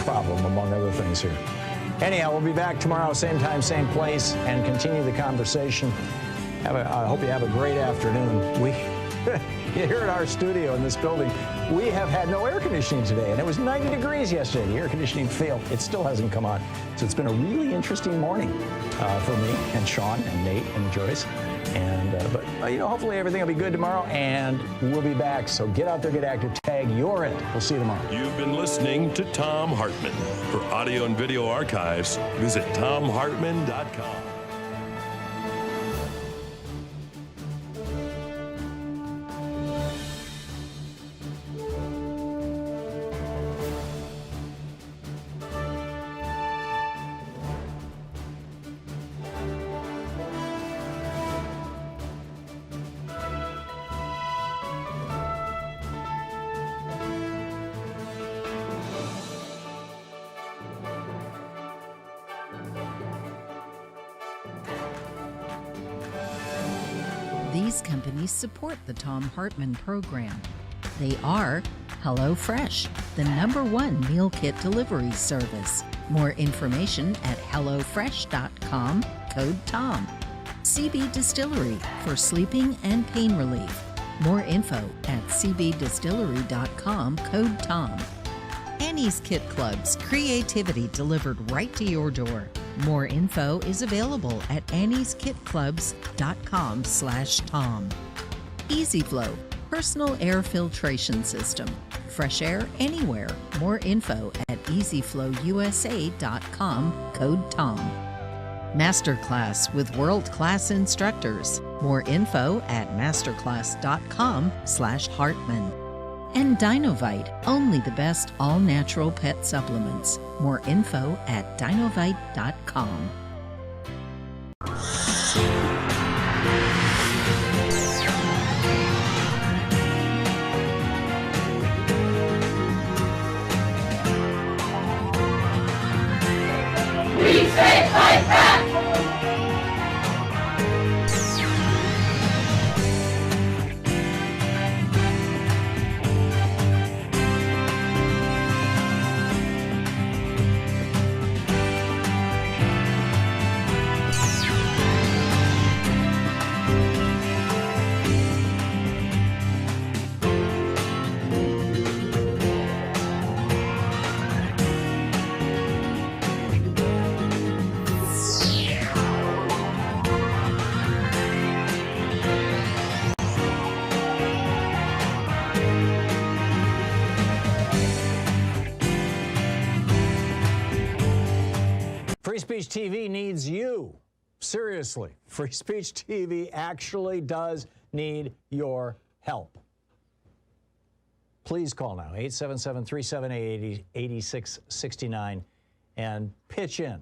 problem, among other things here. Anyhow, we'll be back tomorrow, same time, same place, and continue the conversation. I hope you have a great afternoon. Here at our studio in this building, we have had no air conditioning today, and it was 90 degrees yesterday. The air conditioning failed. It still hasn't come on. So it's been a really interesting morning for me and Sean and Nate and Joyce. But hopefully everything will be good tomorrow, and we'll be back. So get out there, get active, tag you're it. We'll see you tomorrow. You've been listening to Thom Hartmann. For audio and video archives, visit thomhartmann.com. These companies support the Thom Hartmann Program. They are HelloFresh, the #1 meal kit delivery service. More information at hellofresh.com, code TOM. CB Distillery for sleeping and pain relief. More info at cbdistillery.com, code TOM. Annie's Kit Clubs, creativity delivered right to your door. More info is available at annieskitclubs.com/Tom. EasyFlow, personal air filtration system. Fresh air anywhere. More info at easyflowusa.com, code Tom. Masterclass with world-class instructors. More info at masterclass.com/Hartman. And Dinovite, only the best all-natural pet supplements. More info at dinovite.com. We say fight back! Free Speech TV needs you. Seriously, Free Speech TV actually does need your help. Please call now, 877-378-8669, and pitch in.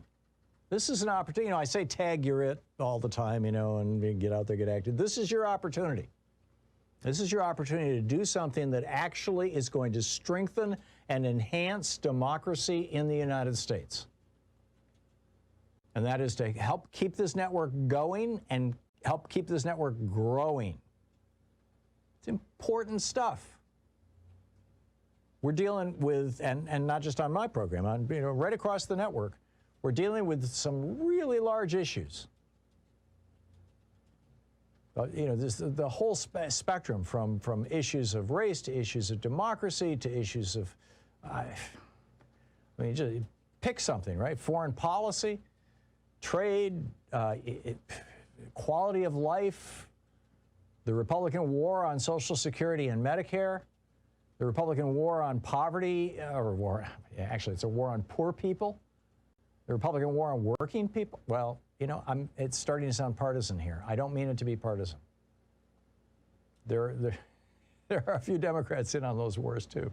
This is an opportunity. I say tag you're it all the time, and get out there, get active. This is your opportunity. This is your opportunity to do something that actually is going to strengthen and enhance democracy in the United States. And that is to help keep this network going and help keep this network growing. It's important stuff. We're dealing with, and not just on my program, right across the network, we're dealing with some really large issues. The whole spectrum from issues of race to issues of democracy to issues of, just pick something, right? Foreign policy, trade, quality of life, the Republican war on Social Security and Medicare, the Republican war on poverty, it's a war on poor people, the Republican war on working people. Well, it's starting to sound partisan here. I don't mean it to be partisan. There are a few Democrats in on those wars too.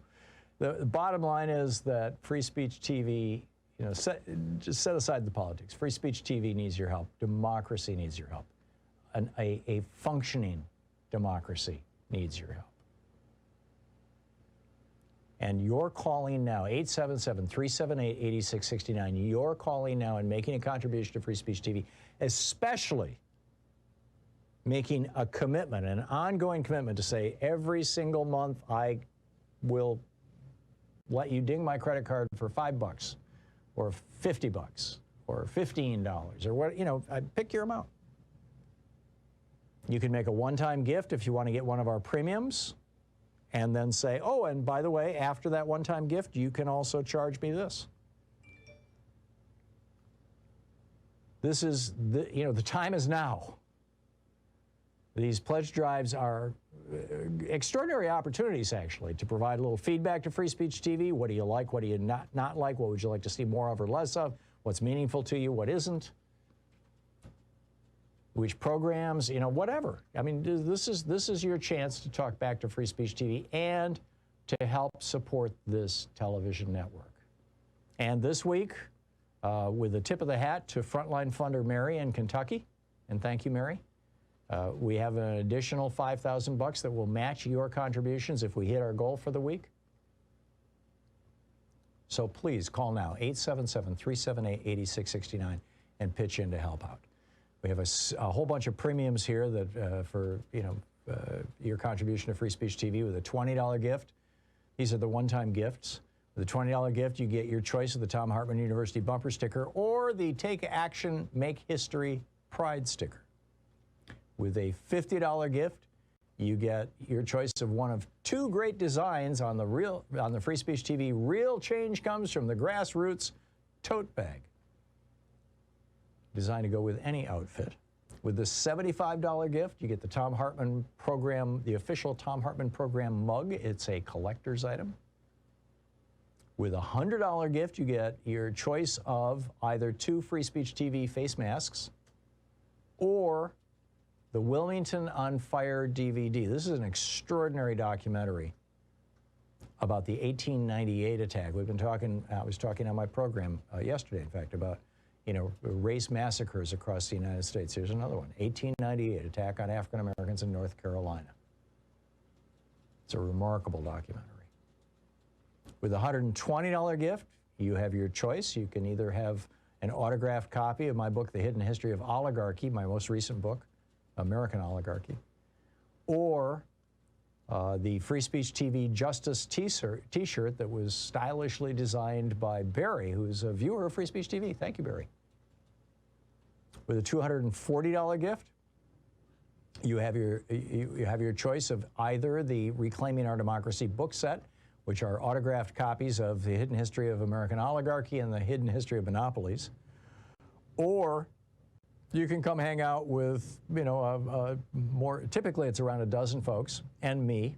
The bottom line is that Free Speech TV, just set aside the politics. Free Speech TV needs your help. Democracy needs your help. A functioning democracy needs your help. And you're calling now, 877-378-8669. You're calling now and making a contribution to Free Speech TV, especially making a commitment, an ongoing commitment to say every single month I will let you ding my credit card for $5 or $50 or $15 or what, you know, pick your amount. You can make a one-time gift if you want to get one of our premiums and then say, oh, and by the way, after that one-time gift, you can also charge me this. This is, the time is now. These pledge drives are extraordinary opportunities, actually, to provide a little feedback to Free Speech TV. What do you like? What do you not like? What would you like to see more of or less of? What's meaningful to you? What isn't? Which programs, whatever. I mean, this is your chance to talk back to Free Speech TV and to help support this television network. And this week, with a tip of the hat to frontline funder Mary in Kentucky, and thank you, Mary, we have an additional $5,000 that will match your contributions if we hit our goal for the week. So please call now, 877-378-8669, and pitch in to help out. We have a whole bunch of premiums here that for your contribution to Free Speech TV with a $20 gift. These are the one-time gifts. With a $20 gift, you get your choice of the Thom Hartmann University bumper sticker or the Take Action, Make History Pride sticker. With a $50 gift, you get your choice of one of two great designs on the Free Speech TV Real Change Comes from the Grassroots tote bag, designed to go with any outfit. With the $75 gift, you get the Thom Hartmann Program, the official Thom Hartmann Program mug. It's a collector's item. With a $100 gift, you get your choice of either two Free Speech TV face masks or the Wilmington on Fire DVD. This is an extraordinary documentary about the 1898 attack. We've been talking, I was talking on my program yesterday, in fact, about race massacres across the United States. Here's another one, 1898, attack on African Americans in North Carolina. It's a remarkable documentary. With a $120 gift, you have your choice. You can either have an autographed copy of my book, The Hidden History of Oligarchy, my most recent book, American Oligarchy, or the Free Speech TV Justice t-shirt that was stylishly designed by Barry, who's a viewer of Free Speech TV. Thank you, Barry. With a $240 gift, you have your choice of either the Reclaiming Our Democracy book set, which are autographed copies of The Hidden History of American Oligarchy and The Hidden History of Monopolies, or you can come hang out with, more, typically it's around a dozen folks, and me,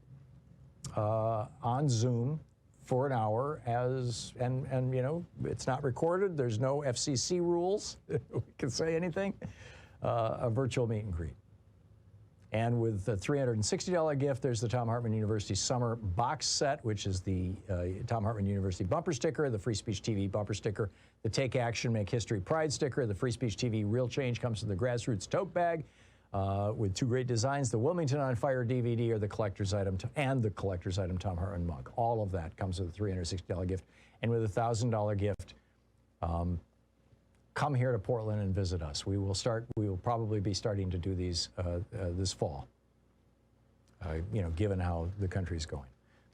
on Zoom for an hour and it's not recorded, there's no FCC rules, we can say anything, a virtual meet and greet. And with the $360 gift, there's the Thom Hartmann University Summer Box Set, which is the Thom Hartmann University bumper sticker, the Free Speech TV bumper sticker, the Take Action, Make History Pride sticker, the Free Speech TV Real Change Comes from the Grassroots tote bag, with two great designs, the Wilmington on Fire DVD or the collector's item, and the collector's item Thom Hartmann mug. All of that comes with a $360 gift. And with a $1,000 gift, come here to Portland and visit us. We will probably be starting to do these this fall, given how the country's going.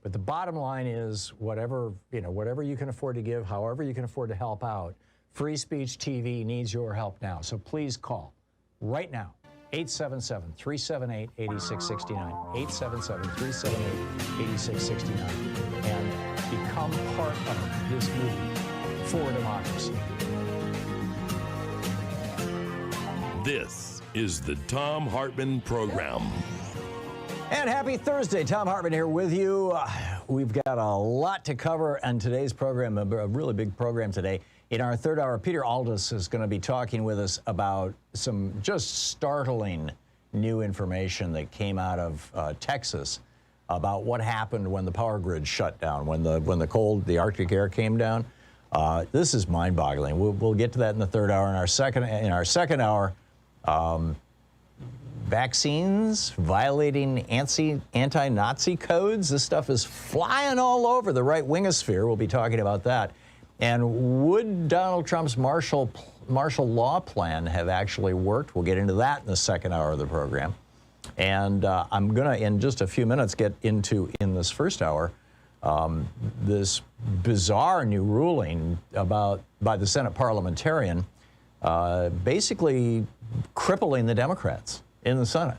But the bottom line is whatever you can afford to give, however you can afford to help out, Free Speech TV needs your help now. So please call right now, 877-378-8669, 877-378-8669, and become part of this movement for democracy. This is the Thom Hartmann Program. And happy Thursday. Thom Hartmann here with you. We've got a lot to cover on today's program, a really big program today. In our third hour, Peter Aldhous is going to be talking with us about some just startling new information that came out of Texas about what happened when the power grid shut down, when the Arctic air came down. This is mind-boggling. We'll get to that in the third hour. In our second hour, vaccines violating anti-Nazi codes. This stuff is flying all over the right wingosphere. We'll be talking about that. And would Donald Trump's martial law plan have actually worked? We'll get into that in the second hour of the program. And I'm going to, in just a few minutes, get into, in this first hour, this bizarre new ruling by the Senate parliamentarian, basically crippling the Democrats in the Senate.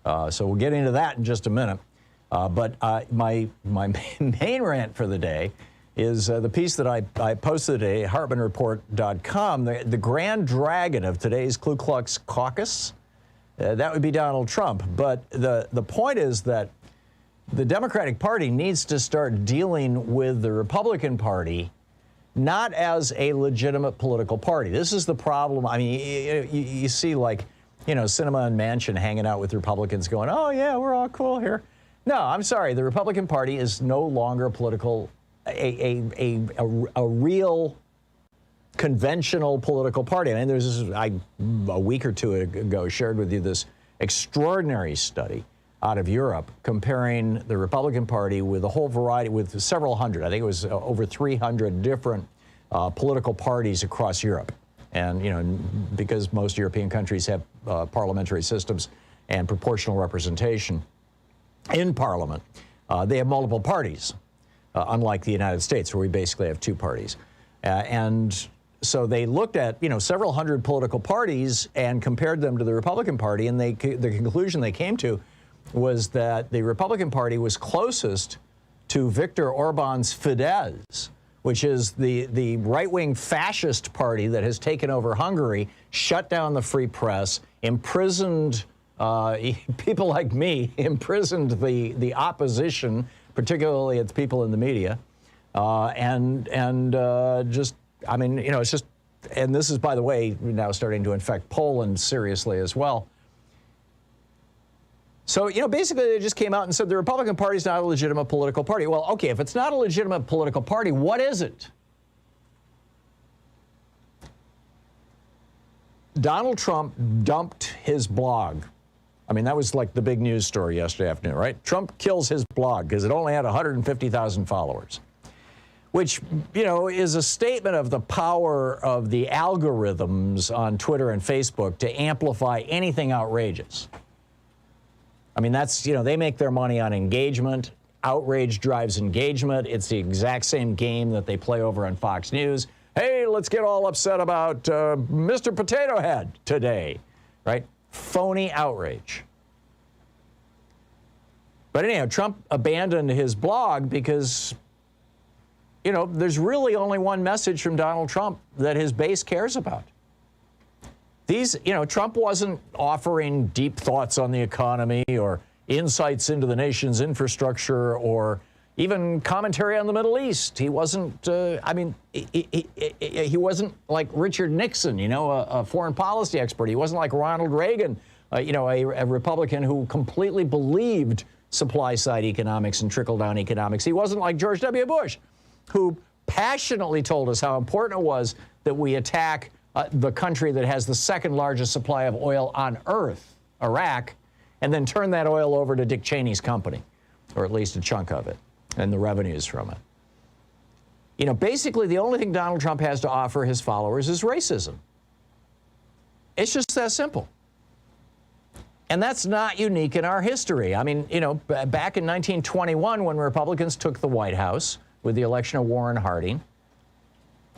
So we'll get into that in just a minute. But my main rant for the day is the piece that I posted today, HartmannReport.com, the grand dragon of today's Ku Klux Caucus. That would be Donald Trump. But the point is that the Democratic Party needs to start dealing with the Republican Party not as a legitimate political party. This is the problem. I mean, you see, like, you know, Sinema and Manchin hanging out with Republicans going, oh, yeah, we're all cool here. No, I'm sorry. The Republican Party is no longer a political, a real conventional political party. I mean, a week or two ago shared with you this extraordinary study out of Europe comparing the Republican Party with a whole variety, with several hundred, I think it was over 300 different political parties across Europe. And, you know, because most European countries have parliamentary systems and proportional representation in parliament, they have multiple parties, unlike the United States, where we basically have two parties. And so they looked at, you know, several hundred political parties and compared them to the Republican Party, and the conclusion they came to was that the Republican Party was closest to Viktor Orban's Fidesz, which is the right-wing fascist party that has taken over Hungary, shut down the free press, imprisoned people like me, imprisoned the opposition, particularly its people in the media, just, I mean, you know, it's just, and this is, by the way, now starting to infect Poland seriously as well. So, you know, basically they just came out and said the Republican Party is not a legitimate political party. Well, okay, if it's not a legitimate political party, what is it? Donald Trump dumped his blog. I mean, that was like the big news story yesterday afternoon, right? Trump kills his blog because it only had 150,000 followers, which, you know, is a statement of the power of the algorithms on Twitter and Facebook to amplify anything outrageous. I mean, that's, you know, they make their money on engagement. Outrage drives engagement. It's the exact same game that they play over on Fox News. Hey, let's get all upset about Mr. Potato Head today, right? Phony outrage. But anyhow, Trump abandoned his blog because, you know, there's really only one message from Donald Trump that his base cares about. You know, Trump wasn't offering deep thoughts on the economy or insights into the nation's infrastructure or even commentary on the Middle East. He wasn't, I mean, he wasn't like Richard Nixon, you know, a foreign policy expert. He wasn't like Ronald Reagan, you know, a Republican who completely believed supply-side economics and trickle-down economics. He wasn't like George W. Bush, who passionately told us how important it was that we attack the country that has the second largest supply of oil on earth, Iraq, and then turn that oil over to Dick Cheney's company, or at least a chunk of it, and the revenues from it. You know, basically the only thing Donald Trump has to offer his followers is racism. It's just that simple. And that's not unique in our history. I mean, you know, back in 1921, when Republicans took the White House with the election of Warren Harding,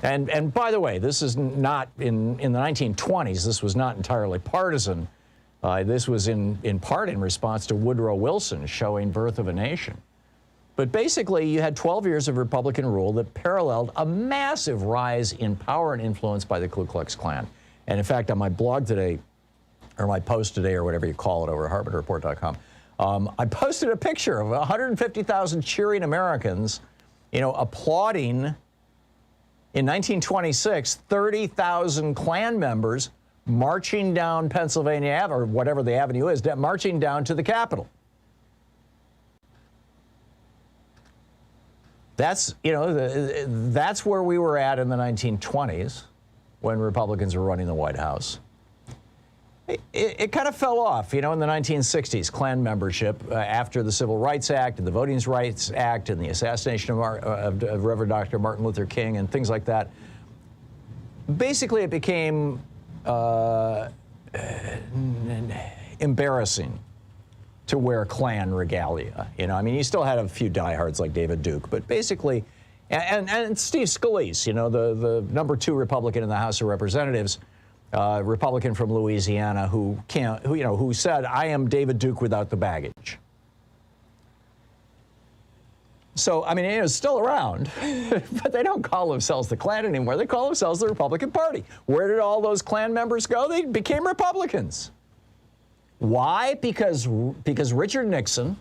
and by the way, this is not in the 1920s. This was not entirely partisan. This was in part in response to Woodrow Wilson showing Birth of a Nation. But basically, you had 12 years of Republican rule that paralleled a massive rise in power and influence by the Ku Klux Klan. And in fact, on my blog today, or my post today, or whatever you call it, over at HartmannReport.com, I posted a picture of 150,000 cheering Americans, you know, applauding. In 1926, 30,000 Klan members marching down Pennsylvania Avenue, or whatever the avenue is, marching down to the Capitol. That's, you know, that's where we were at in the 1920s when Republicans were running the White House. It kind of fell off, you know, in the 1960s, Klan membership after the Civil Rights Act and the Voting Rights Act and the assassination of Reverend Dr. Martin Luther King and things like that. Basically, it became embarrassing to wear Klan regalia. You know, I mean, he still had a few diehards like David Duke, but basically, and Steve Scalise, you know, the number 2 Republican in the House of Representatives, Republican from Louisiana, who said, "I am David Duke without the baggage." So, I mean, it's still around, but they don't call themselves the Klan anymore. They call themselves the Republican Party. Where did all those Klan members go? They became Republicans. Why? Because Richard Nixon,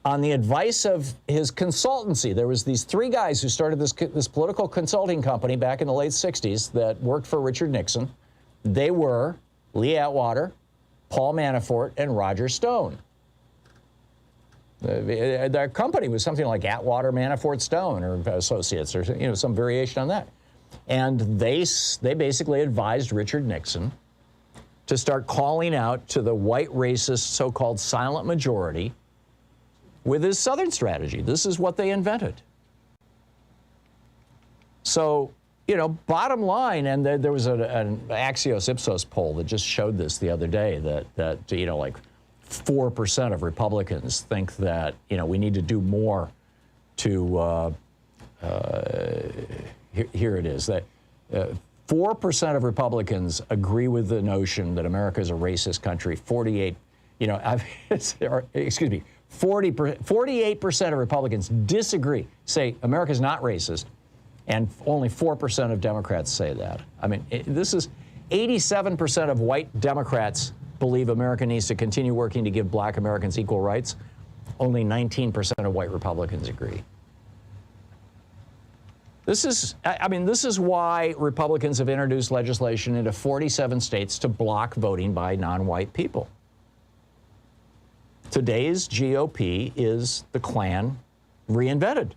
on the advice of his consultancy, there was these 3 guys who started this political consulting company back in the late 60s that worked for Richard Nixon. They were Lee Atwater, Paul Manafort, and Roger Stone. Their company was something like Atwater, Manafort, Stone, or Associates, or some variation on that. And they basically advised Richard Nixon to start calling out to the white racist so-called silent majority with his Southern strategy. This is what they invented. So, bottom line, and there was an Axios Ipsos poll that just showed this the other day, that like 4% of Republicans think that, we need to do more to, here it is, that 4% of Republicans agree with the notion that America is a racist country. 48% of Republicans disagree, say America's not racist, and only 4% of Democrats say that. I mean, this is 87% of white Democrats believe America needs to continue working to give black Americans equal rights. Only 19% of white Republicans agree. This is why Republicans have introduced legislation into 47 states to block voting by non-white people. Today's GOP is the Klan reinvented.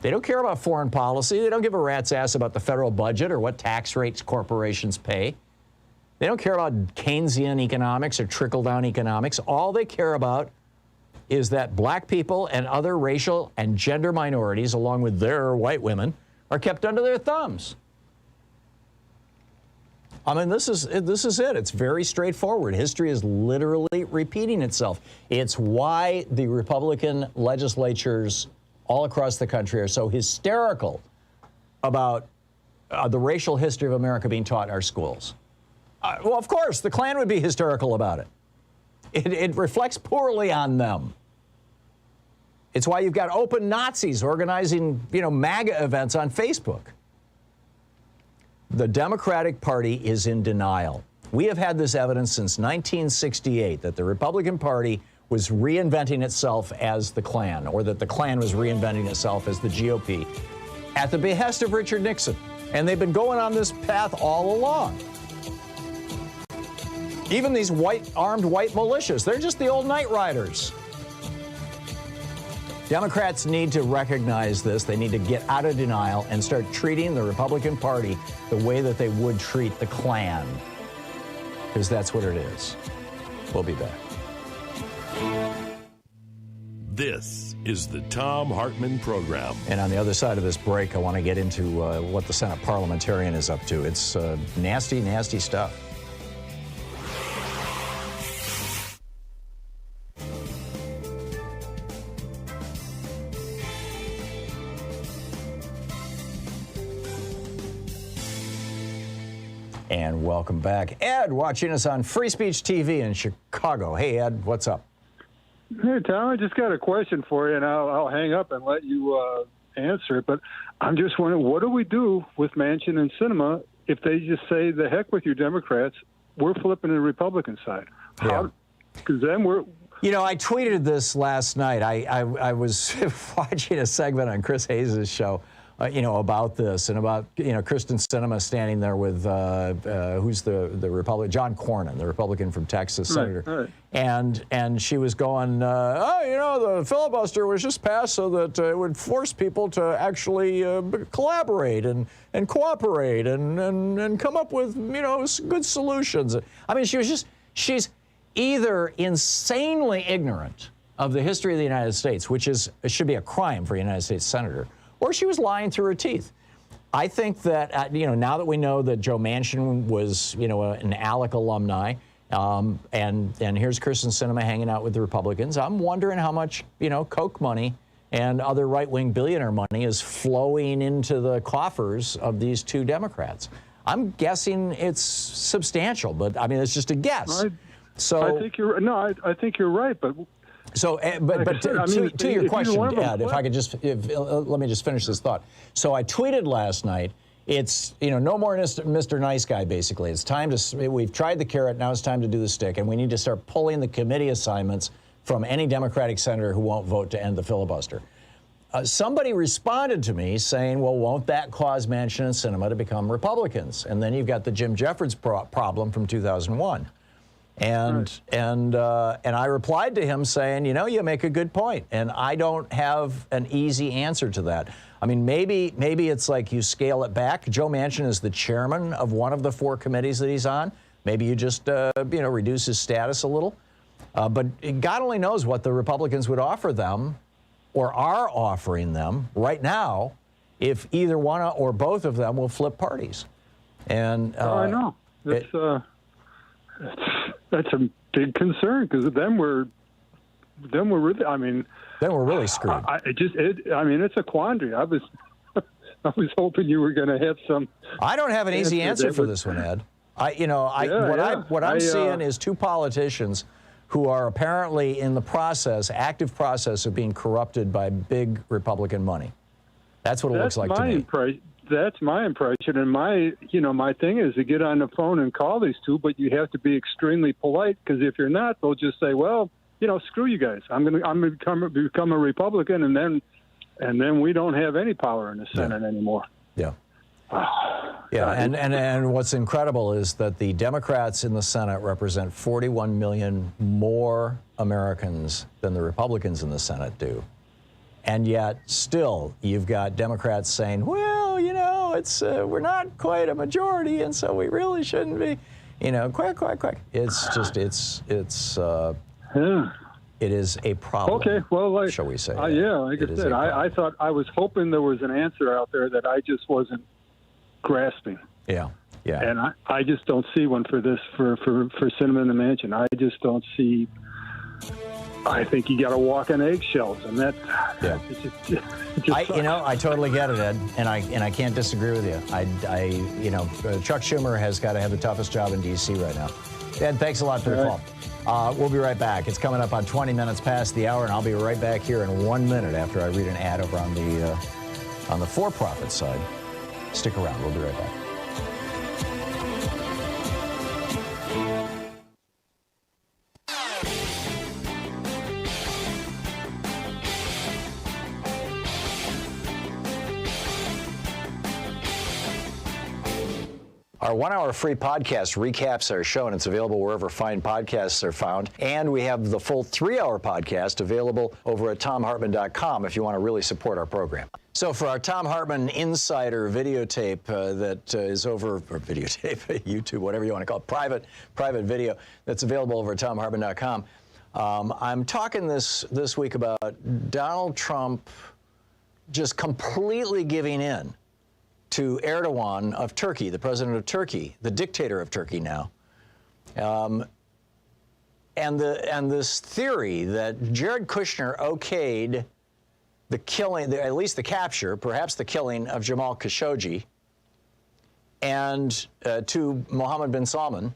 They don't care about foreign policy. They don't give a rat's ass about the federal budget or what tax rates corporations pay. They don't care about Keynesian economics or trickle-down economics. All they care about is that black people and other racial and gender minorities, along with their white women, are kept under their thumbs. I mean, this is it. It's very straightforward. History is literally repeating itself. It's why the Republican legislatures all across the country are so hysterical about the racial history of America being taught in our schools. Well, of course, the Klan would be hysterical about it. It reflects poorly on them. It's why you've got open Nazis organizing, MAGA events on Facebook. The Democratic Party is in denial. We have had this evidence since 1968 that the Republican Party was reinventing itself as the Klan, or that the Klan was reinventing itself as the GOP at the behest of Richard Nixon. And they've been going on this path all along. Even these armed white militias, they're just the old night riders. Democrats need to recognize this. They need to get out of denial and start treating the Republican Party the way that they would treat the Klan, because that's what it is. We'll be back. This is the Thom Hartmann Program. And on the other side of this break, I want to get into what the Senate parliamentarian is up to. It's nasty, nasty stuff. And welcome back. Ed, watching us on Free Speech TV in Chicago. Hey, Ed, what's up? Hey, Tom, I just got a question for you, and I'll hang up and let you answer it. But I'm just wondering, what do we do with Manchin and Sinema if they just say, the heck with you Democrats, we're flipping to the Republican side? Yeah. Because then we're... I tweeted this last night. I was watching a segment on Chris Hayes' show, about this, and about, Kristen Sinema standing there with, who's the Republican, John Cornyn, the Republican from Texas, senator. Right. And she was going, the filibuster was just passed so that it would force people to actually collaborate and cooperate and come up with, good solutions. I mean, she's either insanely ignorant of the history of the United States, which should be a crime for a United States senator, or she was lying through her teeth. I think that, now that we know that Joe Manchin was, an ALEC alumni, And here's Kyrsten Sinema hanging out with the Republicans. I'm wondering how much, Koch money and other right-wing billionaire money is flowing into the coffers of these two Democrats. I'm guessing it's substantial, but I mean, it's just a guess. I think you're I think you're right, but. So, but to your question, Ed, if I could just let me just finish this thought. So I tweeted last night. It's no more Mr. Nice Guy. Basically, it's time to. We've tried the carrot. Now it's time to do the stick, and we need to start pulling the committee assignments from any Democratic senator who won't vote to end the filibuster. Somebody responded to me saying, "Well, won't that cause Manchin and Sinema to become Republicans?" And then you've got the Jim Jeffords problem from 2001. And I replied to him saying, you make a good point, and I don't have an easy answer to that. I mean, maybe it's like you scale it back. Joe Manchin is the chairman of one of the 4 committees that he's on. Maybe you just reduce his status a little. But God only knows what the Republicans would offer them, or are offering them right now, if either one or both of them will flip parties. And I know that's a big concern, because then we're really. I mean, then we're really screwed. It's a quandary. I was hoping you were going to have some. I don't have an easy answer for this one, Ed. What I'm seeing is 2 politicians who are apparently in the active process of being corrupted by big Republican money. That's what it looks like to me. That's my impression, and my thing is to get on the phone and call these 2, but you have to be extremely polite, because if you're not, they'll just say, "Well, screw you guys. I'm gonna become a Republican, and then we don't have any power in the Senate anymore." Yeah. Yeah, and what's incredible is that the Democrats in the Senate represent 41 million more Americans than the Republicans in the Senate do. And yet, still, you've got Democrats saying, "Well, we're not quite a majority, and so we really shouldn't be, quick." It's just, it is a problem. Okay, well, shall we say? Like I said, I was hoping there was an answer out there that I just wasn't grasping. Yeah. And I just don't see one for Sinema and the Manchin. I just don't see. I think you got to walk on eggshells, and that. Yeah. I totally get it, Ed, and I can't disagree with you. Chuck Schumer has got to have the toughest job in D.C. right now. Ed, thanks a lot for the call. We'll be right back. It's coming up on 20 minutes past the hour, and I'll be right back here in 1 minute after I read an ad over on the for-profit side. Stick around. We'll be right back. Our 1-hour free podcast recaps our show, and it's available wherever fine podcasts are found. And we have the full 3-hour podcast available over at thomhartmann.com if you want to really support our program. So for our Thom Hartmann Insider videotape that is over, or videotape, YouTube, whatever you want to call it, private video that's available over at thomhartmann.com, I'm talking this week about Donald Trump just completely giving in to Erdogan of Turkey, the president of Turkey, the dictator of Turkey now, and this theory that Jared Kushner okayed the killing, at least the capture, perhaps the killing of Jamal Khashoggi, and to Mohammed bin Salman,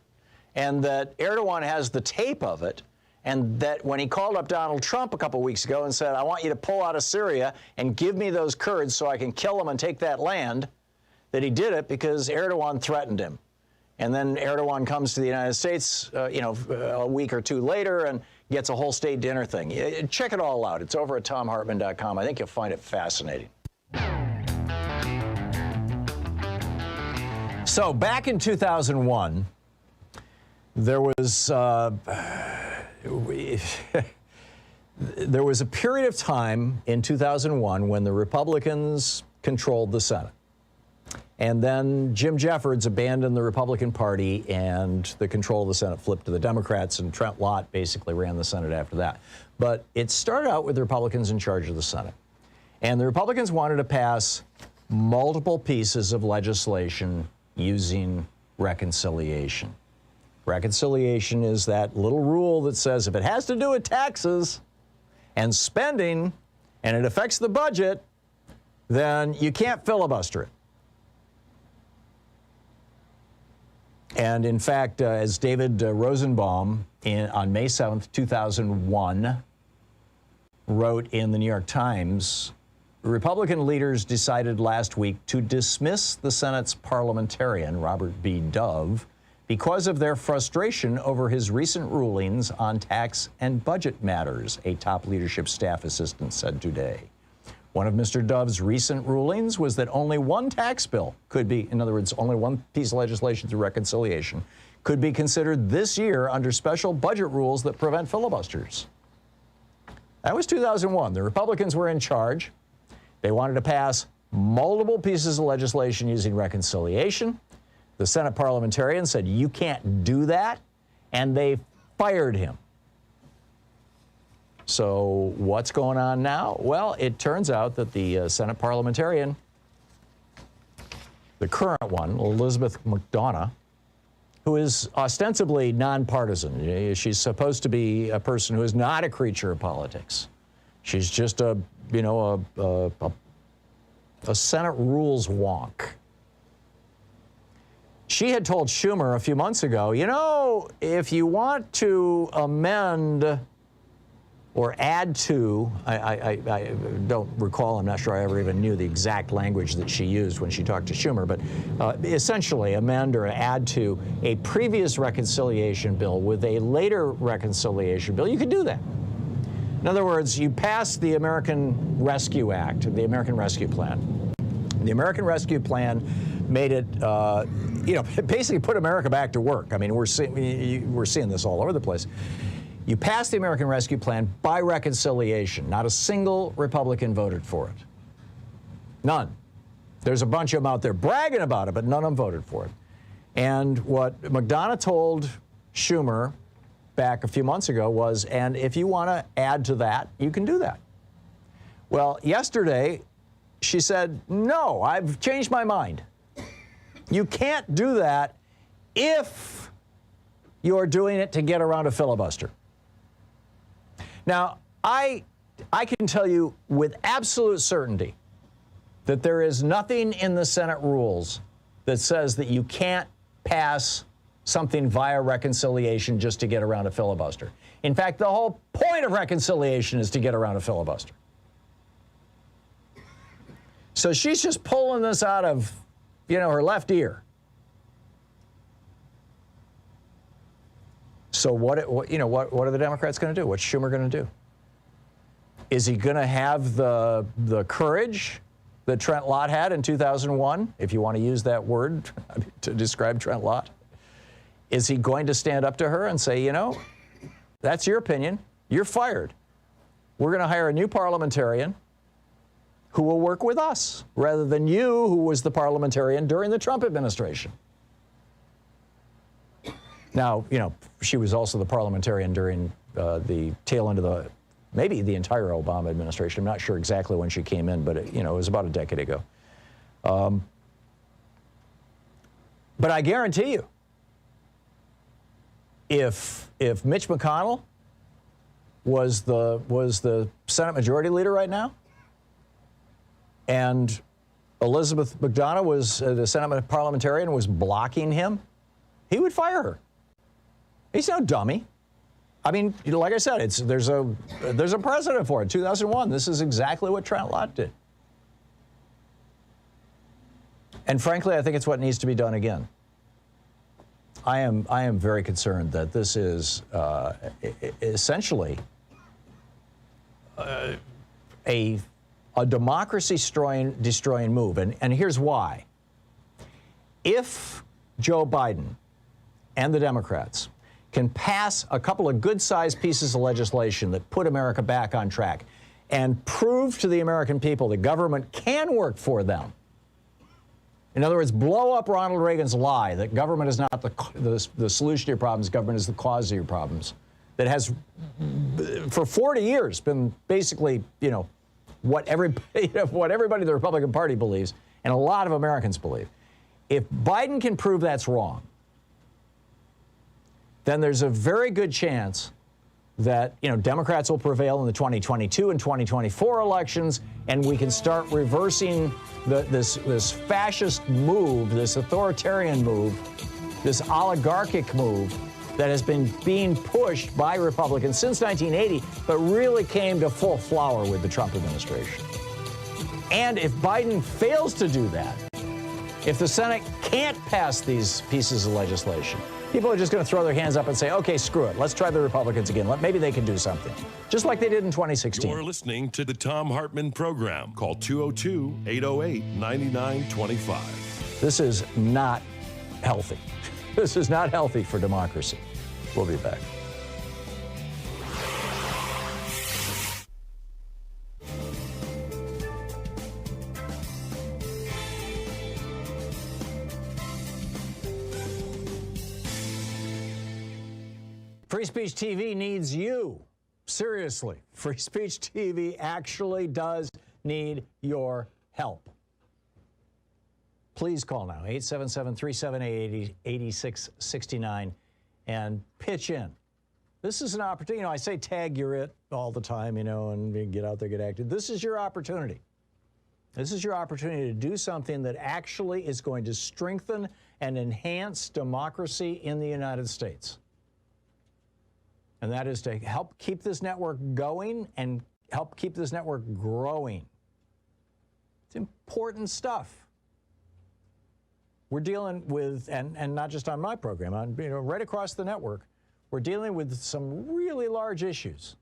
and that Erdogan has the tape of it, and that when he called up Donald Trump a couple weeks ago and said, "I want you to pull out of Syria and give me those Kurds so I can kill them and take that land," that he did it because Erdogan threatened him. And then Erdogan comes to the United States, a week or 2 later and gets a whole state dinner thing. Check it all out. It's over at thomhartmann.com. I think you'll find it fascinating. So back in 2001, there was there was a period of time in 2001 when the Republicans controlled the Senate. And then Jim Jeffords abandoned the Republican Party, and the control of the Senate flipped to the Democrats, and Trent Lott basically ran the Senate after that. But it started out with the Republicans in charge of the Senate. And the Republicans wanted to pass multiple pieces of legislation using reconciliation. Reconciliation is that little rule that says if it has to do with taxes and spending and it affects the budget, then you can't filibuster it. And in fact, as David Rosenbaum on May 7th, 2001, wrote in the New York Times, Republican leaders decided last week to dismiss the Senate's parliamentarian, Robert B. Dove, because of their frustration over his recent rulings on tax and budget matters, a top leadership staff assistant said today. One of Mr. Dove's recent rulings was that only one tax bill could be, in other words, only one piece of legislation through reconciliation, could be considered this year under special budget rules that prevent filibusters. That was 2001. The Republicans were in charge. They wanted to pass multiple pieces of legislation using reconciliation. The Senate parliamentarian said, you can't do that, and they fired him. So what's going on now? Well, it turns out that the Senate parliamentarian, the current one, Elizabeth McDonough, who is ostensibly nonpartisan. She's supposed to be a person who is not a creature of politics. She's just a Senate rules wonk. She had told Schumer a few months ago, you know, if you want to amend or add to, I don't recall, I'm not sure I ever even knew the exact language that she used when she talked to Schumer, but essentially amend or add to a previous reconciliation bill with a later reconciliation bill, you could do that. In other words, you pass the American Rescue Act, the American Rescue Plan. The American Rescue Plan made it, basically put America back to work. I mean, we're seeing this all over the place. You passed the American Rescue Plan by reconciliation. Not a single Republican voted for it. None. There's a bunch of them out there bragging about it, but none of them voted for it. And what McDonough told Schumer back a few months ago was, and if you want to add to that, you can do that. Well, yesterday, she said, no, I've changed my mind. You can't do that if you're doing it to get around a filibuster. Now, I can tell you with absolute certainty that there is nothing in the Senate rules that says that you can't pass something via reconciliation just to get around a filibuster. In fact, the whole point of reconciliation is to get around a filibuster. So she's just pulling this out of, her left ear. So what are the Democrats going to do? What's Schumer going to do? Is he going to have the courage that Trent Lott had in 2001, if you want to use that word to describe Trent Lott? Is he going to stand up to her and say, that's your opinion, you're fired. We're going to hire a new parliamentarian who will work with us, rather than you, who was the parliamentarian during the Trump administration. Now, she was also the parliamentarian during the tail end of maybe the entire Obama administration. I'm not sure exactly when she came in, but it was about a decade ago. But I guarantee you, if Mitch McConnell was the Senate Majority Leader right now, and Elizabeth McDonough was the Senate parliamentarian, was blocking him, he would fire her. He's no dummy. I mean, like I said, there's a precedent for it. 2001, this is exactly what Trent Lott did. And frankly, I think it's what needs to be done again. I am very concerned that this is essentially a democracy-destroying move. And here's why. If Joe Biden and the Democrats can pass a couple of good-sized pieces of legislation that put America back on track and prove to the American people that government can work for them. In other words, blow up Ronald Reagan's lie that government is not the solution to your problems, government is the cause of your problems. That has, for 40 years, been basically, what everybody in the Republican Party believes, and a lot of Americans believe. If Biden can prove that's wrong, then there's a very good chance that, you know, Democrats will prevail in the 2022 and 2024 elections, and we can start reversing this fascist move, this authoritarian move, this oligarchic move that has been being pushed by Republicans since 1980, but really came to full flower with the Trump administration. And if Biden fails to do that, if the Senate can't pass these pieces of legislation, people are just going to throw their hands up and say, okay, screw it. Let's try the Republicans again. Maybe they can do something, just like they did in 2016. You're listening to the Thom Hartmann Program. Call 202-808-9925. This is not healthy. This is not healthy for democracy. We'll be back. Free Speech TV needs you. Seriously, Free Speech TV actually does need your help. Please call now, 877-378-8669, and pitch in. This is an opportunity. You know, I say tag your it all the time, you know, and get out there, get active. This is your opportunity. This is your opportunity to do something that actually is going to strengthen and enhance democracy in the United States. And that is to help keep this network going and help keep this network growing. It's important stuff. We're dealing with, and not just on my program, on, you know, right across the network, we're dealing with some really large issues.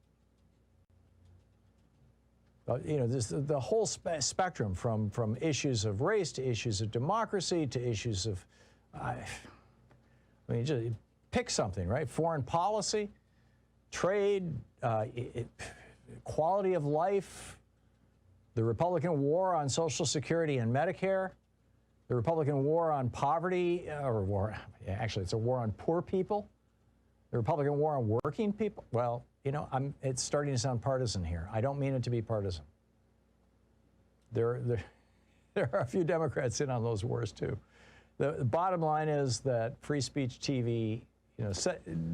You know, the whole spectrum from issues of race to issues of democracy to issues of, I mean, just pick something, right? Foreign policy, trade, quality of life, the Republican war on Social Security and Medicare, the Republican war on poverty, actually it's a war on poor people, the Republican war on working people. Well, you know, it's starting to sound partisan here. I don't mean it to be partisan. There are a few Democrats in on those wars too. The bottom line is that Free Speech TV, you know,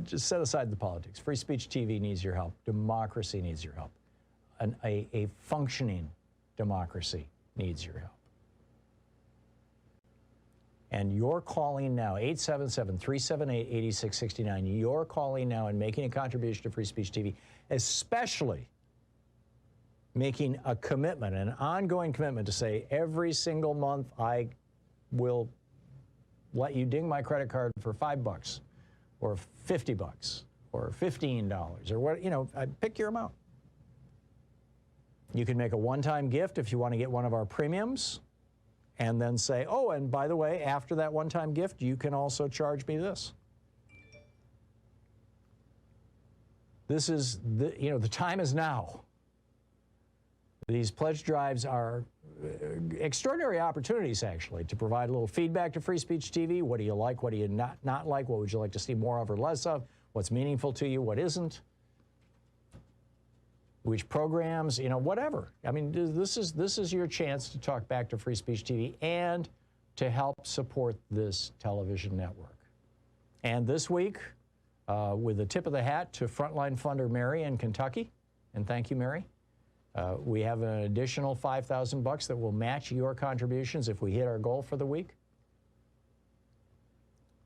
just set aside the politics. Free Speech TV needs your help. Democracy needs your help. A functioning democracy needs your help. And you're calling now, 877-378-8669. You're calling now and making a contribution to Free Speech TV, especially making a commitment, an ongoing commitment to say every single month I will let you ding my credit card for $5 or $50 or $15 or what, you know, pick your amount. You can make a one-time gift if you want to get one of our premiums, and then say, oh, and by the way, after that one-time gift, you can also charge me this. This is, you know, the time is now. These pledge drives are extraordinary opportunities, actually, to provide a little feedback to Free Speech TV. What do you like? What do you not like? What would you like to see more of or less of? What's meaningful to you? What isn't? Which programs, you know, whatever. I mean, this is your chance to talk back to Free Speech TV and to help support this television network. And this week, with a tip of the hat to frontline funder Mary in Kentucky, and thank you, Mary, we have an additional $5,000 that will match your contributions if we hit our goal for the week.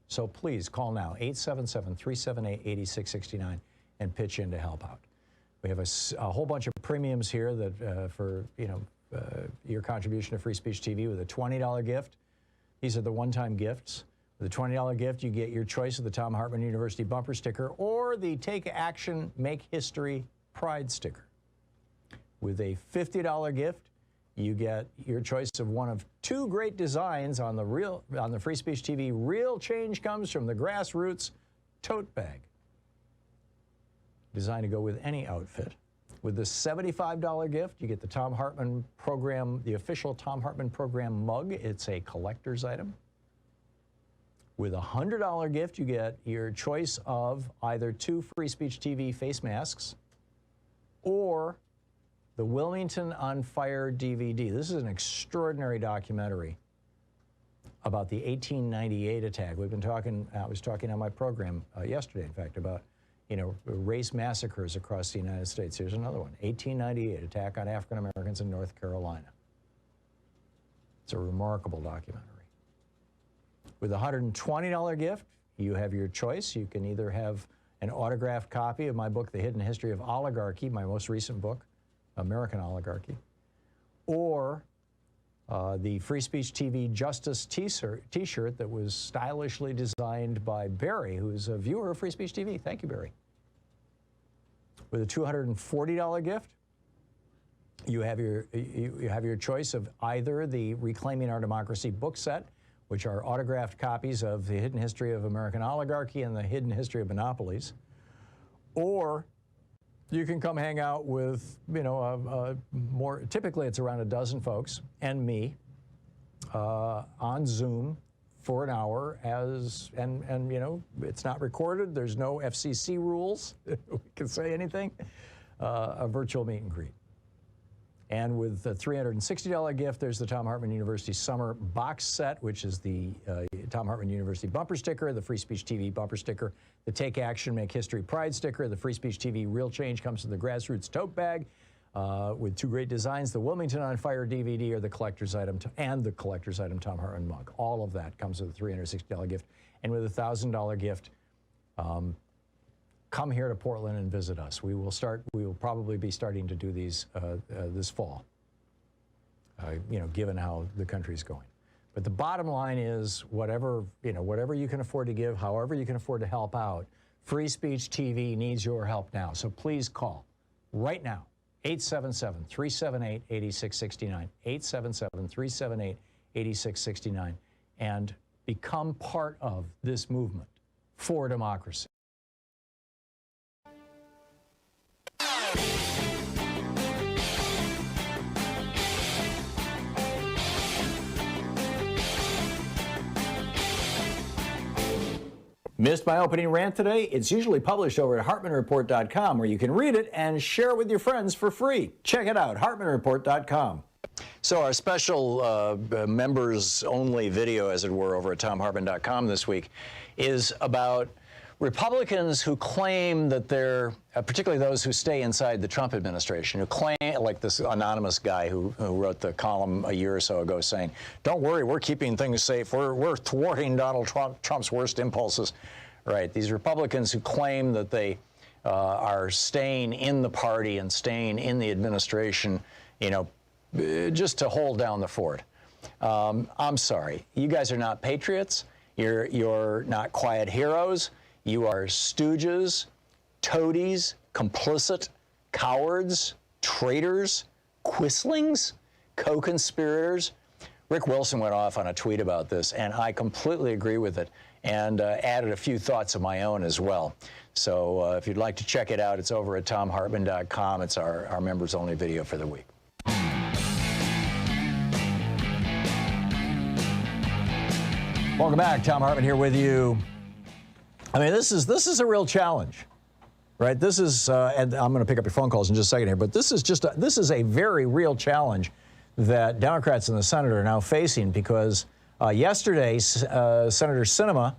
So please call now, 877-378-8669, and pitch in to help out. We have a whole bunch of premiums here that for, you know, your contribution to Free Speech TV with a $20 gift. These are the one-time gifts. With a $20 gift, you get your choice of the Thom Hartmann University bumper sticker or the Take Action, Make History Pride sticker. With a $50 gift, you get your choice of one of two great designs on the Free Speech TV Real Change Comes from the Grassroots tote bag, designed to go with any outfit. With the $75 gift, you get the Thom Hartmann Program, the official Thom Hartmann Program mug. It's a collector's item. With a $100 gift, you get your choice of either two Free Speech TV face masks or the Wilmington on Fire DVD. This is an extraordinary documentary about the 1898 attack. We've been talking, I was talking on my program yesterday, in fact, about, race massacres across the United States. Here's another one, 1898, attack on African Americans in North Carolina. It's a remarkable documentary. With a $120 gift, you have your choice. You can either have an autographed copy of my book, The Hidden History of Oligarchy, my most recent book, American Oligarchy, or the Free Speech TV Justice t-shirt that was stylishly designed by Barry, who's a viewer of Free Speech TV. Thank you, Barry. With a $240 gift, you have your choice of either the Reclaiming Our Democracy book set, which are autographed copies of The Hidden History of American Oligarchy and The Hidden History of Monopolies, or you can come hang out with, typically it's around a dozen folks and me on Zoom for an hour and it's not recorded. There's no FCC rules. We can say anything. A virtual meet and greet. And with the $360 gift, there's the Thom Hartmann University Summer Box Set, which is the Thom Hartmann University bumper sticker, the Free Speech TV bumper sticker, the Take Action, Make History Pride sticker, the Free Speech TV Real Change comes with the Grassroots tote bag with two great designs, the Wilmington on Fire DVD or the collector's item, and the collector's item Thom Hartmann mug. All of that comes with a $360 gift. And with a $1,000 gift, come here to Portland and visit us. We will probably be starting to do these this fall, given how the country's going. But the bottom line is whatever you can afford to give, however you can afford to help out, Free Speech TV needs your help now. So please call right now, 877-378-8669, 877-378-8669, and become part of this movement for democracy. Missed my opening rant today? It's usually published over at HartmannReport.com, where you can read it and share it with your friends for free. Check it out, HartmannReport.com. So our special members-only video, as it were, over at ThomHartmann.com this week is about Republicans who claim that they're, particularly those who stay inside the Trump administration, who claim, like this anonymous guy who wrote the column a year or so ago saying, don't worry, we're keeping things safe, we're thwarting Donald Trump's worst impulses. Right, these Republicans who claim that they are staying in the party and staying in the administration, just to hold down the fort. I'm sorry, you guys are not patriots, you're not quiet heroes. You are stooges, toadies, complicit, cowards, traitors, quislings, co-conspirators. Rick Wilson went off on a tweet about this, and I completely agree with it, and added a few thoughts of my own as well. So if you'd like to check it out, it's over at ThomHartmann.com. It's our members-only video for the week. Welcome back. Thom Hartmann here with you. I mean, this is a real challenge, right? This is, and I'm going to pick up your phone calls in just a second here, but this is a very real challenge that Democrats in the Senate are now facing, because yesterday Senator Sinema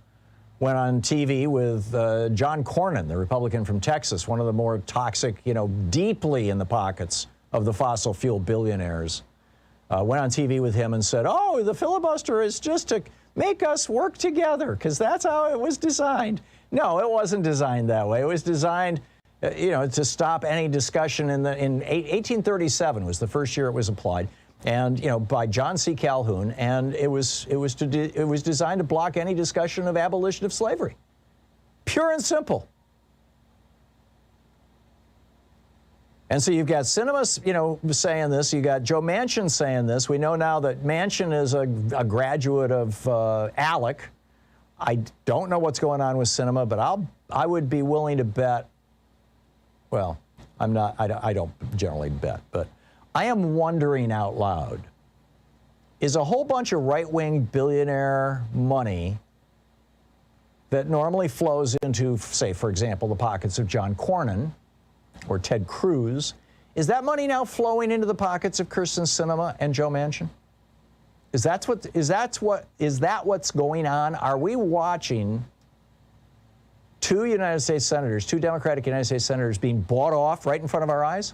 went on TV with John Cornyn, the Republican from Texas, one of the more toxic, deeply in the pockets of the fossil fuel billionaires. Went on TV with him and said, oh, the filibuster is just to make us work together, because that's how it was designed. No, it wasn't designed that way. It was designed, to stop any discussion in 1837 was the first year it was applied, and by John C. Calhoun, and it was designed to block any discussion of abolition of slavery. Pure and simple. And so you've got Sinema, saying this. You got Joe Manchin saying this. We know now that Manchin is a graduate of ALEC. I don't know what's going on with Sinema, but I would be willing to bet. Well, I'm not. I don't generally bet, but I am wondering out loud: is a whole bunch of right-wing billionaire money that normally flows into, say, for example, the pockets of John Cornyn or Ted Cruz, is that money now flowing into the pockets of Kyrsten Sinema and Joe Manchin? Is that what's going on? Are we watching two United States senators, two Democratic United States senators being bought off right in front of our eyes?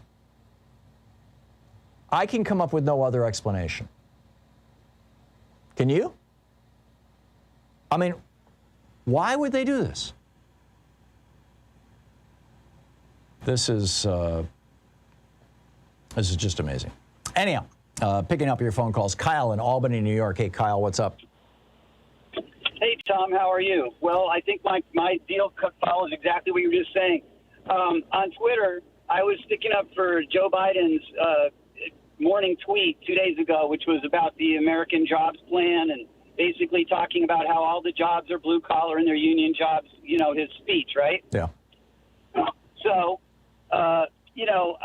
I can come up with no other explanation. Can you? I mean, why would they do this? This is just amazing. Anyhow, picking up your phone calls. Kyle in Albany, New York. Hey, Kyle, what's up? Hey, Tom, how are you? Well, I think my deal follows exactly what you were just saying. On Twitter, I was sticking up for Joe Biden's morning tweet 2 days ago, which was about the American Jobs Plan and basically talking about how all the jobs are blue collar and they're union jobs, you know, his speech, right? Yeah. So, you know,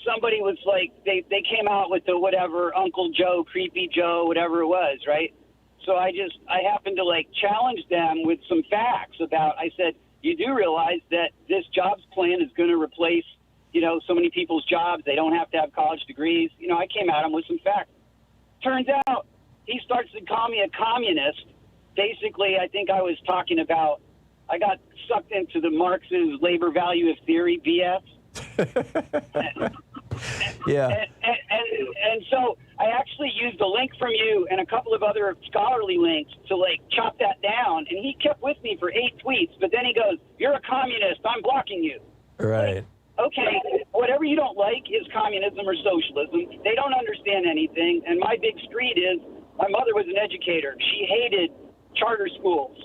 somebody was like, they came out with the whatever, Uncle Joe, Creepy Joe, whatever it was, right? So I happened to like challenge them with some facts about, I said, you do realize that this jobs plan is going to replace, you know, so many people's jobs. They don't have to have college degrees. You know, I came at him with some facts. Turns out he starts to call me a communist. Basically, I think I was talking about, I got sucked into the Marx's labor value of theory BS. Yeah. And so I actually used a link from you and a couple of other scholarly links to like chop that down. And he kept with me for 8 tweets, but then he goes, "You're a communist. I'm blocking you." Right. Like, okay, whatever you don't like is communism or socialism. They don't understand anything. And my big screed is my mother was an educator. She hated charter schools.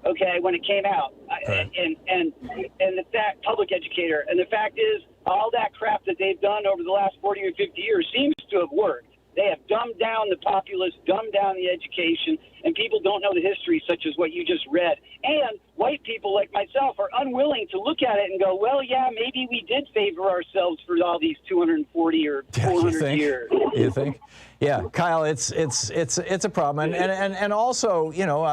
Okay, when it came out, Right. and the fact, public educator, and the fact is, all that crap that they've done over the last 40 or 50 years seems to have worked. They have dumbed down the populace, dumbed down the education, and people don't know the history, such as what you just read. And white people like myself are unwilling to look at it and go, well, yeah, maybe we did favor ourselves for all these 240 or 400 years. You think? Yeah, Kyle, it's a problem, and also, you know,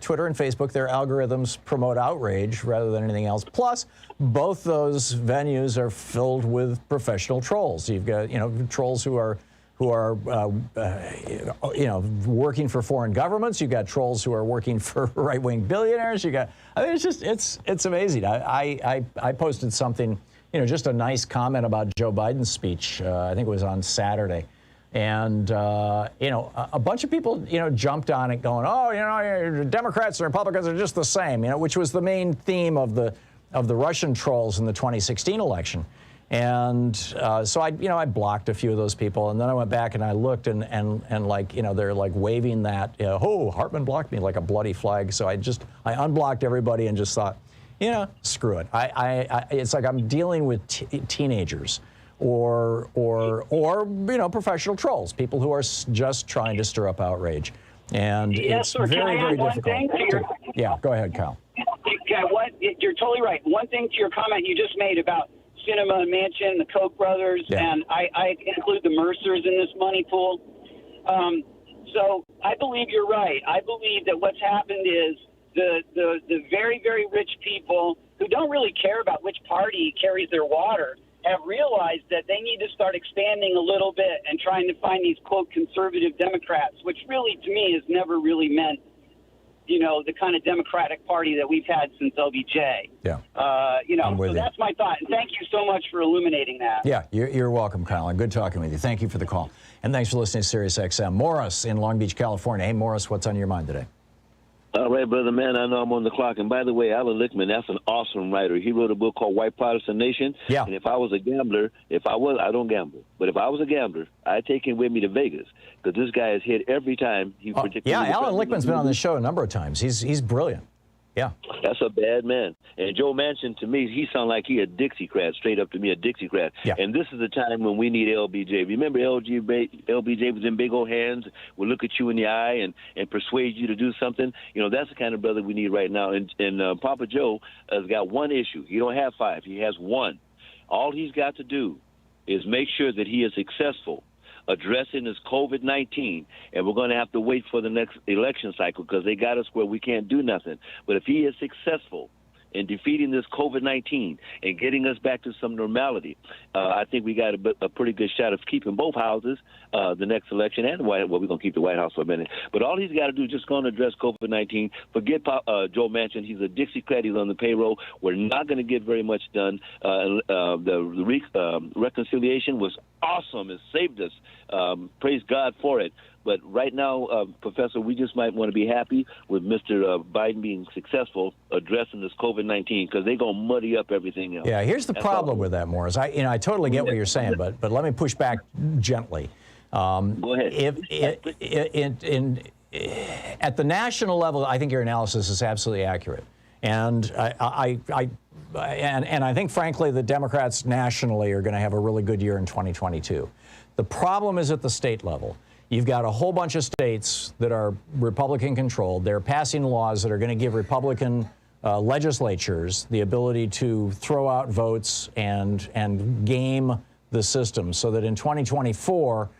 Twitter and Facebook, their algorithms promote outrage rather than anything else. Plus, both those venues are filled with professional trolls. You've got, you know, trolls who are you know, working for foreign governments. You've got trolls who are working for right-wing billionaires. You got, I mean, it's amazing. I posted something, you know, just a nice comment about Joe Biden's speech. I think it was on Saturday. And, you know, a bunch of people, you know, jumped on it going, oh, you know, Democrats and Republicans are just the same, you know, which was the main theme of the Russian trolls in the 2016 election. And so I blocked a few of those people, and then I went back and I looked and like, you know, they're like waving that, you know, oh, Hartmann blocked me like a bloody flag. So I unblocked everybody and just thought, you know, screw it. It's like I'm dealing with teenagers or you know, professional trolls, people who are just trying to stir up outrage, and it's very, very difficult. Yeah, go ahead, Kyle. Yeah, you're totally right. One thing to your comment you just made about Sinema and Manchin, the Koch brothers, yeah. And I include the Mercers in this money pool. So I believe you're right. I believe that what's happened is the very, very rich people who don't really care about which party carries their water have realized that they need to start expanding a little bit and trying to find these, quote, conservative Democrats, which really, to me, has never really meant, you know, the kind of Democratic Party that we've had since LBJ. Yeah. You know, so that's my thought. And thank you so much for illuminating that. Yeah, you're welcome, Kyle. And good talking with you. Thank you for the call. And thanks for listening to Sirius XM. Morris in Long Beach, California. Hey, Morris, what's on your mind today? All right, brother, man, I know I'm on the clock. And by the way, Alan Lichtman, that's an awesome writer. He wrote a book called White Protestant Nation. Yeah. And if I was a gambler, I don't gamble, but if I was a gambler, I'd take him with me to Vegas, because this guy is hit every time he predicted. Yeah, Alan Lichtman's been on the show a number of times. He's brilliant. Yeah. That's a bad man. And Joe Manchin, to me, he sounds like he a Dixiecrat, straight up to me, a Dixiecrat. Yeah. And this is the time when we need LBJ. Remember LBJ was in big old hands, will look at you in the eye and persuade you to do something. You know, that's the kind of brother we need right now. And Papa Joe has got one issue. He don't have 5. He has 1. All he's got to do is make sure that he is successful addressing this COVID-19, and we're going to have to wait for the next election cycle because they got us where we can't do nothing. But if he is successful in defeating this COVID-19 and getting us back to some normality, I think we got a pretty good shot of keeping both houses the next election and the White House. Well, we're going to keep the White House for a minute. But all he's got to do is just go and address COVID-19. Forget Joe Manchin. He's a Dixiecrat. He's on the payroll. We're not going to get very much done. The reconciliation was awesome. It saved us. Praise God for it. But right now, Professor, we just might want to be happy with Mr. Biden being successful addressing this COVID-19 because they're going to muddy up everything else. Yeah, here's the problem with that, Morris. I totally get what you're saying, but let me push back gently. Go ahead. At the national level, I think your analysis is absolutely accurate. And I think, frankly, the Democrats nationally are going to have a really good year in 2022. The problem is at the state level. You've got a whole bunch of states that are Republican-controlled. They're passing laws that are going to give Republican legislatures the ability to throw out votes and game the system so that in 2024,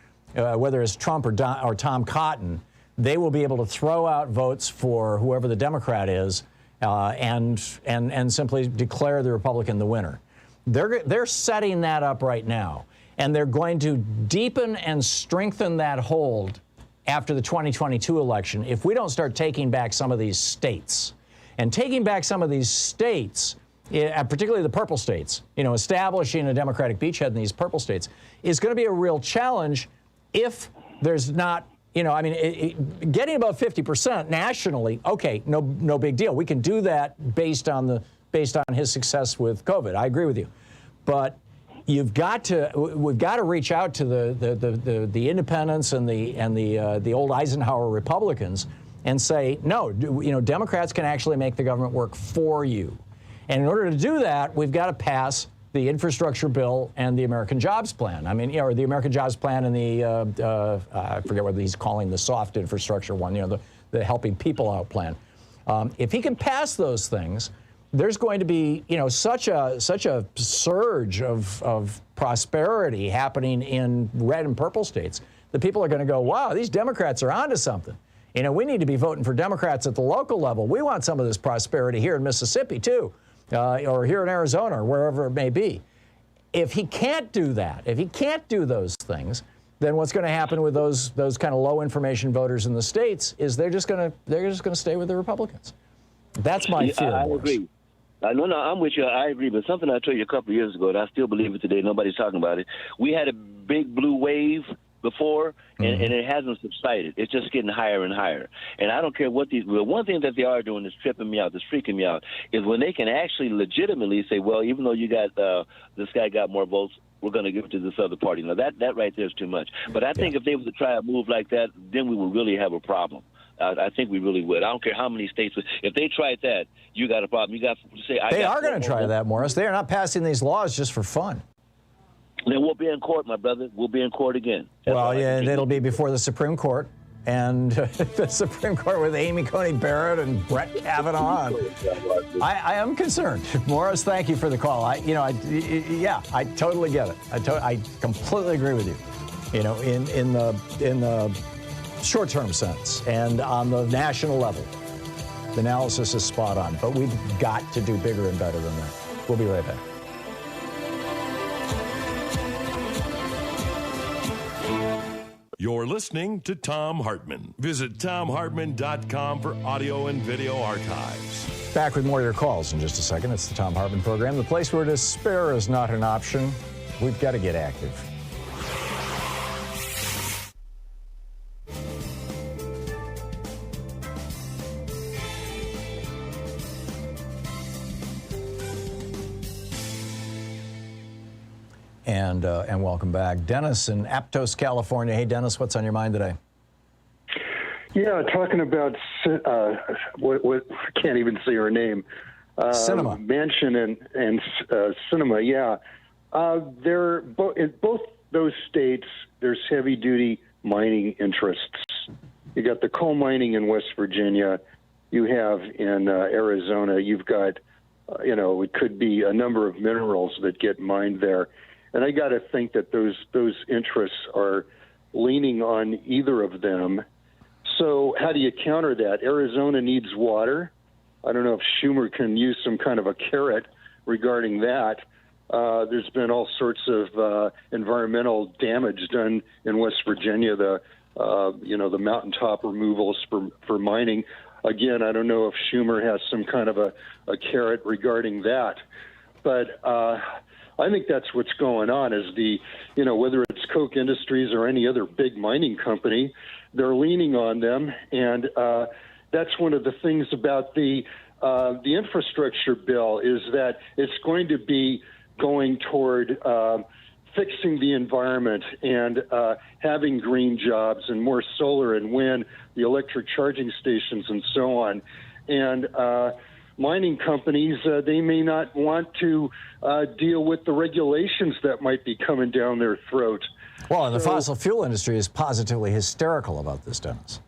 whether it's Trump or Tom Cotton, they will be able to throw out votes for whoever the Democrat is and simply declare the Republican the winner. They're setting that up right now. And they're going to deepen and strengthen that hold after the 2022 election if we don't start taking back some of these states. And taking back some of these states, particularly the purple states, establishing a Democratic beachhead in these purple states is going to be a real challenge if there's not, getting above 50% nationally, okay, no big deal. We can do that based on his success with COVID. I agree with you. But we've got to reach out to the independents and the old Eisenhower Republicans and say, no, Democrats can actually make the government work for you. And in order to do that, we've got to pass the infrastructure bill and the American Jobs Plan. Or the American Jobs Plan and the I forget what he's calling the soft infrastructure one, the helping people out plan. If he can pass those things, there's going to be, such a surge of prosperity happening in red and purple states that people are going to go, wow, these Democrats are onto something. We need to be voting for Democrats at the local level. We want some of this prosperity here in Mississippi, too, or here in Arizona, or wherever it may be. If he can't do that, if he can't do those things, then what's going to happen with those kind of low information voters in the states is they're just going to stay with the Republicans. That's my fear. I agree. No, I'm with you. I agree. But something I told you a couple of years ago, and I still believe it today, nobody's talking about it. We had a big blue wave before, and it hasn't subsided. It's just getting higher and higher. And I don't care what one thing that they are doing that's tripping me out, that's freaking me out, is when they can actually legitimately say, well, even though you got this guy got more votes, we're going to give it to this other party. Now, that right there is too much. But I think if they were to try a move like that, then we would really have a problem. I think we really would. I don't care how many states. If they tried that, you got a problem. You got to say. They are going to try that, Morris. They are not passing these laws just for fun. Then we'll be in court, my brother. We'll be in court again. Well, yeah, and it'll be before the Supreme Court. And the Supreme Court with Amy Coney Barrett and Brett Kavanaugh. I am concerned. Morris, thank you for the call. I totally get it. I completely agree with you. In the short-term sense and on the national level, the analysis is spot on. But we've got to do bigger and better than that. We'll be right back. You're listening to Thom Hartmann. Visit ThomHartmann.com for audio and video archives. Back with more of your calls in just a second. It's the Thom Hartmann Program, the place where despair is not an option. We've got to get active. And welcome back. Dennis in Aptos, California. Hey, Dennis, what's on your mind today? Yeah, talking about what I can't even say her name. Cinema. Manchin and Cinema. Yeah, in both those states, there's heavy-duty mining interests. You got the coal mining in West Virginia. You have in Arizona. You've got, it could be a number of minerals that get mined there. And I got to think that those interests are leaning on either of them. So how do you counter that? Arizona needs water. I don't know if Schumer can use some kind of a carrot regarding that. There's been all sorts of environmental damage done in West Virginia. The mountaintop removals for mining. Again, I don't know if Schumer has some kind of a carrot regarding that, but I think that's what's going on. Is whether it's Koch Industries or any other big mining company, they're leaning on them, and that's one of the things about the infrastructure bill is that it's going to be going toward fixing the environment and having green jobs and more solar and wind, the electric charging stations and so on. And mining companies, they may not want to deal with the regulations that might be coming down their throat. Well, and the fossil fuel industry is positively hysterical about this, Dennis.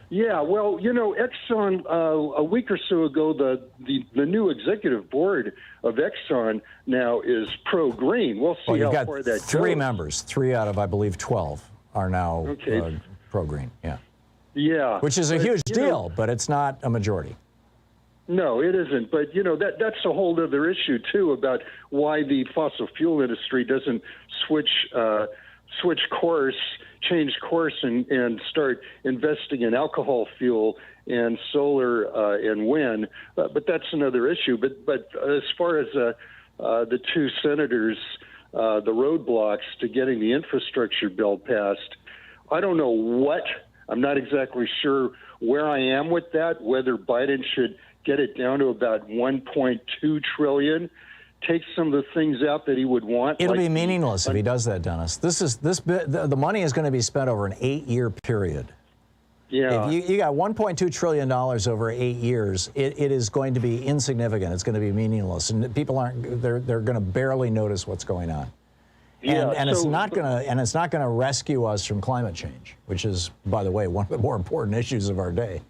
Yeah, well, Exxon, a week or so ago, the new executive board of Exxon now is pro-green. We'll see how far that goes. Three members, 3 out of, I believe, 12 are now pro-green, yeah. Yeah. Which is a huge deal, but it's not a majority. No, it isn't. But, that's a whole other issue, too, about why the fossil fuel industry doesn't change course and start investing in alcohol fuel and solar and wind. But that's another issue. But as far as the two senators, the roadblocks to getting the infrastructure bill passed, I don't know I'm not exactly sure where I am with that, whether Biden should get it down to about $1.2 trillion. Take some of the things out that he would want. It'll be meaningless if he does that, Dennis. The money is going to be spent over an 8-year period. Yeah. If you got $1.2 trillion over 8 years, it is going to be insignificant. It's going to be meaningless, and people they're going to barely notice what's going on. And it's not going to rescue us from climate change, which is, by the way, one of the more important issues of our day.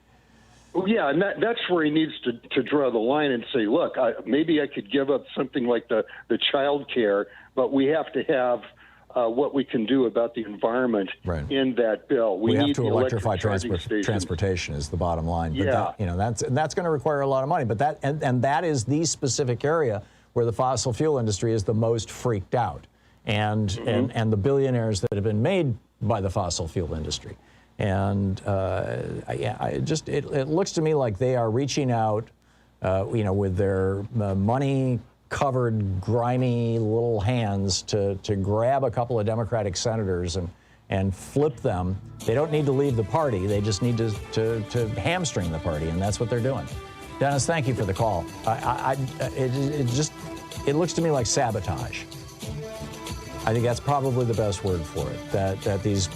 Well, yeah, and that's where he needs to draw the line and say, look, maybe I could give up something like the child care, but we have to have what we can do about the environment in that bill. We have need to the electrify transportation is the bottom line. Yeah. But that's going to require a lot of money. But that is the specific area where the fossil fuel industry is the most freaked out, and the billionaires that have been made by the fossil fuel industry. And it looks to me like they are reaching out, with their money-covered, grimy little hands to grab a couple of Democratic senators and flip them. They don't need to leave the party. They just need to hamstring the party, and that's what they're doing. Dennis, thank you for the call. It looks to me like sabotage. I think that's probably the best word for it. That these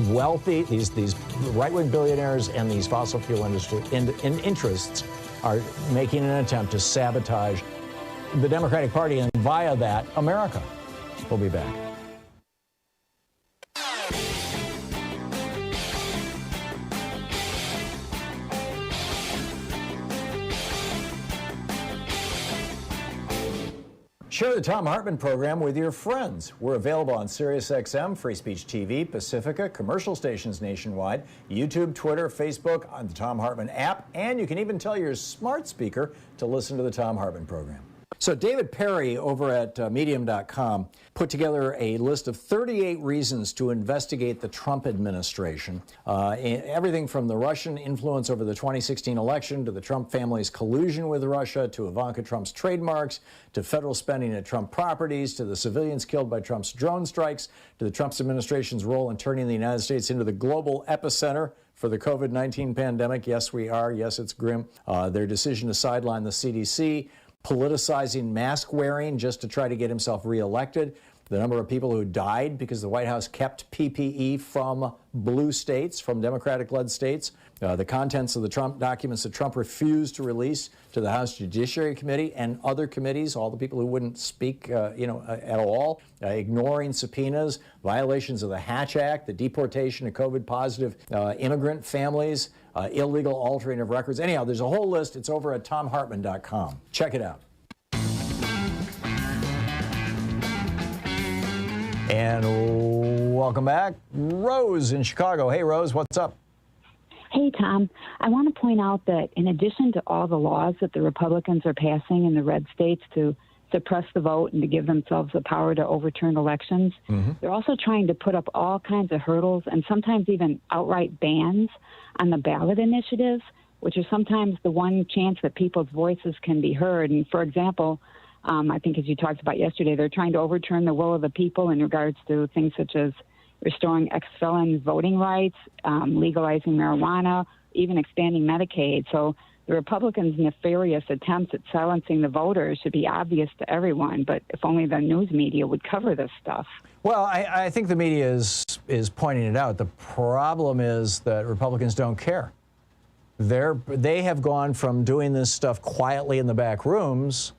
wealthy, these right-wing billionaires and these fossil fuel industry interests are making an attempt to sabotage the Democratic Party and via that, America. We'll be back. Share the Thom Hartmann Program with your friends. We're available on SiriusXM, Free Speech TV, Pacifica, commercial stations nationwide, YouTube, Twitter, Facebook, on the Thom Hartmann app, and you can even tell your smart speaker to listen to the Thom Hartmann Program. So David Perry over at Medium.com put together a list of 38 reasons to investigate the Trump administration. Everything from the Russian influence over the 2016 election to the Trump family's collusion with Russia to Ivanka Trump's trademarks to federal spending at Trump properties to the civilians killed by Trump's drone strikes to the Trump administration's role in turning the United States into the global epicenter for the COVID-19 pandemic. Yes, we are. Yes, it's grim. Their decision to sideline the CDC, politicizing mask wearing just to try to get himself reelected, the number of people who died because the White House kept PPE from blue states, from Democratic-led states, the contents of the Trump documents that Trump refused to release to the House Judiciary Committee and other committees, all the people who wouldn't speak, at all, ignoring subpoenas, violations of the Hatch Act, the deportation of COVID-positive immigrant families, illegal altering of records. Anyhow, there's a whole list. It's over at ThomHartmann.com. Check it out. And welcome back. Rose in Chicago. Hey, Rose, what's up? Hey, Tom. I want to point out that in addition to all the laws that the Republicans are passing in the red states to suppress the vote and to give themselves the power to overturn elections, they're also trying to put up all kinds of hurdles and sometimes even outright bans on the ballot initiatives, which are sometimes the one chance that people's voices can be heard. And, for example, I think as you talked about yesterday, they're trying to overturn the will of the people in regards to things such as restoring ex-felons' voting rights, legalizing marijuana, even expanding Medicaid. So the Republicans' nefarious attempts at silencing the voters should be obvious to everyone, but if only the news media would cover this stuff. Well, I think the media is pointing it out. The problem is that Republicans don't care. They have gone from doing this stuff quietly in the back rooms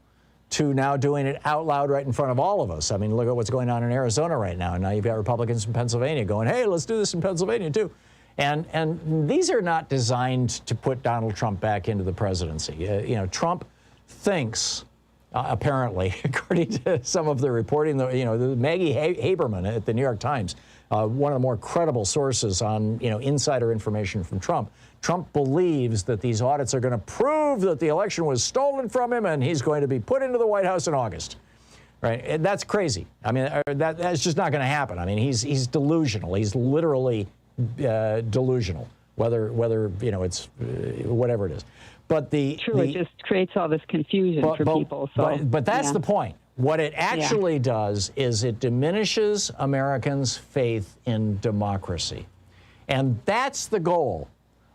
to now doing it out loud right in front of all of us. I mean, look at what's going on in Arizona right now. And now you've got Republicans in Pennsylvania going, hey, let's do this in Pennsylvania too. And these are not designed to put Donald Trump back into the presidency. You know, Trump thinks, apparently, according to some of the reporting, the Maggie Haberman at the New York Times, one of the more credible sources on, insider information from Trump. Trump believes that these audits are going to prove that the election was stolen from him and he's going to be put into the White House in August. Right? And that's crazy. I mean, that's just not going to happen. I mean, he's delusional. He's literally delusional, whether it's whatever it is. But it just creates all this confusion for people. So, but that's the point. What it actually does is it diminishes Americans' faith in democracy. And that's the goal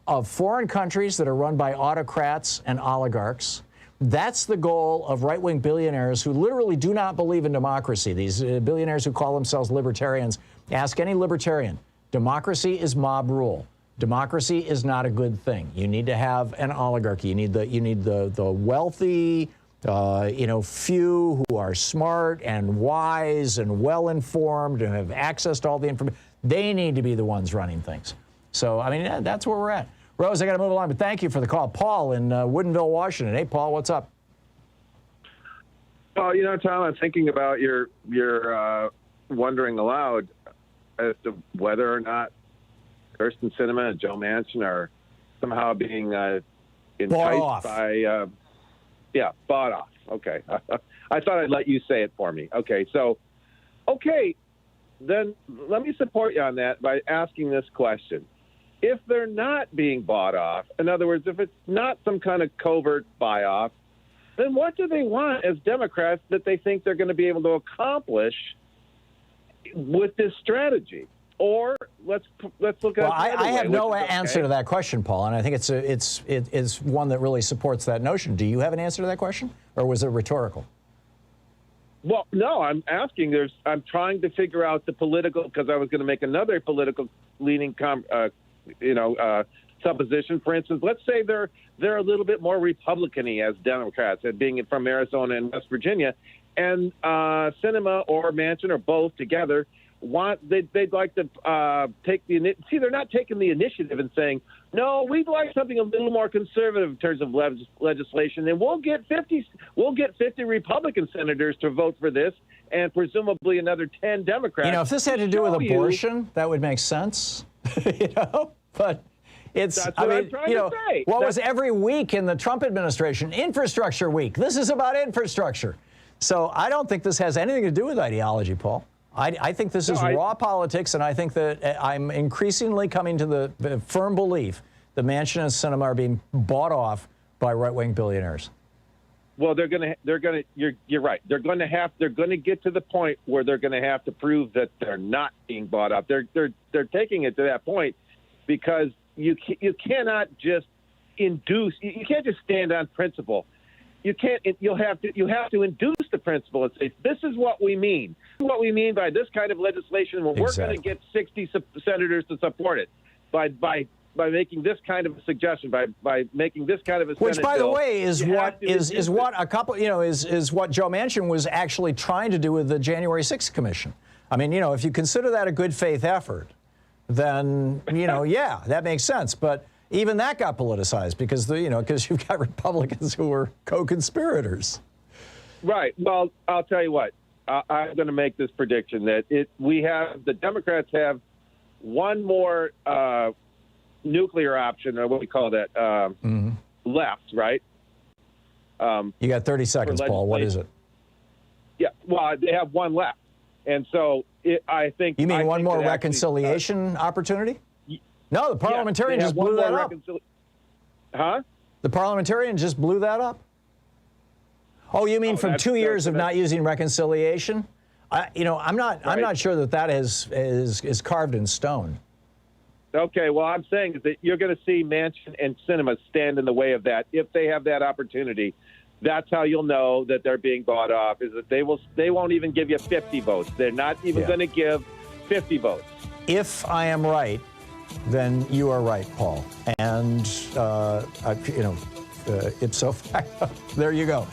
of foreign countries that are run by autocrats and oligarchs. That's the goal of right-wing billionaires who literally do not believe in democracy. These billionaires who call themselves libertarians. Ask any libertarian. Democracy is mob rule. Democracy is not a good thing. You need to have an oligarchy. You need the wealthy, few who are smart and wise and well-informed and have access to all the information. They need to be the ones running things. So, I mean, that's where we're at. Rose, I got to move along, but thank you for the call. Paul in Woodinville, Washington. Hey, Paul, what's up? Oh, Tom, I'm thinking about your wondering aloud as to whether or not Kyrsten Sinema and Joe Manchin are somehow being enticed by, bought off. Okay. I thought I'd let you say it for me. Okay. So, then let me support you on that by asking this question. If they're not being bought off, in other words, if it's not some kind of covert buy-off, then what do they want as Democrats that they think they're going to be able to accomplish with this strategy? Or let's look at it. Well, I have no answer to that question, Paul, and I think it's one that really supports that notion. Do you have an answer to that question, or was it rhetorical? Well, no, I'm asking. I'm trying to figure out the political, because I was going to make another political leaning supposition. For instance, let's say they're a little bit more Republican-y as Democrats, being from Arizona and West Virginia, and Sinema or Manchin or both together they'd like to take the – see, they're not taking the initiative and saying, no, we'd like something a little more conservative in terms of legislation, and we'll get 50 Republican senators to vote for this, and presumably another 10 Democrats. If this had to do with abortion, that would make sense. But it's that's what I'm trying to say. What was every week in the Trump administration? Infrastructure week. This is about infrastructure. So I don't think this has anything to do with ideology, Paul. I think this is raw politics, and I think that I'm increasingly coming to the firm belief that Manchin and Sinema are being bought off by right-wing billionaires. Well, you're right. They're going to get to the point where they're going to have to prove that they're not being bought off. They're taking it to that point because you cannot just induce. You can't just stand on principle. You can't. You have to induce the principle and say, this is what we mean. What we mean by this kind of legislation, well, we're going to get 60 senators to support it by making this kind of a suggestion, by making this kind of a which, by the way, is what Joe Manchin was actually trying to do with the January 6th Commission. I mean, if you consider that a good faith effort, then yeah, that makes sense. But even that got politicized because you've got Republicans who were co-conspirators. Right. Well, I'll tell you what. I'm going to make this prediction that the Democrats have one more nuclear option, or what do we call that, left, right? You got 30 seconds, Paul. What is it? Yeah, well, they have one left. And so I think... You mean I one think more that reconciliation opportunity? No, the parliamentarian they just have blew one that more up. Huh? The parliamentarian just blew that up. Oh, you mean from 2 years of not using reconciliation? I'm not sure that is carved in stone. Okay, well, I'm saying is that you're going to see Manchin and Sinema stand in the way of that if they have that opportunity. That's how you'll know that they're being bought off, is that they won't even give you 50 votes. They're not even going to give 50 votes. If I am right, then you are right, Paul. And, ipso facto, there you go.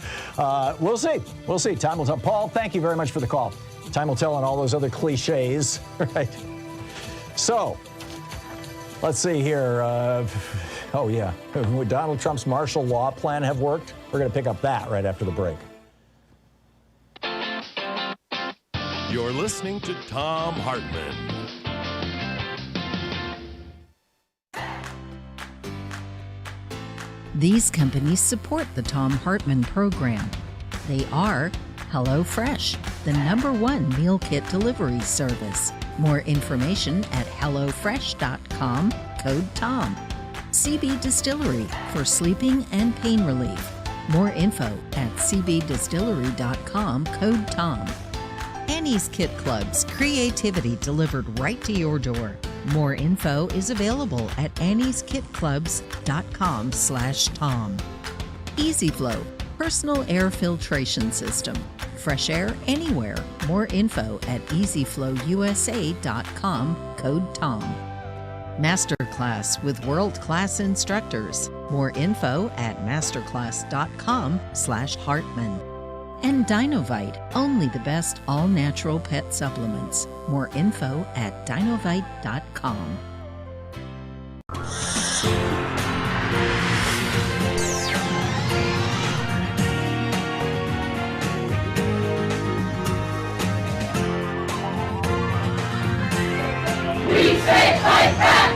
We'll see. We'll see. Time will tell. Paul, thank you very much for the call. Time will tell on all those other cliches, right? So, let's see here. Would Donald Trump's martial law plan have worked? We're going to pick up that right after the break. You're listening to Thom Hartmann. These companies support the Thom Hartmann Program. They are HelloFresh, the #1 meal kit delivery service. More information at hellofresh.com, code TOM. CB Distillery for sleeping and pain relief. More info at cbdistillery.com, code TOM. Annie's Kit Clubs, creativity delivered right to your door. More info is available at annieskitclubs.com/Tom. EasyFlow, personal air filtration system. Fresh air anywhere. More info at easyflowusa.com, code TOM. Masterclass with world-class instructors. More info at masterclass.com/Hartman. And Dinovite, only the best all-natural pet supplements. More info at dinovite.com. We say fight back!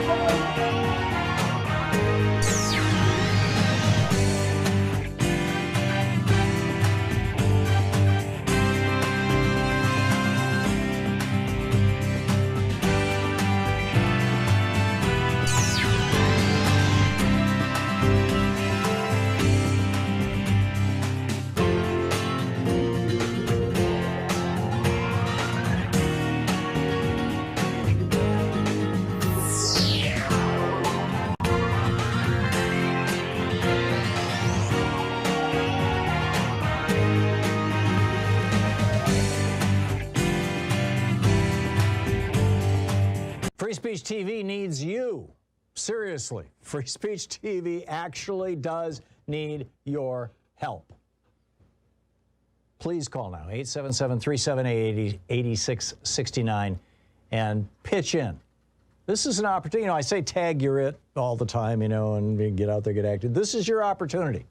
Free Speech TV needs you. Seriously, Free Speech TV actually does need your help. Please call now, 877-378-8669, and pitch in. This is an opportunity. I say tag you're it all the time, and get out there, get active. This is your opportunity.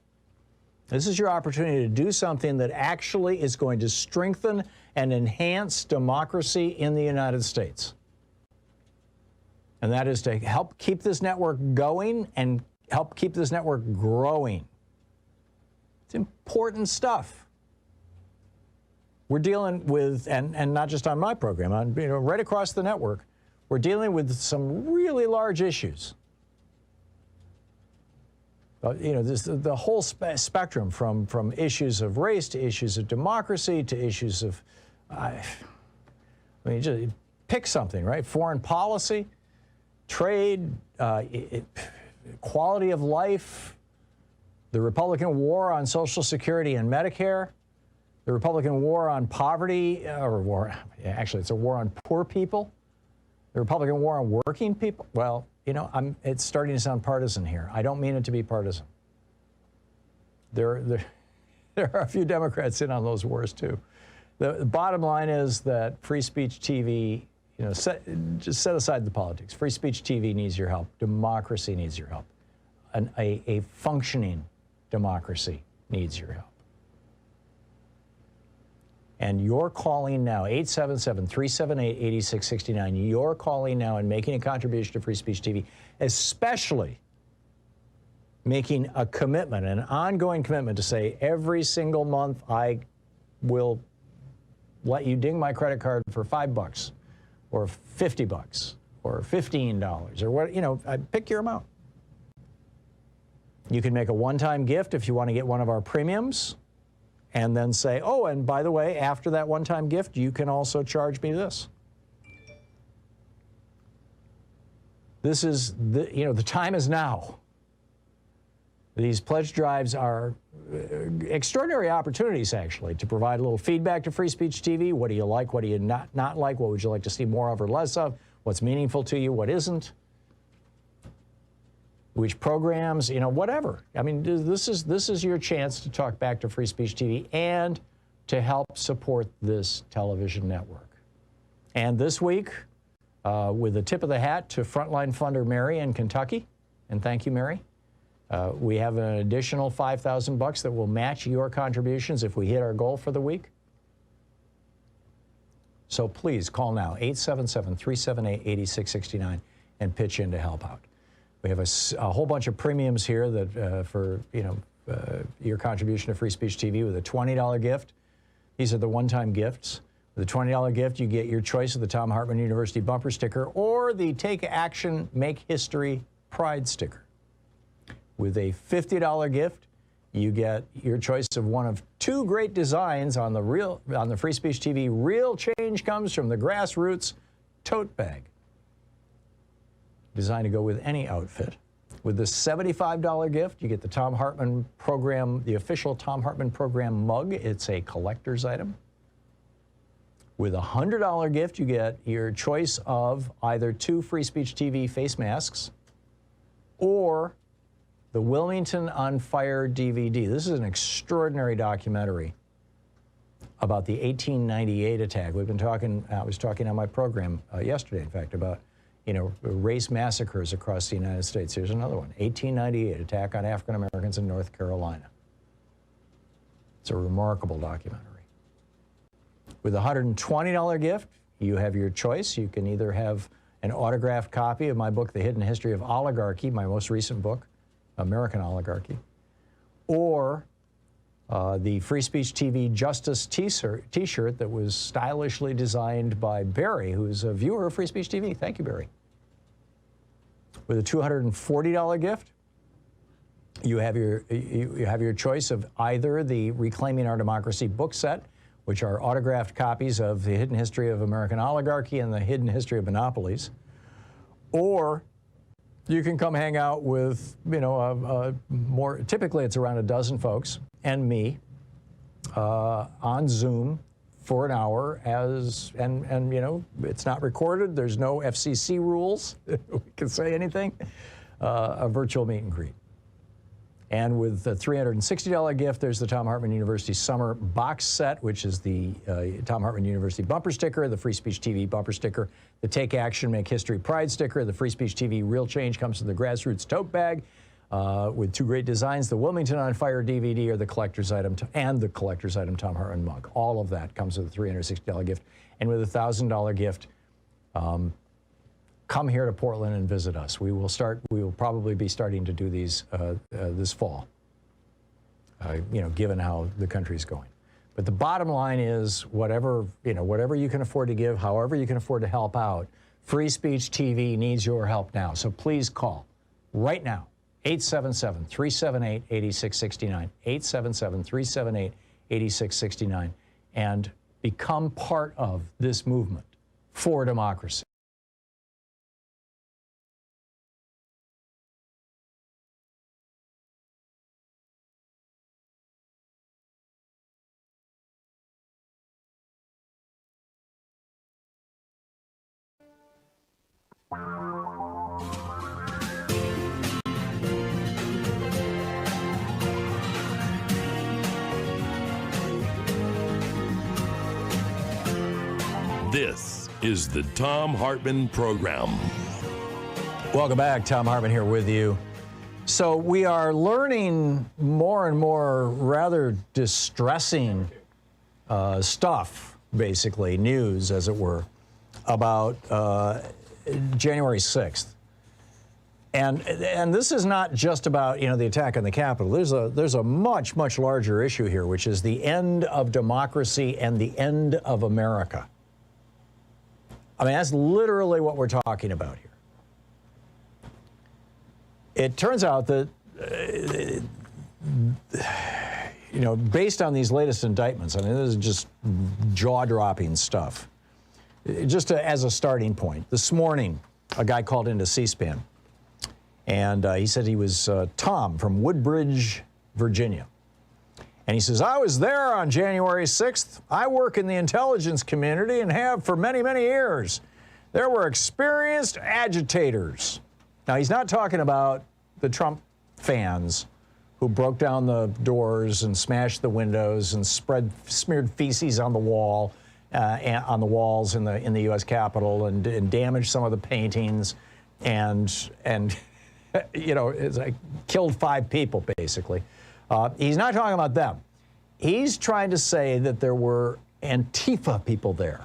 This is your opportunity to do something that actually is going to strengthen and enhance democracy in the United States. And that is to help keep this network going and help keep this network growing. It's important stuff. We're dealing with, and not just on my program, right across the network, we're dealing with some really large issues. The whole spectrum from issues of race to issues of democracy to issues of, just pick something, right? Foreign policy, trade, quality of life, the Republican war on Social Security and Medicare, the Republican war on poverty, actually it's a war on poor people, the Republican war on working people. Well, it's starting to sound partisan here. I don't mean it to be partisan. There are a few Democrats in on those wars too. The bottom line is that Free Speech TV, just set aside the politics. Free Speech TV needs your help. Democracy needs your help. A functioning democracy needs your help. And you're calling now, 877-378-8669. You're calling now and making a contribution to Free Speech TV. especially making a commitment, an ongoing commitment to say every single month I will let you ding my credit card for $5 or $50 or $15 or what, you know, pick your amount. You can make a one-time gift if you want to get one of our premiums and then say, oh, and by the way, after that one-time gift, you can also charge me this. This is, the time is now. These pledge drives are extraordinary opportunities, actually, to provide a little feedback to Free Speech TV. What do you like? What do you not like? What would you like to see more of or less of? What's meaningful to you? What isn't? Which programs, whatever. I mean, this is your chance to talk back to Free Speech TV and to help support this television network. And this week, with a tip of the hat to frontline funder Mary in Kentucky, and thank you, Mary. We have an additional $5,000 that will match your contributions if we hit our goal for the week. So please call now, 877-378-8669, and pitch in to help out. We have a whole bunch of premiums here that for your contribution to Free Speech TV with a $20 gift. These are the one-time gifts. With a $20 gift, you get your choice of the Thom Hartmann University bumper sticker or the Take Action, Make History Pride sticker. With a $50 gift, you get your choice of one of two great designs on the Free Speech TV Real Change Comes from the Grassroots tote bag, designed to go with any outfit. With the $75 gift, you get the Thom Hartmann Program, the official Thom Hartmann Program mug. It's a collector's item. With a $100 gift, you get your choice of either two Free Speech TV face masks or the Wilmington on Fire DVD. This is an extraordinary documentary about the 1898 attack. We've been talking, I was talking on my program yesterday, in fact, about race massacres across the United States. Here's another one, 1898, attack on African Americans in North Carolina. It's a remarkable documentary. With a $120 gift, you have your choice. You can either have an autographed copy of my book, The Hidden History of Oligarchy, my most recent book, American Oligarchy, or the Free Speech TV Justice t-shirt that was stylishly designed by Barry, who's a viewer of Free Speech TV. Thank you, Barry. With a $240 gift, you have your choice of either the Reclaiming Our Democracy book set, which are autographed copies of The Hidden History of American Oligarchy and The Hidden History of Monopolies, or you can come hang out with, more, typically it's around a dozen folks, and me, on Zoom for an hour and it's not recorded, there's no FCC rules, we can say anything, a virtual meet and greet. And with the $360 gift, there's the Thom Hartmann University Summer Box Set, which is the Thom Hartmann University bumper sticker, the Free Speech TV bumper sticker, the Take Action, Make History Pride sticker, the Free Speech TV Real Change Comes from the Grassroots tote bag, with two great designs, the Wilmington on Fire DVD or the collector's item, and the collector's item Thom Hartmann mug. All of that comes with a $360 gift. And with a $1,000 gift, come here to Portland and visit us. We will probably be starting to do these this fall, given how the country's going. But the bottom line is whatever you can afford to give, however you can afford to help out, Free Speech TV needs your help now. So please call right now, 877-378-8669, 877-378-8669, and become part of this movement for democracy. This is the Thom Hartmann Program. Welcome back. Thom Hartmann here with you. So we are learning more and more rather distressing stuff, basically, news, as it were, about January 6th. And this is not just about, you know, the attack on the Capitol. There's a much, much larger issue here, which is the end of democracy and the end of America. I mean, that's literally what we're talking about here. It turns out that, you know, based on these latest indictments, I mean, this is just jaw-dropping stuff. Just as a starting point, this morning, a guy called into C-SPAN. And he said he was Tom from Woodbridge, Virginia. And he says, I was there on January 6th. I work in the intelligence community and have for many, many years. There were experienced agitators. Now, he's not talking about the Trump fans who broke down the doors and smashed the windows and smeared feces on the wall, on the walls in the U.S. Capitol and damaged some of the paintings and you know, it's like killed 5 people, basically. He's not talking about them. He's trying to say that there were Antifa people there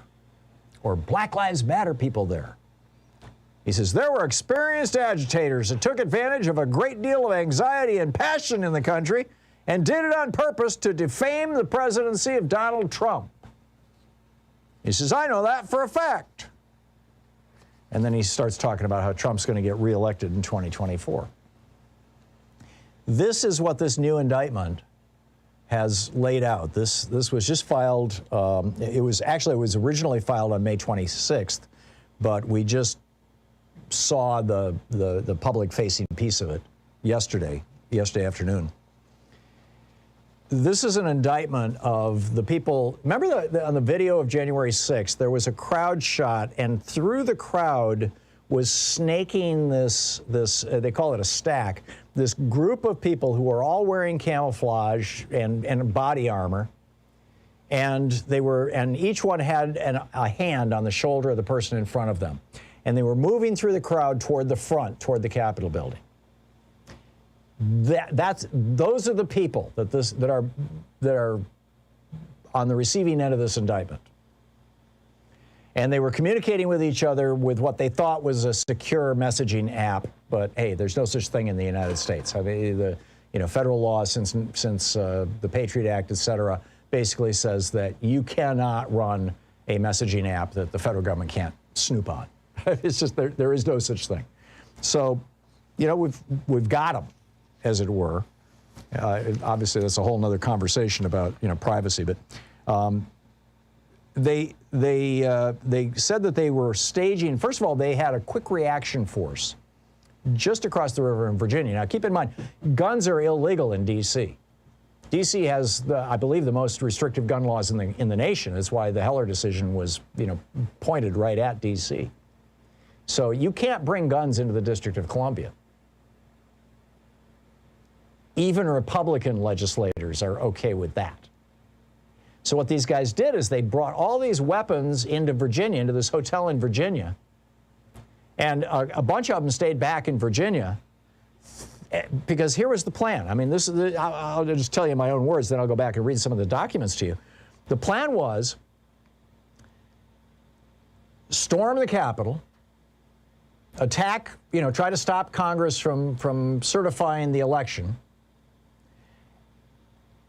or Black Lives Matter people there. He says, there were experienced agitators that took advantage of a great deal of anxiety and passion in the country and did it on purpose to defame the presidency of Donald Trump. He says, I know that for a fact. And then he starts talking about how Trump's going to get reelected in 2024. This is what this new indictment has laid out. This was just filed. It was originally filed on May 26th, but we just saw the public-facing piece of it yesterday afternoon. This is an indictment of the people. Remember on the video of January 6th, there was a crowd shot, and through the crowd was snaking this they call it a stack, this group of people who are all wearing camouflage and body armor, and each one had a hand on the shoulder of the person in front of them, and they were moving through the crowd toward the front, toward the Capitol building. Those are the people that are on the receiving end of this indictment. And they were communicating with each other with what they thought was a secure messaging app, but hey, there's no such thing in the United States. I mean, federal law since the Patriot Act, et cetera, basically says that you cannot run a messaging app that the federal government can't snoop on. It's just there is no such thing. So, you know, we've got them, as it were. Obviously, that's a whole other conversation about, you know, privacy. But they said that they were staging. First of all, they had a quick reaction force just across the river in Virginia. Now, keep in mind, guns are illegal in D.C. D.C. has, I believe, the most restrictive gun laws in the nation. That's why the Heller decision was, you know, pointed right at D.C. So you can't bring guns into the District of Columbia. Even Republican legislators are okay with that. So what these guys did is they brought all these weapons into Virginia, into this hotel in Virginia, and a bunch of them stayed back in Virginia because here was the plan. I mean, I'll just tell you in my own words, then I'll go back and read some of the documents to you. The plan was storm the Capitol, attack, you know, try to stop Congress from certifying the election,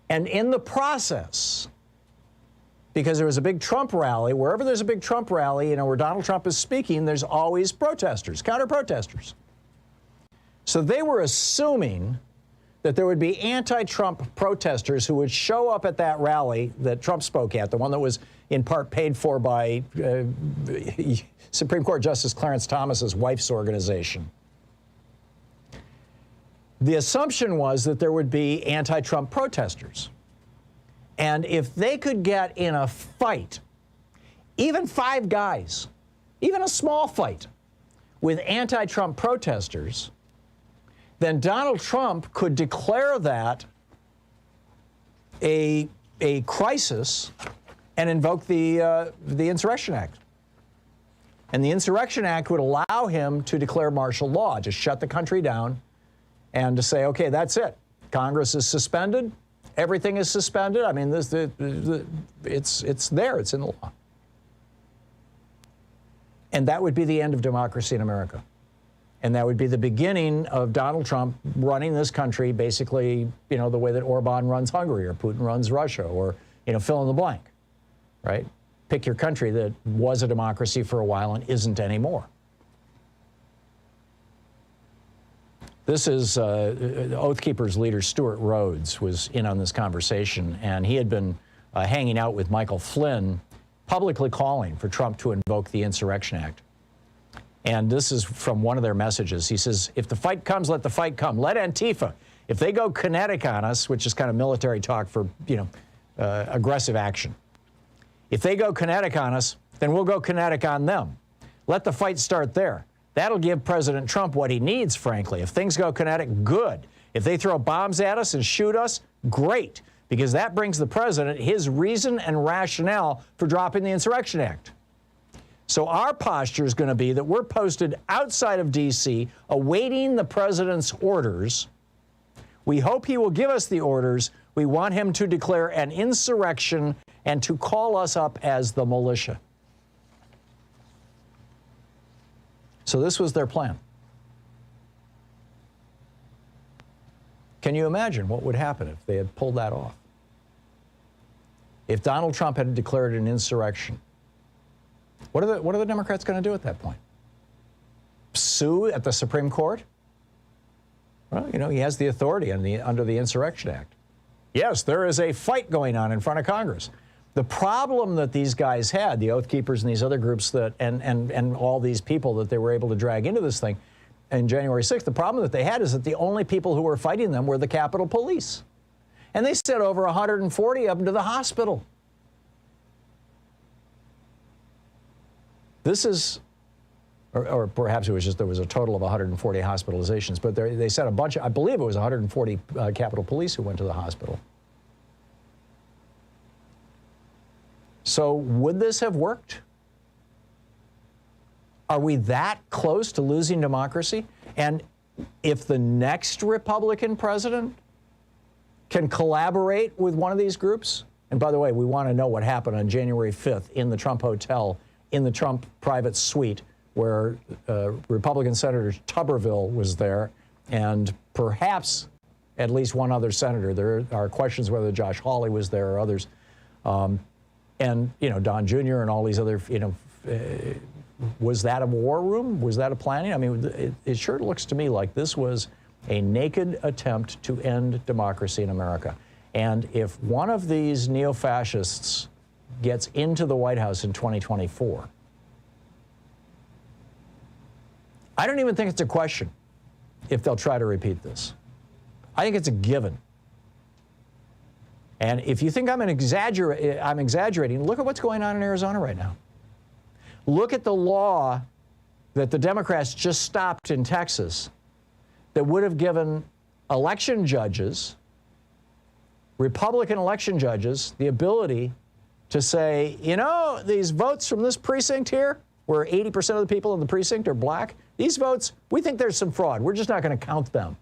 and in the process, because there was a big Trump rally, wherever there's a big Trump rally, you know, where Donald Trump is speaking, there's always protesters, counter-protesters. So they were assuming that there would be anti-Trump protesters who would show up at that rally that Trump spoke at, the one that was in part paid for by Supreme Court Justice Clarence Thomas's wife's organization. The assumption was that there would be anti-Trump protesters. And if they could get in a fight, even 5 guys, even a small fight with anti-Trump protesters, then Donald Trump could declare that a crisis and invoke the Insurrection Act. And the Insurrection Act would allow him to declare martial law, just shut the country down, and to say, okay, that's it. Congress is suspended. Everything is suspended. I mean, it's there. It's in the law. And that would be the end of democracy in America. And that would be the beginning of Donald Trump running this country basically, you know, the way that Orban runs Hungary or Putin runs Russia or, you know, fill in the blank, right? Pick your country that was a democracy for a while and isn't anymore. This is Oath Keepers leader Stuart Rhodes was in on this conversation, and he had been hanging out with Michael Flynn, publicly calling for Trump to invoke the Insurrection Act. And this is from one of their messages. He says, if the fight comes, let the fight come. Let Antifa, if they go kinetic on us, which is kind of military talk for, you know, aggressive action. If they go kinetic on us, then we'll go kinetic on them. Let the fight start there. That'll give President Trump what he needs, frankly. If things go kinetic, good. If they throw bombs at us and shoot us, great, because that brings the president his reason and rationale for dropping the Insurrection Act. So our posture is going to be that we're posted outside of D.C., awaiting the president's orders. We hope he will give us the orders. We want him to declare an insurrection and to call us up as the militia. So this was their plan. Can you imagine what would happen if they had pulled that off? If Donald Trump had declared an insurrection, what are the Democrats going to do at that point? Sue at the Supreme Court? Well, you know, he has the authority under the Insurrection Act. Yes, there is a fight going on in front of Congress. The problem that these guys had, the Oath Keepers and these other groups that, and all these people that they were able to drag into this thing in January 6th, the problem that they had is that the only people who were fighting them were the Capitol Police. And they sent over 140 of them to the hospital. This is, or perhaps it was just there was a total of 140 hospitalizations, but they sent a bunch of, I believe it was 140 Capitol Police who went to the hospital. So would this have worked? Are we that close to losing democracy? And if the next Republican president can collaborate with one of these groups, and by the way, we want to know what happened on January 5th in the Trump Hotel, in the Trump private suite, where Republican Senator Tuberville was there, and perhaps at least one other senator. There are questions whether Josh Hawley was there or others. And, you know, Don Jr. and all these other, you know, was that a war room? Was that a planning? I mean, it sure looks to me like this was a naked attempt to end democracy in America. And if one of these neo-fascists gets into the White House in 2024, I don't even think it's a question if they'll try to repeat this. I think it's a given. And if you think I'm exaggerating, look at what's going on in Arizona right now. Look at the law that the Democrats just stopped in Texas that would have given election judges, Republican election judges, the ability to say, you know, these votes from this precinct here, where 80% of the people in the precinct are black, these votes, we think there's some fraud. We're just not going to count them.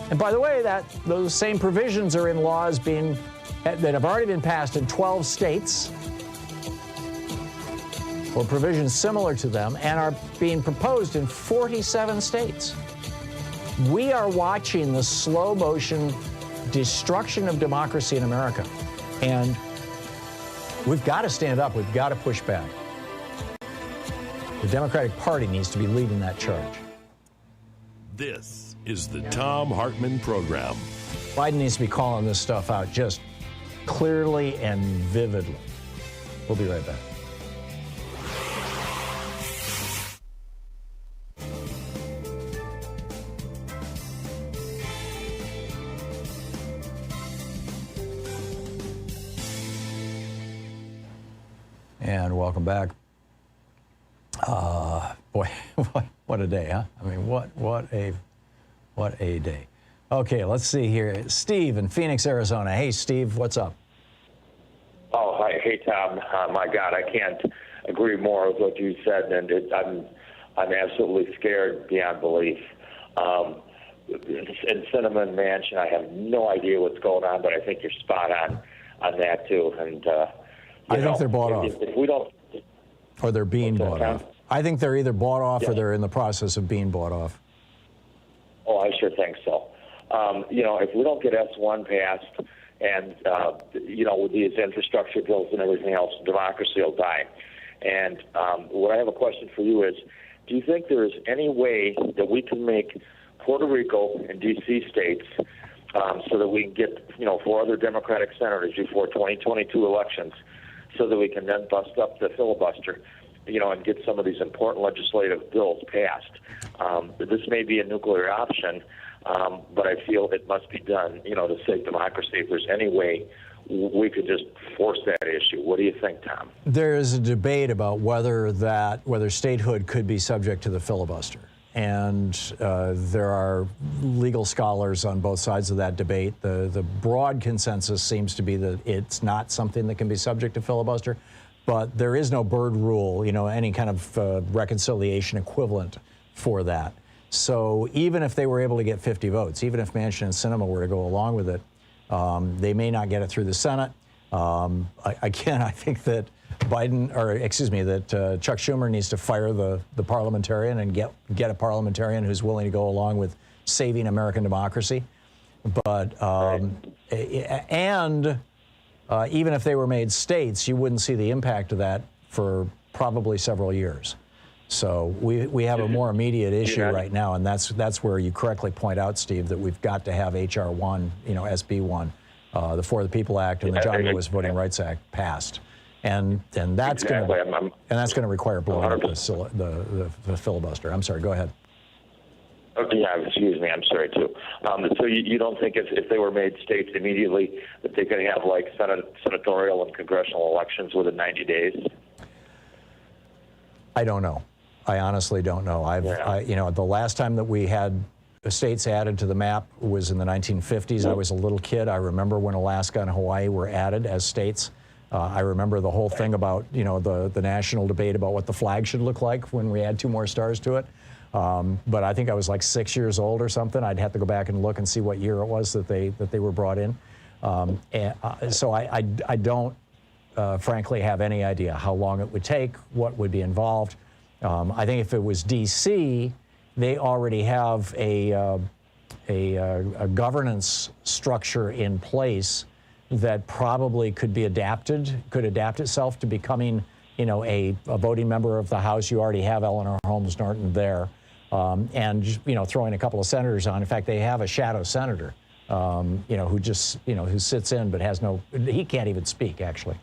And by the way, those same provisions are in laws that have already been passed in 12 states, or provisions similar to them, and are being proposed in 47 states. We are watching the slow motion destruction of democracy in America. And we've got to stand up. We've got to push back. The Democratic Party needs to be leading that charge. This is the Thom Hartmann Program. Biden needs to be calling this stuff out just clearly and vividly. We'll be right back. And welcome back. Boy, what a day, huh? I mean, what a day. Okay, let's see here. Steve in Phoenix, Arizona. Hey, Steve, what's up? Oh, hi. Hey, Tom. My God, I can't agree more with what you said, and I'm absolutely scared beyond belief. In Cinnamon Manchin, I have no idea what's going on, but I think you're spot on that too. And I think they're bought off. If we don't, or they're being bought off. I think they're either bought off or they're in the process of being bought off. Oh, I sure think so. If we don't get S1 passed and, with these infrastructure bills and everything else, democracy will die. And what I have a question for you is, do you think there is any way that we can make Puerto Rico and D.C. states so that we can get, 4 other Democratic senators before 2022 elections so that we can then bust up the filibuster, and get some of these important legislative bills passed? This may be a nuclear option, but I feel it must be done, to save democracy. If there's any way we could just force that issue. What do you think, Tom? There is a debate about whether statehood could be subject to the filibuster. And there are legal scholars on both sides of that debate. The broad consensus seems to be that it's not something that can be subject to filibuster, but there is no Byrd rule, any kind of reconciliation equivalent for that. So even if they were able to get 50 votes, even if Manchin and Sinema were to go along with it, they may not get it through the Senate. Again, I think that Chuck Schumer needs to fire the parliamentarian and get a parliamentarian who's willing to go along with saving American democracy. But even if they were made states, you wouldn't see the impact of that for probably several years. So we have a more immediate issue right now, and that's where you correctly point out, Steve, that we've got to have H.R. 1, SB 1, the For the People Act and the John Lewis Voting Rights Act passed. And that's going to require blowing up the filibuster. I'm sorry. Go ahead. Okay, yeah, excuse me. I'm sorry too. So you don't think if they were made states immediately that they could have like senatorial and congressional elections within 90 days? I don't know. I honestly don't know. The last time that we had states added to the map was in the 1950s. I was a little kid. I remember when Alaska and Hawaii were added as states. I remember the whole thing about, the national debate about what the flag should look like when we add 2 more stars to it. But I think I was like 6 years old or something. I'd have to go back and look and see what year it was that they were brought in. So I don't, frankly, have any idea how long it would take, what would be involved. I think if it was D.C., they already have a governance structure in place that probably could adapt itself to becoming, a voting member of the House. You already have Eleanor Holmes Norton there, and throwing a couple of senators on. In fact, they have a shadow senator, who sits in but he can't even speak actually.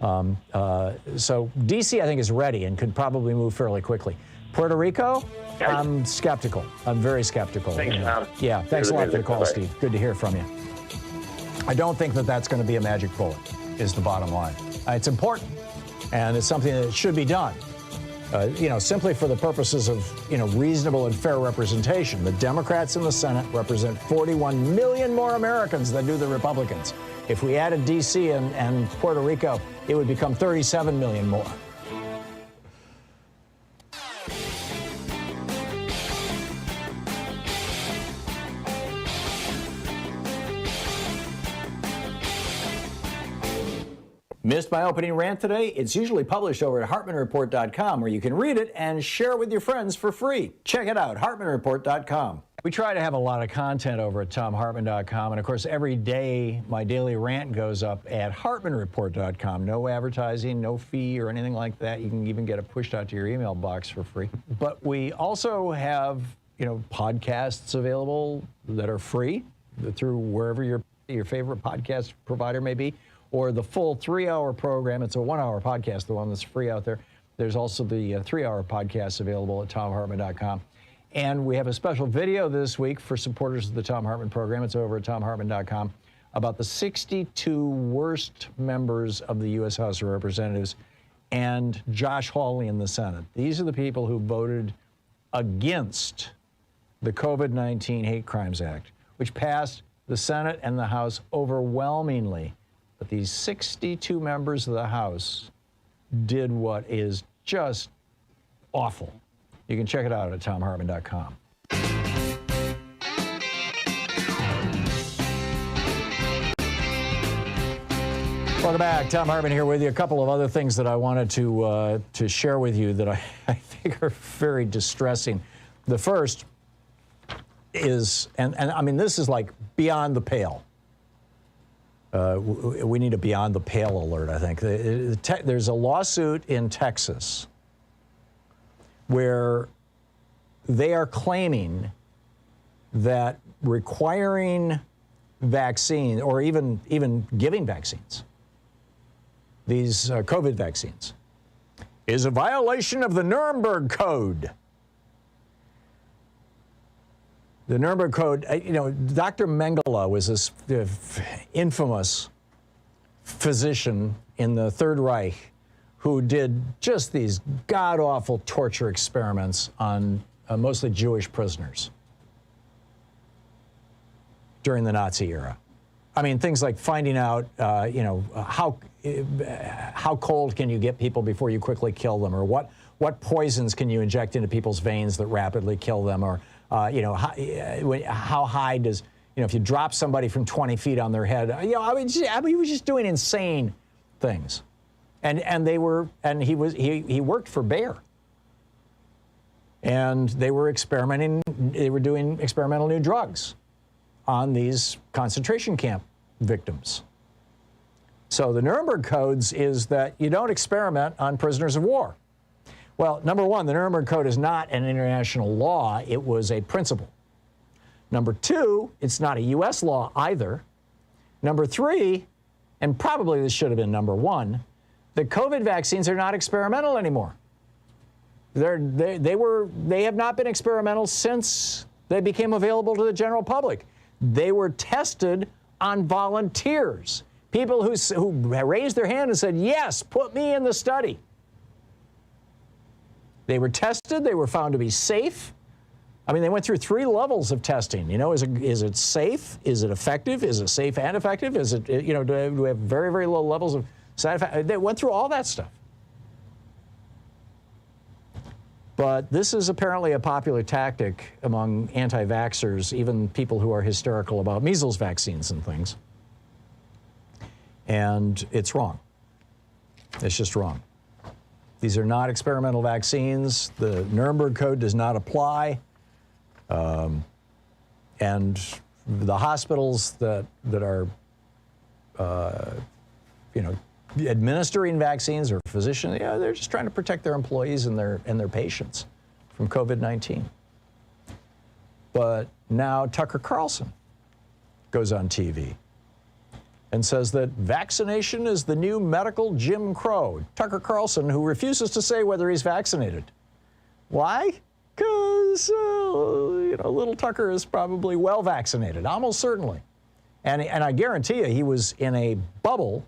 So D.C. I think is ready and could probably move fairly quickly. Puerto Rico, I'm skeptical. I'm very skeptical. Thanks, Tom. Yeah, thanks a lot for the call, Steve. Good to hear from you. I don't think that that's going to be a magic bullet, is the bottom line. It's important, and it's something that should be done, simply for the purposes of, reasonable and fair representation. The Democrats in the Senate represent 41 million more Americans than do the Republicans. If we added D.C. and Puerto Rico, it would become 37 million more. Missed my opening rant today? It's usually published over at HartmannReport.com, where you can read it and share it with your friends for free. Check it out, HartmannReport.com. We try to have a lot of content over at ThomHartmann.com, and of course, every day my daily rant goes up at HartmannReport.com. No advertising, no fee or anything like that. You can even get it pushed out to your email box for free. But we also have, podcasts available that are free through wherever your favorite podcast provider may be. Or the full 3-hour program. It's a 1-hour podcast, the one that's free out there. There's also the 3-hour podcast available at ThomHartmann.com. And we have a special video this week for supporters of the Thom Hartmann program. It's over at ThomHartmann.com about the 62 worst members of the U.S. House of Representatives and Josh Hawley in the Senate. These are the people who voted against the COVID-19 Hate Crimes Act, which passed the Senate and the House overwhelmingly. But these 62 members of the House did what is just awful. You can check it out at ThomHartmann.com. Welcome back. Thom Hartmann here with you. A couple of other things that I wanted to share with you that I think are very distressing. The first is, and I mean, this is like beyond the pale. We need a beyond the pale alert, I think. There's a lawsuit in Texas where they are claiming that requiring vaccine, or even giving vaccines, these COVID vaccines, is a violation of the Nuremberg Code. The Nuremberg Code, Dr. Mengele was this infamous physician in the Third Reich who did just these god-awful torture experiments on mostly Jewish prisoners during the Nazi era. I mean, things like finding out, how cold can you get people before you quickly kill them, or what poisons can you inject into people's veins that rapidly kill them, or how high does, if you drop somebody from 20 feet on their head, he was just doing insane things, and he worked for Bayer, and they were doing experimental new drugs on these concentration camp victims. So the Nuremberg Codes is that you don't experiment on prisoners of war. Well, number one, the Nuremberg Code is not an international law. It was a principle. Number two, it's not a U.S. law either. Number three, and probably this should have been number one, the COVID vaccines are not experimental anymore. They have not been experimental since they became available to the general public. They were tested on volunteers, people who raised their hand and said, yes, put me in the study. They were tested. They were found to be safe. I mean, they went through 3 levels of testing. Is it safe? Is it effective? Is it safe and effective? Is it, do we have very, very low levels of side effects? They went through all that stuff. But this is apparently a popular tactic among anti-vaxxers, even people who are hysterical about measles vaccines and things. And it's wrong. It's just wrong. These are not experimental vaccines. The Nuremberg Code does not apply. And the hospitals that are, administering vaccines, or physicians, they're just trying to protect their employees and their patients from COVID-19. But now Tucker Carlson goes on TV and says that vaccination is the new medical Jim Crow. Tucker Carlson, who refuses to say whether he's vaccinated. Why? Because, little Tucker is probably well vaccinated, almost certainly. And I guarantee you he was in a bubble.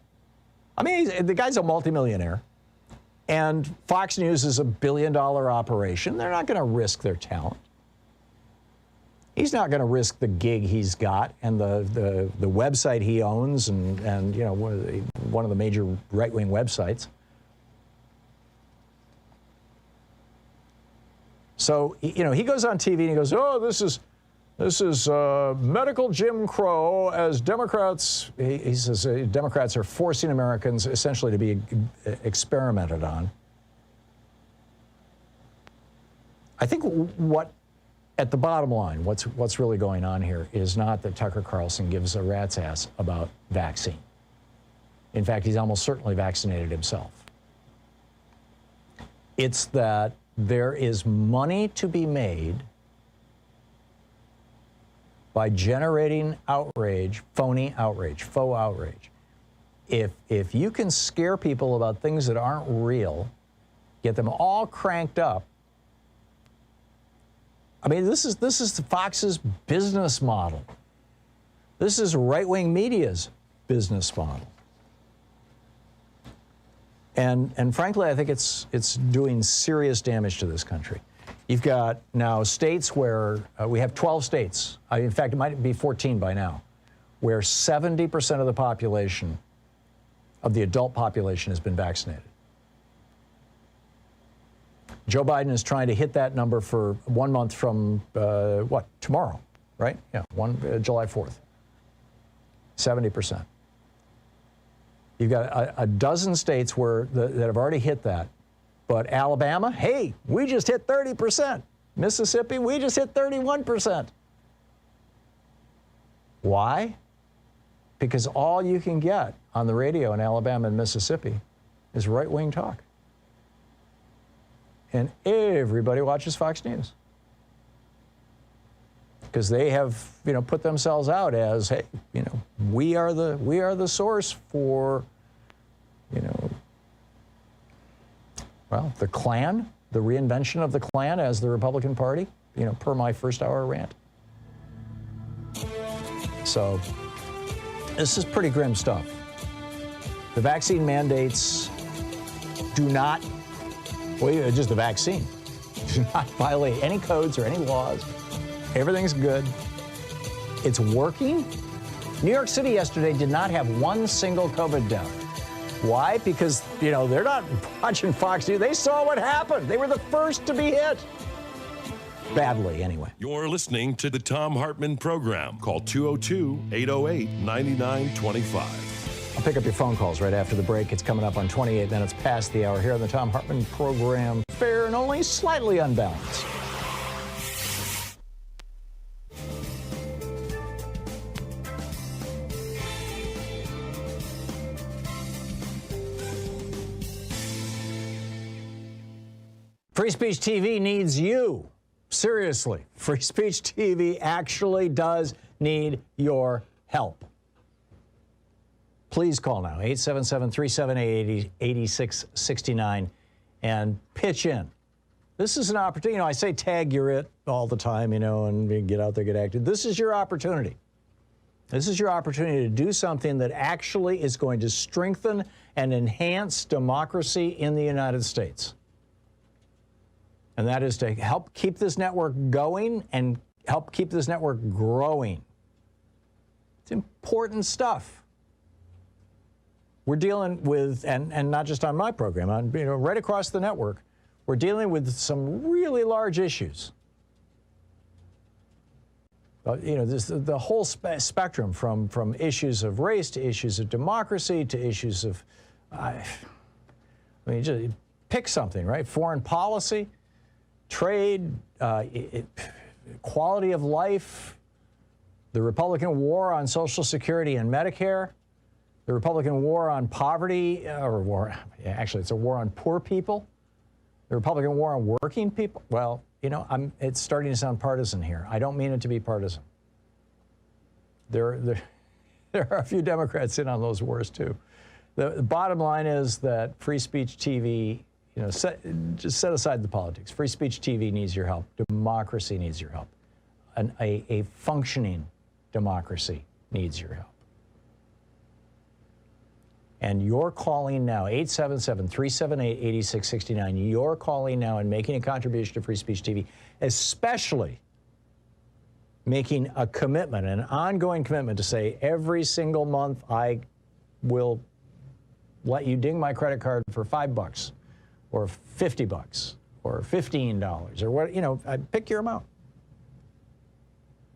I mean, the guy's a multimillionaire, and Fox News is $1 billion operation. They're not going to risk their talent. He's not going to risk the gig he's got and the website he owns and one of the major right-wing websites. So, he goes on TV and he goes, oh, this is medical Jim Crow as Democrats, he says Democrats are forcing Americans essentially to be experimented on. I think at the bottom line, what's really going on here is not that Tucker Carlson gives a rat's ass about vaccine. In fact, he's almost certainly vaccinated himself. It's that there is money to be made by generating outrage, phony outrage, faux outrage. If you can scare people about things that aren't real, get them all cranked up. I mean, this is Fox's business model. This is right-wing media's business model. And frankly, I think it's doing serious damage to this country. You've got now states where we have 12 states. In fact, it might be 14 by now, where 70% of the population, of the adult population, has been vaccinated. Joe Biden is trying to hit that number for 1 month from, tomorrow, right? Yeah, July 4th. 70%. You've got a dozen states that have already hit that. But Alabama, hey, we just hit 30%. Mississippi, we just hit 31%. Why? Because all you can get on the radio in Alabama and Mississippi is right-wing talk. And everybody watches Fox News. Because they have, put themselves out as, hey, we are the source for, the Klan, the reinvention of the Klan as the Republican Party, per my first hour rant. So this is pretty grim stuff. The vaccine mandates do not, just the vaccine, do not violate any codes or any laws. Everything's good. It's working. New York City yesterday did not have one single COVID death. Why? Because, they're not watching Fox News. They saw what happened. They were the first to be hit. Badly, anyway. You're listening to the Thom Hartmann Program. Call 202-808-9925. I'll pick up your phone calls right after the break. It's coming up on 28 minutes past the hour here on the Thom Hartmann Program. Fair and only slightly unbalanced. Free Speech TV needs you. Seriously, Free Speech TV actually does need your help. Please call now, 877-378-8669, and pitch in. This is an opportunity. I say tag your it all the time, and get out there, get active. This is your opportunity. This is your opportunity to do something that actually is going to strengthen and enhance democracy in the United States. And that is to help keep this network going and help keep this network growing. It's important stuff. We're dealing with, and not just on my program, right across the network, we're dealing with some really large issues. The whole spectrum from issues of race to issues of democracy to issues of, just pick something, right? Foreign policy, trade, quality of life, the Republican war on Social Security and Medicare, the Republican war on poverty, actually it's a war on poor people, the Republican war on working people. Well, it's starting to sound partisan here. I don't mean it to be partisan. There are a few Democrats in on those wars too. The bottom line is that Free Speech TV, just set aside the politics. Free Speech TV needs your help. Democracy needs your help. A functioning democracy needs your help. And you're calling now, 877-378-8669. You're calling now and making a contribution to Free Speech TV, especially making a commitment, an ongoing commitment to say every single month I will let you ding my credit card for $5 or $50 or $15 or what, pick your amount.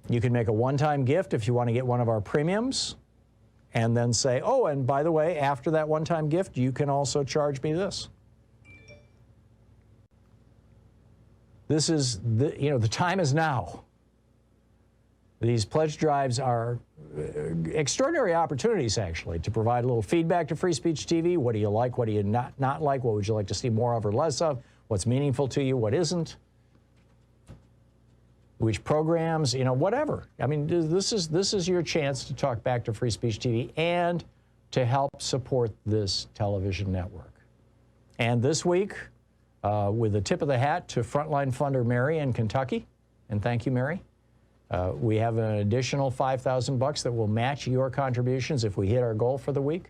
You can make a one-time gift if you want to get one of our premiums and then say, oh, and by the way, after that one-time gift, you can also charge me this. This is, the time is now. These pledge drives are extraordinary opportunities, actually, to provide a little feedback to Free Speech TV. What do you like? What do you not like? What would you like to see more of or less of? What's meaningful to you? What isn't? Which programs? Whatever. This is your chance to talk back to Free Speech TV and to help support this television network. And this week, with a tip of the hat to frontline funder Mary in Kentucky, and thank you, Mary. We have an additional $5,000 that will match your contributions if we hit our goal for the week.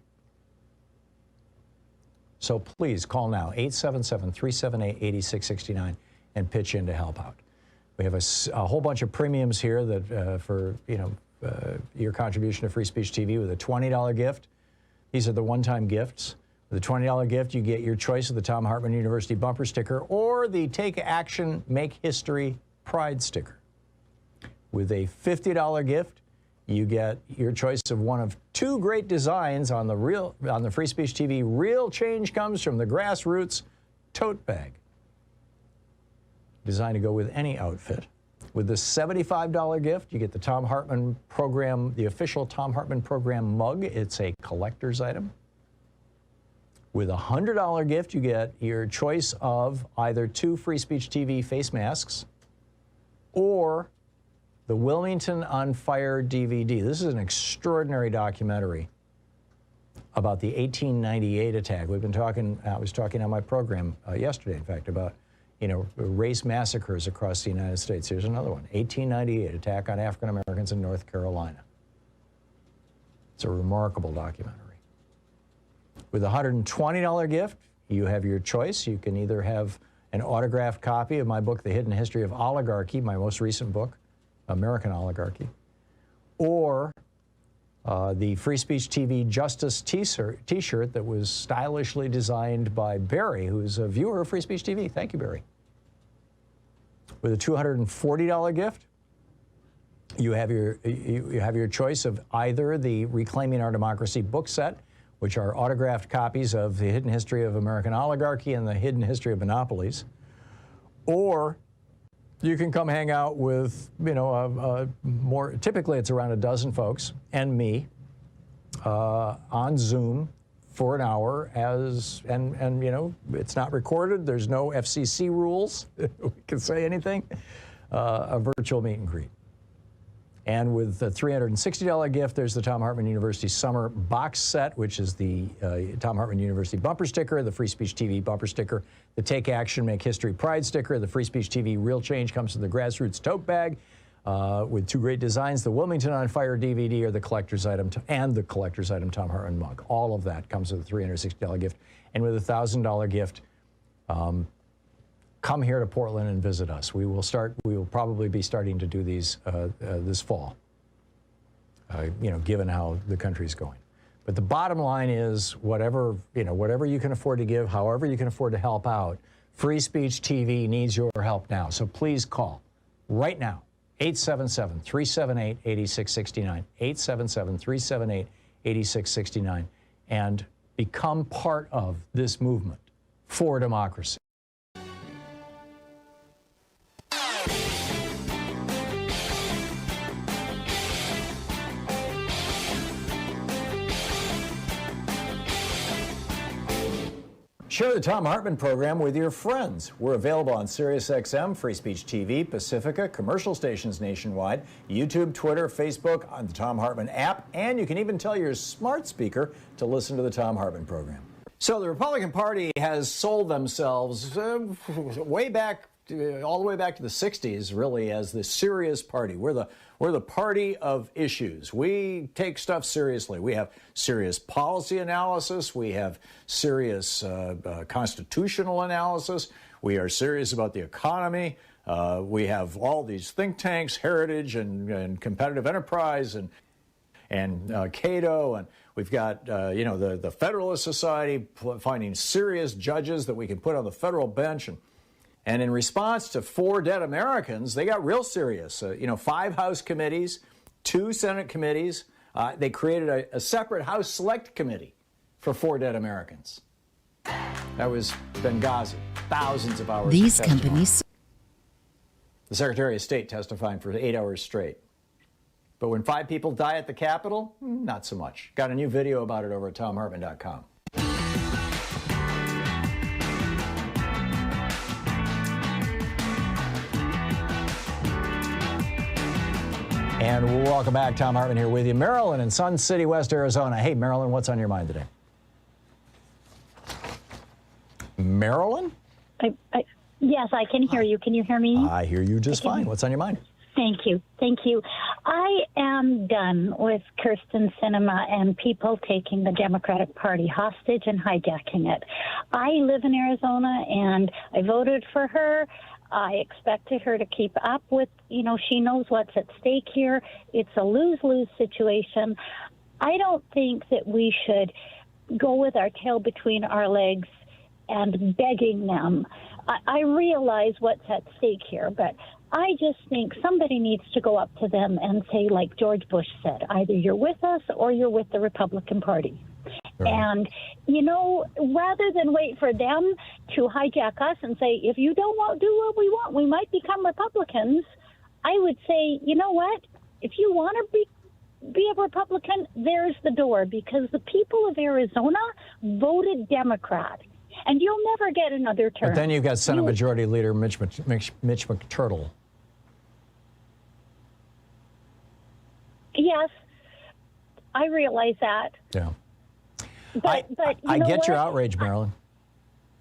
So please call now, 877-378-8669, and pitch in to help out. We have a whole bunch of premiums here that for your contribution to Free Speech TV with a $20 gift. These are the one-time gifts. With a $20 gift, you get your choice of the Thom Hartmann University bumper sticker or the Take Action, Make History Pride sticker. With a $50 gift, you get your choice of one of two great designs on the Free Speech TV Real Change Comes from the Grassroots tote bag. Designed to go with any outfit. With the $75 gift, you get the Thom Hartmann Program, the official Thom Hartmann Program mug. It's a collector's item. With a $100 gift, you get your choice of either 2 Free Speech TV face masks or the Wilmington on Fire DVD. This is an extraordinary documentary about the 1898 attack. We've been talking, I was talking on my program yesterday, in fact, about, race massacres across the United States. Here's another one, 1898, attack on African Americans in North Carolina. It's a remarkable documentary. With a $120 gift, you have your choice. You can either have an autographed copy of my book, The Hidden History of Oligarchy, my most recent book, American Oligarchy, or the Free Speech TV Justice t-shirt that was stylishly designed by Barry, who's a viewer of Free Speech TV. Thank you, Barry. With a $240 gift, you have your choice of either the Reclaiming Our Democracy book set, which are autographed copies of The Hidden History of American Oligarchy and The Hidden History of Monopolies, or you can come hang out with, typically it's around a dozen folks and me on Zoom for an hour and it's not recorded. There's no FCC rules. We can say anything. A virtual meet and greet. And with the $360 gift, there's the Thom Hartmann University Summer Box Set, which is the Thom Hartmann University bumper sticker, the Free Speech TV bumper sticker, the Take Action, Make History Pride sticker, the Free Speech TV Real Change Comes to the Grassroots tote bag with 2 great designs, the Wilmington on Fire DVD, or the collector's item, and the collector's item Thom Hartmann mug. All of that comes with a $360 gift. And with a $1,000 gift, come here to Portland and visit us. We will probably be starting to do these this fall, given how the country's going. But the bottom line is whatever you can afford to give, however you can afford to help out, Free Speech TV needs your help now. So please call right now, 877-378-8669, 877-378-8669, and become part of this movement for democracy. Share the Thom Hartmann Program with your friends. We're available on SiriusXM, Free Speech TV, Pacifica, commercial stations nationwide, YouTube, Twitter, Facebook, on the Thom Hartmann app, and you can even tell your smart speaker to listen to the Thom Hartmann Program. So the Republican Party has sold themselves way back, all the way back to the 60s, really, as the serious party. We're the party of issues. We take stuff seriously. We have serious policy analysis. We have serious constitutional analysis. We are serious about the economy. We have all these think tanks, Heritage and Competitive Enterprise and Cato, and we've got the Federalist Society finding serious judges that we can put on the federal bench. And in response to 4 dead Americans, they got real serious. 5 House committees, 2 Senate committees. They created a separate House Select Committee for 4 dead Americans. That was Benghazi. Thousands of hours. These of testimony. companies. The Secretary of State testifying for 8 hours straight. But when 5 people die at the Capitol, not so much. Got a new video about it over at ThomHartmann.com. And welcome back. Thom Hartmann here with you. Marilyn in Sun City, West Arizona. Hey, Marilyn, what's on your mind today? Marilyn? Yes, I can hear you. Can you hear me? I hear you just fine. What's on your mind? Thank you. Thank you. I am done with Kyrsten Sinema and people taking the Democratic Party hostage and hijacking it. I live in Arizona, and I voted for her. I expected her to keep up with, she knows what's at stake here. It's a lose-lose situation. I don't think that we should go with our tail between our legs and begging them. I realize what's at stake here, but I just think somebody needs to go up to them and say, like George Bush said, either you're with us or you're with the Republican Party. Right. And, you know, rather than wait for them to hijack us and say, if you don't do what we want, we might become Republicans, I would say, you know what? If you want to be a Republican, there's the door, because the people of Arizona voted Democrat. And you'll never get another term. But then you've got Senate Majority Leader Mitch McTurtle. Yes, I realize that. Yeah. But I get your outrage, Marilyn.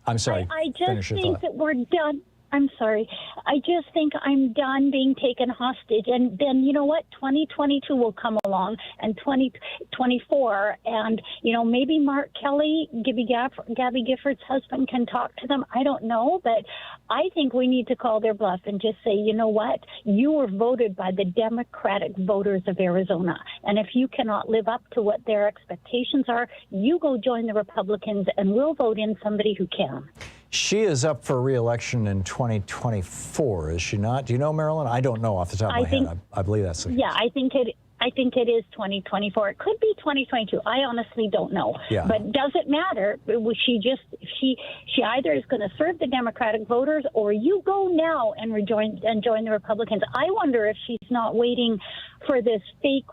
I'm sorry. I just think that we're done. I'm sorry. I just think I'm done being taken hostage. And then, you know what? 2022 will come along, and 2024. And, you know, maybe Mark Kelly, Gabby Gifford's husband, can talk to them. I don't know. But I think we need to call their bluff and just say, you know what? You were voted by the Democratic voters of Arizona. And if you cannot live up to what their expectations are, you go join the Republicans, and we'll vote in somebody who can. She is up for re-election in 2024, is she not? Do you know, Marilyn? I don't know off the top of my head. I believe that's the case. Yeah, I think it is 2024. It could be 2022. I honestly don't know. Yeah. But does it matter? She either is going to serve the Democratic voters, or you go now and join the Republicans. I wonder if she's not waiting for this fake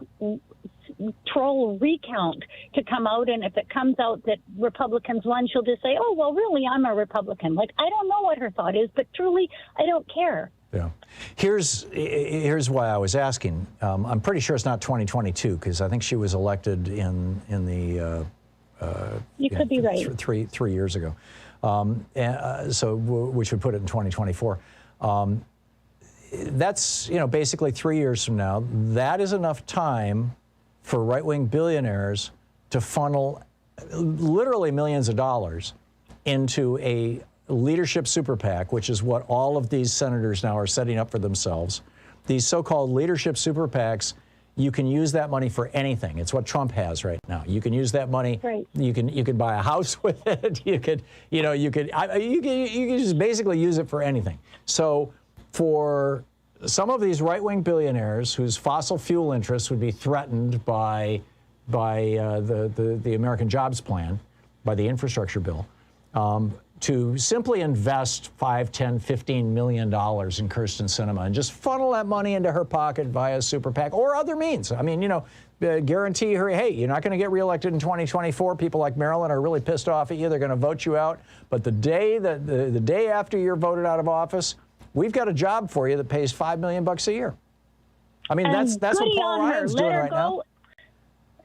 troll recount to come out, and if it comes out that Republicans won, she'll just say, oh, well, really, I'm a Republican. Like, I don't know what her thought is, but truly, I don't care. Yeah. Here's why I was asking. I'm pretty sure it's not 2022, because I think she was elected in the you could be right. Three years ago. So we should put it in 2024. That's, you know, basically 3 years from now. That is enough time for right-wing billionaires to funnel literally millions of dollars into a leadership super PAC, which is what all of these senators now are setting up for themselves. These so-called leadership super PACs, you can use that money for anything. It's what Trump has right now. You can use that money. Right. You can buy a house with it. You could just basically use it for anything. So for some of these right-wing billionaires whose fossil fuel interests would be threatened by the American Jobs Plan, by the infrastructure bill, to simply invest $5, $10, $15 million in Kyrsten Sinema and just funnel that money into her pocket via super PAC or other means. I mean, you know, guarantee her, hey, you're not going to get reelected in 2024. People like Marilyn are really pissed off at you. They're going to vote you out. But the day after you're voted out of office, we've got a job for you that pays $5 million a year. I mean, that's what Paul Ryan's doing right now.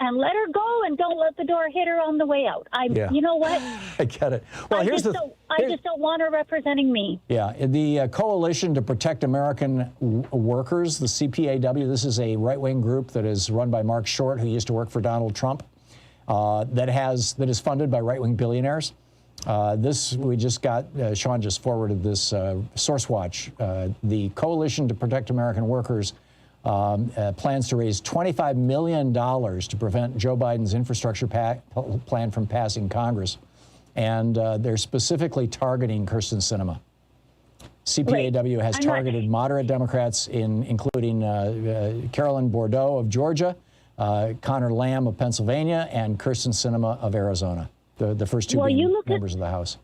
And let her go, and don't let the door hit her on the way out. You know what? I get it. Well, I just don't want her representing me. Yeah, the Coalition to Protect American Workers, the CPAW. This is a right-wing group that is run by Mark Short, who used to work for Donald Trump. That is funded by right-wing billionaires. We just got, Sean just forwarded this SourceWatch. The Coalition to Protect American Workers plans to raise $25 million to prevent Joe Biden's infrastructure plan from passing Congress. And they're specifically targeting Kyrsten Sinema. CPAW has targeted moderate Democrats, including Carolyn Bourdeaux of Georgia, Connor Lamb of Pennsylvania, and Kyrsten Sinema of Arizona, the first two being members of the House.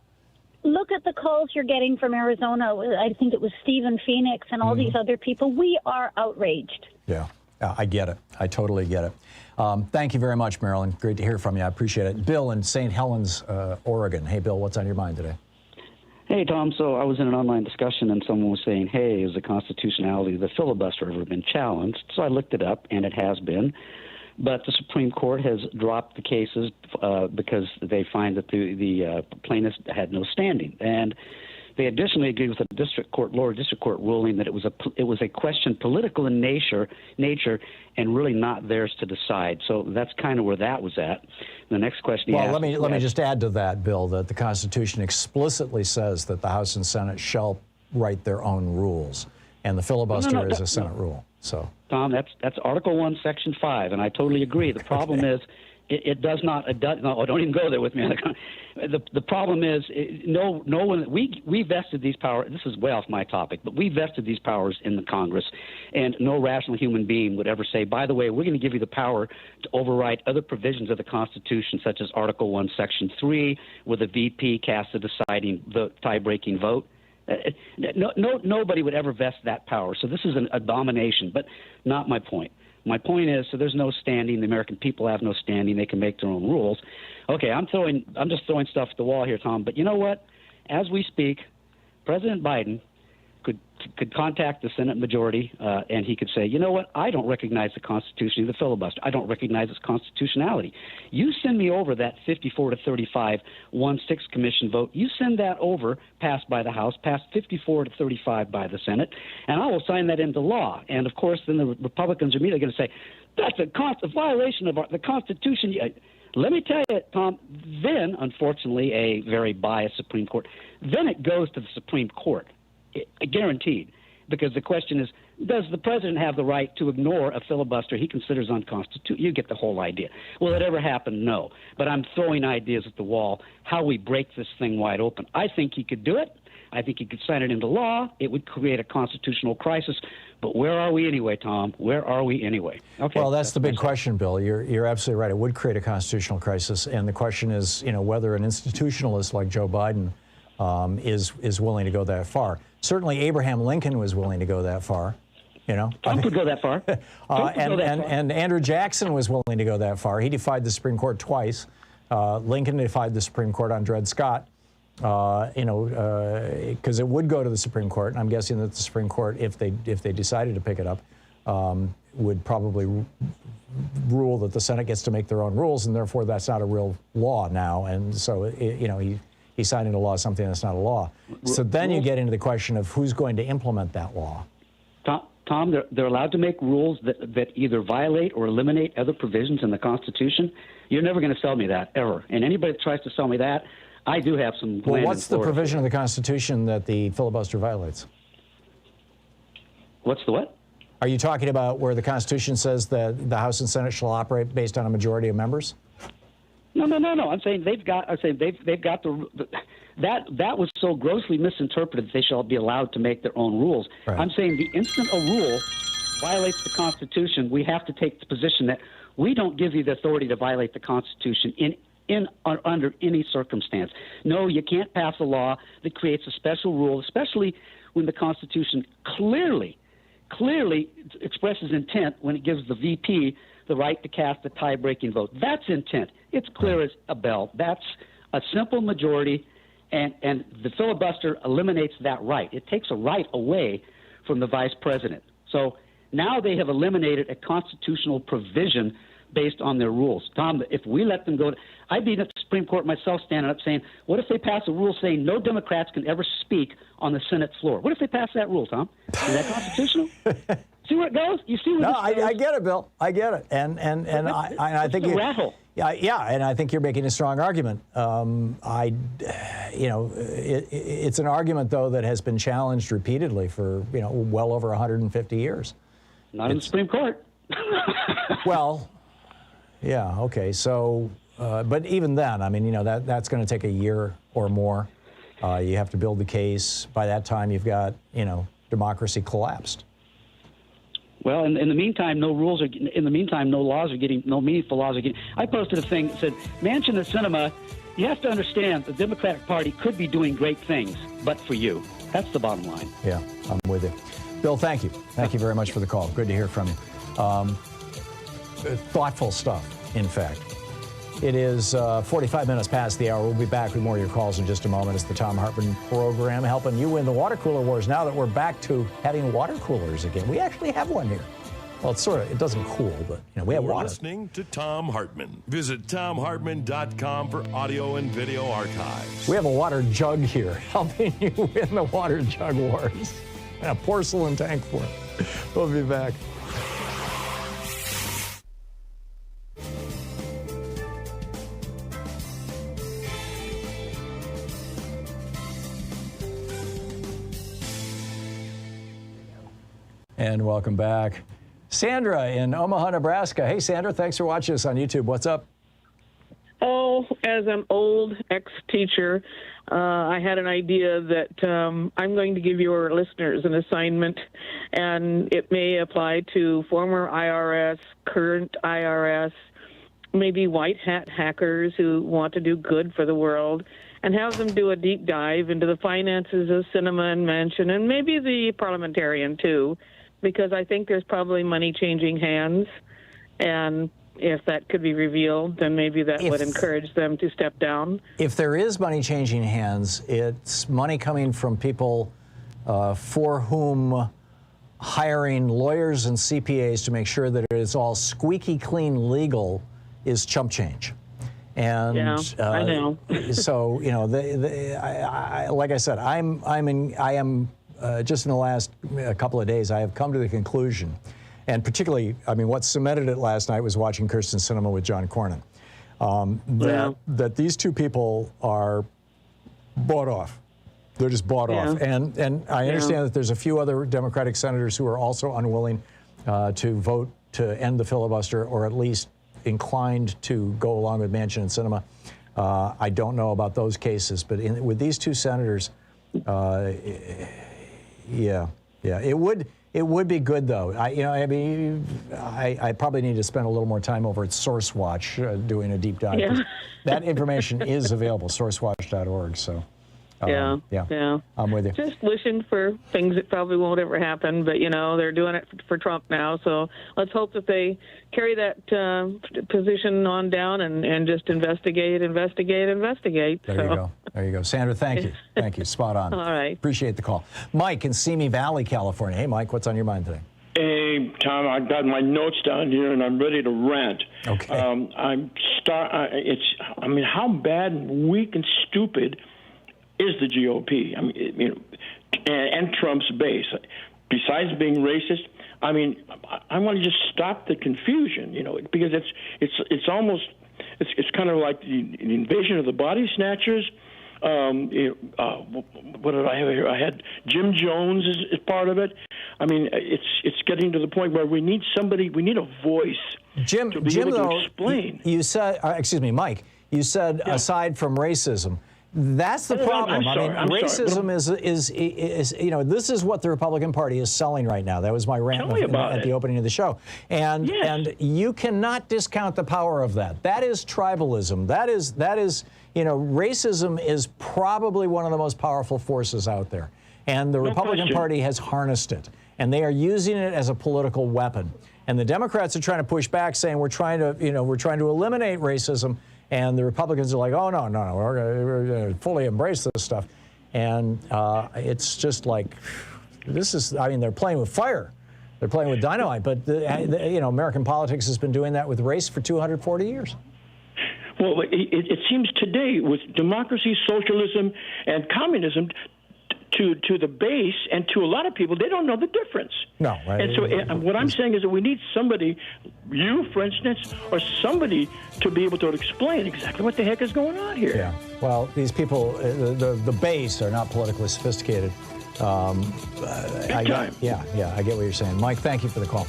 Look at the calls you're getting from Arizona. I think it was Stephen Phoenix and all these other people. We are outraged. Yeah, I get it. I totally get it. Thank you very much, Marilyn. Great to hear from you. I appreciate it. Bill in St. Helens, Oregon. Hey, Bill, what's on your mind today? Hey, Tom. So I was in an online discussion, and someone was saying, hey, has the constitutionality of the filibuster ever been challenged? So I looked it up, and it has been. But the Supreme Court has dropped the cases because they find that the plaintiffs had no standing. And they additionally agreed with the lower district court ruling that it was a question political in nature and really not theirs to decide. So that's kind of where that was at. The next question. Well, let me just add to that, Bill, that the Constitution explicitly says that the House and Senate shall write their own rules, and the filibuster is a Senate rule. So, Tom, that's Article 1, Section 5, and I totally agree. The problem is It does not. No, don't even go there with me. The problem is, no one. We vested these powers. This is way off my topic, but we vested these powers in the Congress, and no rational human being would ever say, by the way, we're going to give you the power to override other provisions of the Constitution, such as Article 1, Section 3, where the VP casts the tie-breaking vote. Nobody would ever vest that power. So this is an abomination, but not my point. My point is, so there's no standing. The American people have no standing. They can make their own rules. Okay, I'm just throwing stuff at the wall here, Tom. But you know what? As we speak, President Biden could contact the Senate majority, and he could say, you know what? I don't recognize the Constitution of the filibuster. I don't recognize its constitutionality. You send me over that 54-35 1/6 commission vote. You send that over, passed by the House, passed 54-35 by the Senate, and I will sign that into law. And of course, then the Republicans are immediately going to say, that's a violation of the Constitution. Let me tell you, Tom, then, unfortunately, a very biased Supreme Court, then it goes to the Supreme Court. Guaranteed, because the question is, does the president have the right to ignore a filibuster he considers unconstitutional? You get the whole idea. Will it ever happen? No. But I'm throwing ideas at the wall, how we break this thing wide open. I think he could do it. I think he could sign it into law. It would create a constitutional crisis. But where are we anyway, Tom? Where are we anyway? Okay. Well, that's the big question, Bill. You're absolutely right. It would create a constitutional crisis. And the question is, whether an institutionalist like Joe Biden is willing to go that far. Certainly, Abraham Lincoln was willing to go that far. Trump would go that far. And Andrew Jackson was willing to go that far. He defied the Supreme Court twice. Lincoln defied the Supreme Court on Dred Scott. Because it would go to the Supreme Court. And I'm guessing that the Supreme Court, if they decided to pick it up, would probably rule that the Senate gets to make their own rules, and therefore that's not a real law now. And so he signed into law something that's not a law. So then you get into the question of who's going to implement that law. Tom, they're allowed to make rules that either violate or eliminate other provisions in the Constitution. You're never going to sell me that, ever. And anybody that tries to sell me that, I do have some Well, what's the provision of the Constitution that the filibuster violates? What's the what? Are you talking about where the Constitution says that the House and Senate shall operate based on a majority of members? No. I'm saying they've got that was so grossly misinterpreted that they shall be allowed to make their own rules. Right. I'm saying the instant a rule violates the Constitution, we have to take the position that we don't give you the authority to violate the Constitution under any circumstance. No, you can't pass a law that creates a special rule, especially when the Constitution clearly expresses intent when it gives the VP the right to cast a tie-breaking vote. That's intent. It's clear as a bell. That's a simple majority, and the filibuster eliminates that right. It takes a right away from the vice president. So now they have eliminated a constitutional provision based on their rules. Tom, if we let them go I'd be at the Supreme Court myself standing up saying, what if they pass a rule saying no Democrats can ever speak on the Senate floor? What if they pass that rule, Tom? Is that constitutional? See where it goes? You see where No, this goes? I get it, Bill. I get it. And I think you rattle. Yeah, and I think you're making a strong argument. It's an argument though that has been challenged repeatedly for well over 150 years. Not in the Supreme Court. Well, yeah, okay. So, but even then, I mean, that's going to take a year or more. You have to build the case. By that time, you've got democracy collapsed. Well, in the meantime, no laws are getting, no meaningful laws are getting. I posted a thing that said, Manchin and Sinema, you have to understand the Democratic Party could be doing great things, but for you. That's the bottom line. Yeah, I'm with you. Bill, thank you. Thank you very much for the call. Good to hear from you. Thoughtful stuff, in fact. It is 45 minutes past the hour. We'll be back with more of your calls in just a moment. It's the Thom Hartmann Program, helping you win the water cooler wars now that we're back to having water coolers again. We actually have one here. Well, it doesn't cool, but we have water. You're listening to Thom Hartmann. Visit ThomHartmann.com for audio and video archives. We have a water jug here, helping you win the water jug wars. And a porcelain tank for it. We'll be back. And welcome back. Sandra in Omaha, Nebraska. Hey, Sandra, thanks for watching us on YouTube. What's up? Oh, as an old ex-teacher, I had an idea that I'm going to give your listeners an assignment, and it may apply to former IRS, current IRS, maybe white hat hackers who want to do good for the world, and have them do a deep dive into the finances of Sinema and Manchin, and maybe the parliamentarian too, because I think there's probably money changing hands, and if that could be revealed, then maybe that would encourage them to step down. If there is money changing hands, it's money coming from people for whom hiring lawyers and CPAs to make sure that it is all squeaky clean legal is chump change. And yeah, I know. So, you know, like I said, I am just in the last couple of days, I have come to the conclusion, and particularly, I mean, what cemented it last night was watching Kyrsten Sinema with John Cornyn, that these two people are bought off. They're just bought off. And I understand that there's a few other Democratic senators who are also unwilling to vote to end the filibuster, or at least inclined to go along with Manchin and Sinema. I don't know about those cases, but with these two senators, yeah, it would be good though. I probably need to spend a little more time over at SourceWatch doing a deep dive. Yeah. That information is available, sourcewatch.org. So. Yeah. I'm with you. Just wishing for things that probably won't ever happen, but you know they're doing it for Trump now. So let's hope that they carry that position on down and just investigate. There you go, Sandra. Thank you. Spot on. All right. Appreciate the call, Mike in Simi Valley, California. Hey, Mike, what's on your mind today? Hey, Tom, I've got my notes down here and I'm ready to rant. Okay. I mean, how bad, weak, and stupid is the GOP? I mean, you know, and Trump's base. Besides being racist, I mean, I want to just stop the confusion, you know, because it's almost it's kind of like the invasion of the body snatchers. What did I have here? I had Jim Jones is part of it. I mean, it's getting to the point where we need somebody, we need a voice to be able to explain. You said, excuse me, Mike. You said aside from racism. That's the problem. Racism is you know, this is what the Republican Party is selling right now. That was my rant at the opening of the show. And you cannot discount the power of that. That is tribalism. That is you know, racism is probably one of the most powerful forces out there. And the Republican Party has harnessed it. And they are using it as a political weapon. And the Democrats are trying to push back, saying we're trying to eliminate racism. And the Republicans are like, oh, no, we're going to fully embrace this stuff. And it's just like, they're playing with fire. They're playing with dynamite. But, you know, American politics has been doing that with race for 240 years. Well, it seems today with democracy, socialism, and communism, to the base and to a lot of people, they don't know the difference. No. And so what I'm saying is that we need somebody, you, for instance, or somebody to be able to explain exactly what the heck is going on here. Yeah. Well, these people, the base are not politically sophisticated. I get what you're saying. Mike, thank you for the call.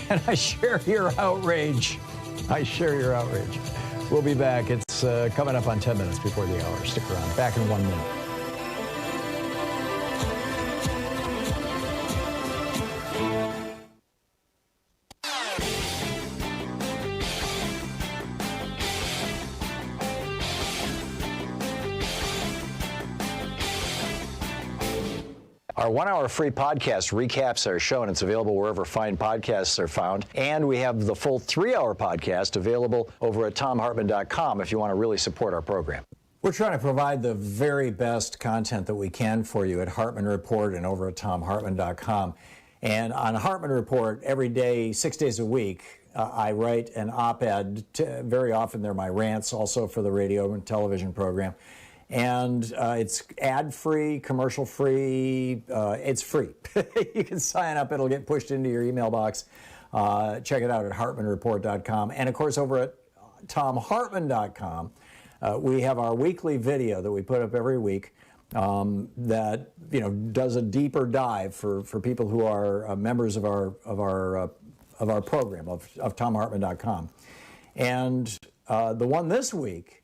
And I share your outrage. We'll be back. It's coming up on 10 minutes before the hour. Stick around. Back in 1 minute. Our 1 hour free podcast recaps our show, and it's available wherever fine podcasts are found. And we have the full 3 hour podcast available over at thomhartmann.com if you want to really support our program. We're trying to provide the very best content that we can for you at Hartmann Report and over at thomhartmann.com. And on Hartmann Report, every day, 6 days a week, I write an op-ed. Very often they're my rants, also for the radio and television program. And it's ad-free, commercial-free. It's free. You can sign up. It'll get pushed into your email box. Check it out at hartmannreport.com. And, of course, over at thomhartmann.com, we have our weekly video that we put up every week that, you know, does a deeper dive for people who are members of our program, of thomhartmann.com. And The one this week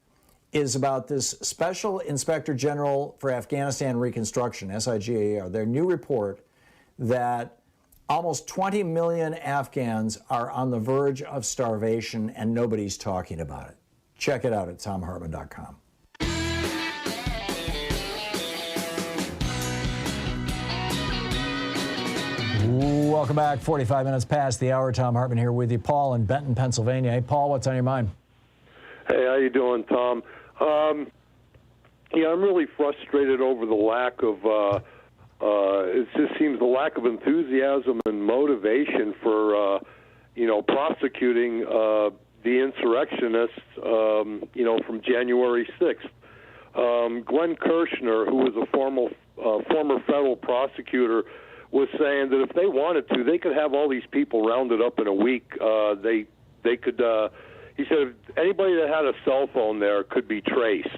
is about this Special Inspector General for Afghanistan Reconstruction, SIGAR, their new report that almost 20 million Afghans are on the verge of starvation and nobody's talking about it. Check it out at thomhartmann.com. Welcome back. 45 minutes past the hour. Thom Hartmann here with you. Paul in Benton, Pennsylvania. Hey, Paul, what's on your mind? Hey, how you doing, Tom? Yeah, I'm really frustrated over the lack of, it just seems the lack of enthusiasm and motivation for, prosecuting the insurrectionists, from January 6th. Glenn Kirshner, who was a former federal prosecutor, was saying that if they wanted to, they could have all these people rounded up in a week. They could. He said if anybody that had a cell phone there could be traced.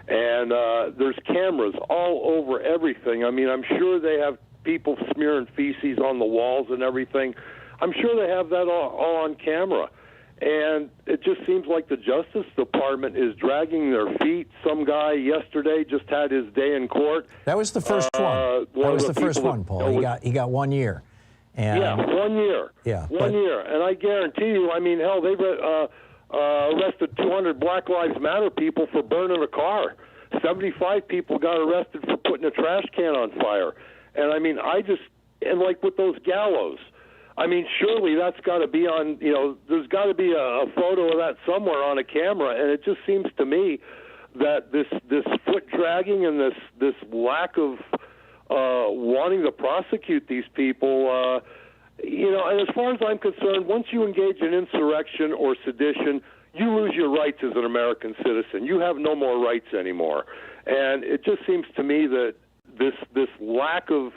And there's cameras all over everything. I mean, I'm sure they have people smearing feces on the walls and everything. I'm sure they have that all on camera. And it just seems like the Justice Department is dragging their feet. Some guy yesterday just had his day in court. That was the first one. That was the first one, Paul. He got 1 year. And yeah, 1 year. Yeah, one year. And I guarantee you, I mean, hell, they've arrested 200 Black Lives Matter people for burning a car. 75 people got arrested for putting a trash can on fire. And I mean, and like with those gallows, I mean, surely that's got to be on, there's got to be a photo of that somewhere on a camera. And it just seems to me that this foot dragging and this lack of wanting to prosecute these people, and as far as I'm concerned, once you engage in insurrection or sedition, you lose your rights as an American citizen. You have no more rights anymore. And it just seems to me that this lack of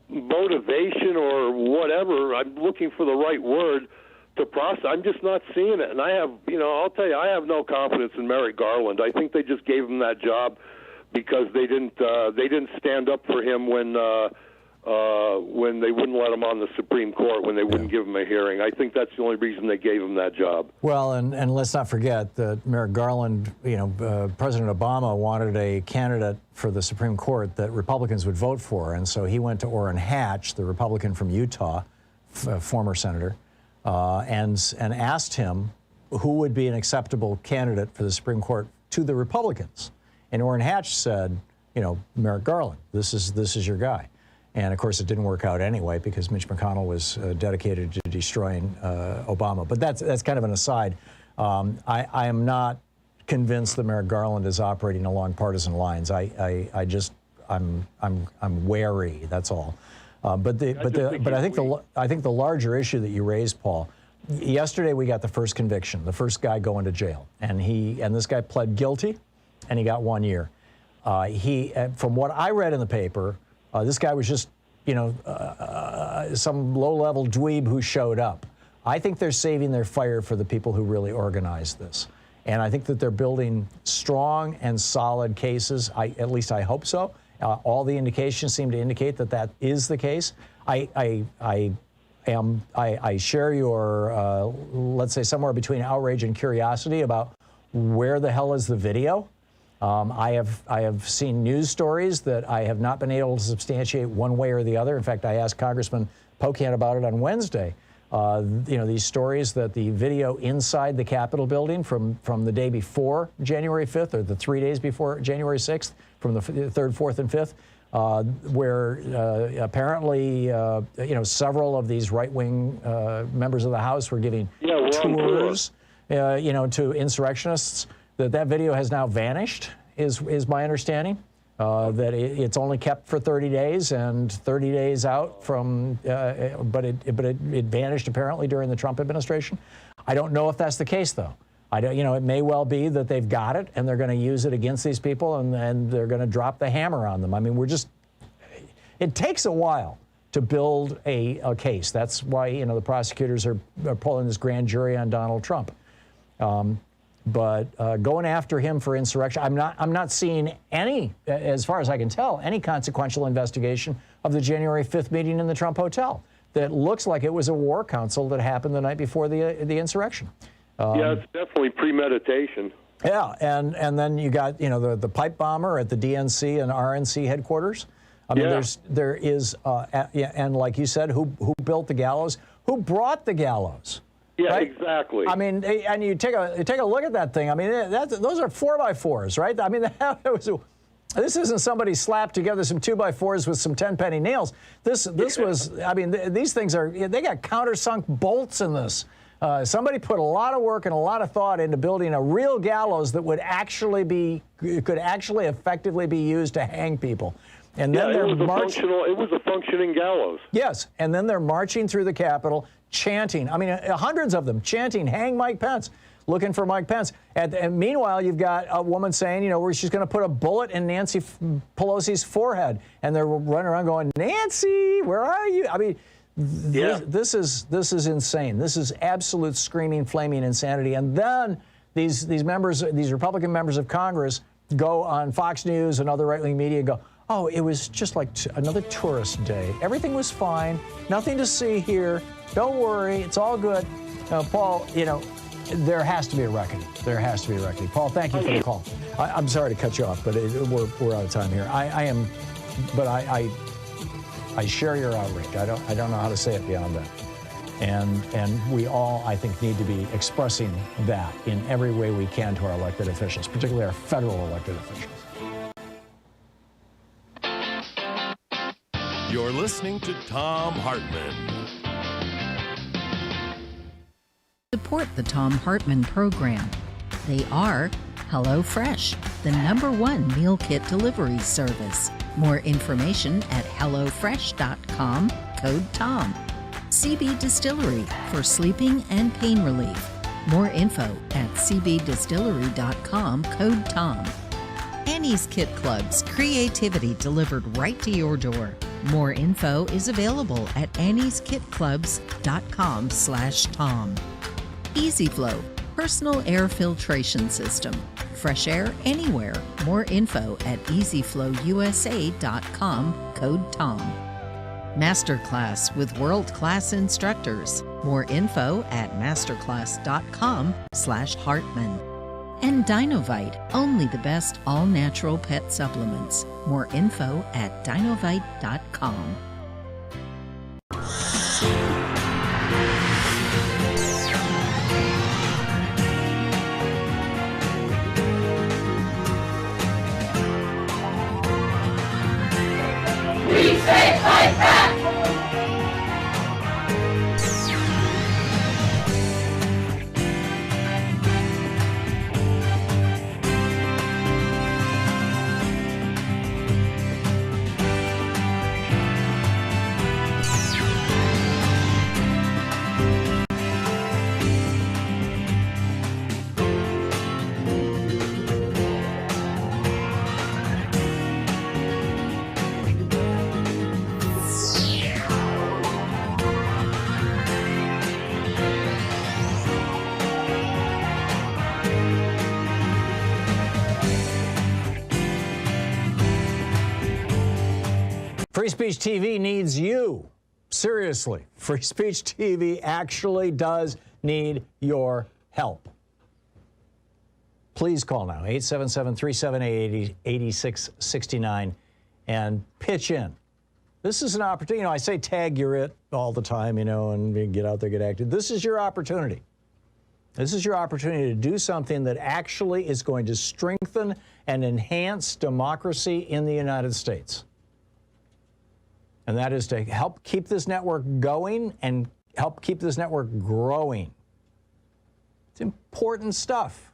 motivation or whatever, I'm looking for the right word to process. I'm just not seeing it. And I have, I'll tell you, I have no confidence in Merrick Garland. I think they just gave him that job because they didn't stand up for him when they wouldn't let him on the Supreme Court, when they wouldn't give him a hearing. I think that's the only reason they gave him that job. Well, and let's not forget that Merrick Garland, President Obama wanted a candidate for the Supreme Court that Republicans would vote for, and so he went to Orrin Hatch, the Republican from Utah, former senator, and asked him who would be an acceptable candidate for the Supreme Court to the Republicans. And Orrin Hatch said, Merrick Garland, this is your guy. And, of course, it didn't work out anyway because Mitch McConnell was dedicated to destroying Obama. But that's kind of an aside. I am not convinced that Merrick Garland is operating along partisan lines. I'm wary. That's all. But I think the larger issue that you raised, Paul. Yesterday we got the first conviction, the first guy going to jail, and this guy pled guilty, and he got 1 year. From what I read in the paper. This guy was just, some low-level dweeb who showed up. I think they're saving their fire for the people who really organized this. And I think that they're building strong and solid cases. At least I hope so. All the indications seem to indicate that is the case. I share your, let's say, somewhere between outrage and curiosity about where the hell is the video. I have seen news stories that I have not been able to substantiate one way or the other. In fact, I asked Congressman Pocan about it on Wednesday. These stories that the video inside the Capitol building from the day before January 5th or the 3 days before January 6th, from the 3rd, 4th, and 5th, where apparently, several of these right-wing members of the House were giving tours, to insurrectionists. That video has now vanished, is my understanding. That it's only kept for 30 days and 30 days out from, but it vanished apparently during the Trump administration. I don't know if that's the case though. It may well be that they've got it and they're going to use it against these people and they're going to drop the hammer on them. I mean, it takes a while to build a case. That's why the prosecutors are pulling this grand jury on Donald Trump. But going after him for insurrection, I'm not seeing any, as far as I can tell, any consequential investigation of the January 5th meeting in the Trump Hotel that looks like it was a war council that happened the night before the insurrection. Yeah, it's definitely premeditation. Yeah, and then you got, you know, the pipe bomber at the DNC and RNC headquarters. I mean, Yeah. there is, and like you said, who built the gallows? Who brought the gallows? Yeah, right? exactly. I mean, and you take a look at that thing. I mean, those are 4x4s, right? I mean, this isn't somebody slapped together some 2x4s with some 10-penny nails. This was, I mean, these things they got countersunk bolts in this. Somebody put a lot of work and a lot of thought into building a real gallows that could actually effectively be used to hang people. And then it was a functioning gallows. Yes, and then they're marching through the Capitol, chanting. I mean, hundreds of them chanting, "Hang Mike Pence," looking for Mike Pence. And meanwhile, you've got a woman saying, you know, where she's going to put a bullet in Nancy Pelosi's forehead, and they're running around going, "Nancy, where are you?" I mean, this is insane. This is absolute screaming, flaming insanity. And then these Republican members of Congress go on Fox News and other right-wing media and go, "Oh, it was just like another tourist day. Everything was fine. Nothing to see here. Don't worry. It's all good." Paul, you know, there has to be a reckoning. There has to be a reckoning. Paul, thank you for the call. I'm sorry to cut you off, but we're out of time here. I share your outrage. I don't know how to say it beyond that. And we all, I think, need to be expressing that in every way we can to our elected officials, particularly our federal elected officials. You're listening to Thom Hartmann. Support the Thom Hartmann Program. They are HelloFresh, the #1 meal kit delivery service. More information at HelloFresh.com, code TOM. CB Distillery for sleeping and pain relief. More info at cbdistillery.com, code TOM. Annie's Kit Clubs, creativity delivered right to your door. More info is available at annieskitclubs.com/Tom. EasyFlow, personal air filtration system. Fresh air anywhere. More info at easyflowusa.com, code TOM. Masterclass with world-class instructors. More info at masterclass.com/Hartman. And Dinovite, only the best all-natural pet supplements. More info at dinovite.com. We say fight back! Free Speech TV needs you. Seriously, Free Speech TV actually does need your help. Please call now, 877-378-8669, and pitch in. This is an opportunity. You know, I say tag your it all the time, you know, and get out there, get active. This is your opportunity. This is your opportunity to do something that actually is going to strengthen and enhance democracy in the United States. And that is to help keep this network going and help keep this network growing. It's important stuff.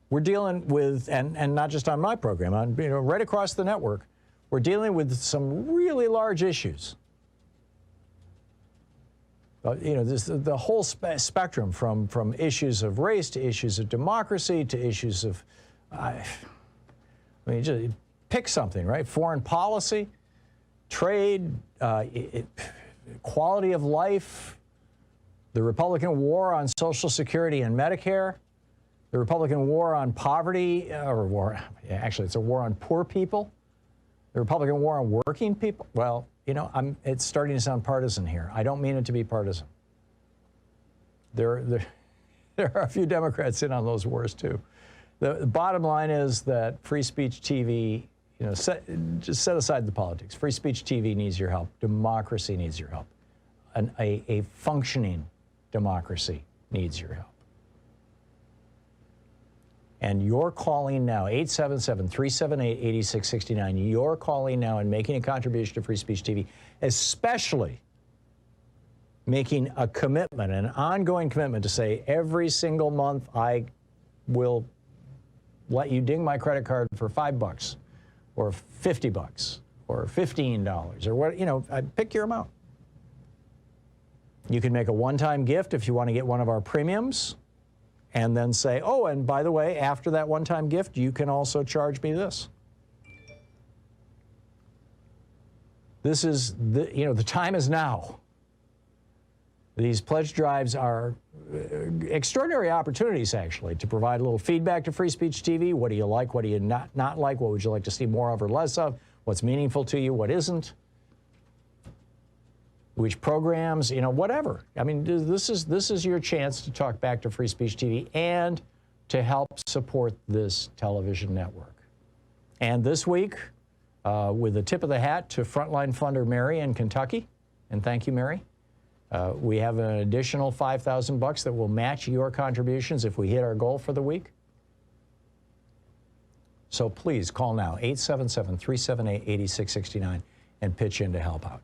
We're dealing with, and not just on my program, right across the network, we're dealing with some really large issues. You know, the whole spectrum from issues of race to issues of democracy to issues of, just pick something, right? Foreign policy, trade, quality of life, the Republican war on Social Security and Medicare, the Republican war on poverty, actually it's a war on poor people, the Republican war on working people. Well, you know, it's starting to sound partisan here. I don't mean it to be partisan. there are a few Democrats in on those wars too. The bottom line is that free speech TV, you know, just set aside the politics. Free speech TV needs your help. Democracy needs your help. A functioning democracy needs your help. And you're calling now, 877-378-8669. You're calling now and making a contribution to Free Speech TV, especially making a commitment, an ongoing commitment to say every single month I will let you ding my credit card for $5 or $50 or $15 or what, you know, pick your amount. You can make a one-time gift if you want to get one of our premiums, and then say, oh, and by the way, after that one-time gift, you can also charge me this. This is, you know, the time is now. These pledge drives are extraordinary opportunities, actually, to provide a little feedback to Free Speech TV. What do you like? What do you not like? What would you like to see more of or less of? What's meaningful to you? What isn't? Which programs, you know, whatever. I mean, this is your chance to talk back to Free Speech TV and to help support this television network. And this week, with a tip of the hat to frontline funder Mary in Kentucky, and thank you, Mary, we have an additional $5,000 that will match your contributions if we hit our goal for the week. So please call now, 877-378-8669, and pitch in to help out.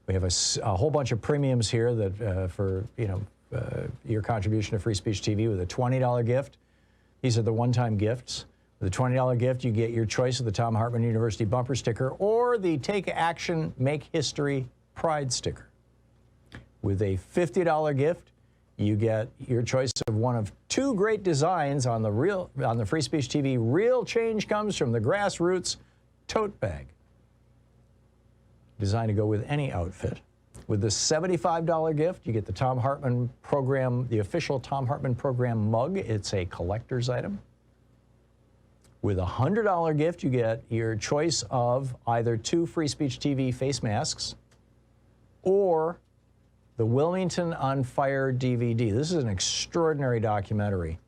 We have a whole bunch of premiums here that for, you know, your contribution to Free Speech TV with a $20 gift. These are the one-time gifts. With a $20 gift, you get your choice of the Thom Hartmann University bumper sticker or the Take Action, Make History Pride sticker. With a $50 gift, you get your choice of one of two great designs on the Free Speech TV Real Change Comes from the Grassroots tote bag, designed to go with any outfit. With the $75 gift, you get the Thom Hartmann Program, the official Thom Hartmann Program mug. It's a collector's item. With a $100 gift, you get your choice of either two Free Speech TV face masks or the Wilmington on Fire DVD. This is an extraordinary documentary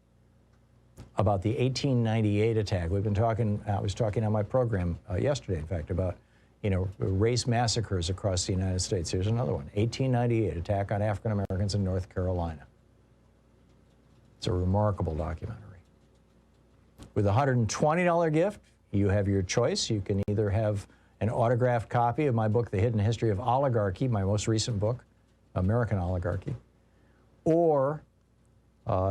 about the 1898 attack. We've been talking, I was talking on my program yesterday, in fact, about, you know, race massacres across the United States. Here's another one, 1898, attack on African Americans in North Carolina. It's a remarkable documentary. With a $120 gift, you have your choice. You can either have an autographed copy of my book, The Hidden History of Oligarchy, my most recent book, American Oligarchy, or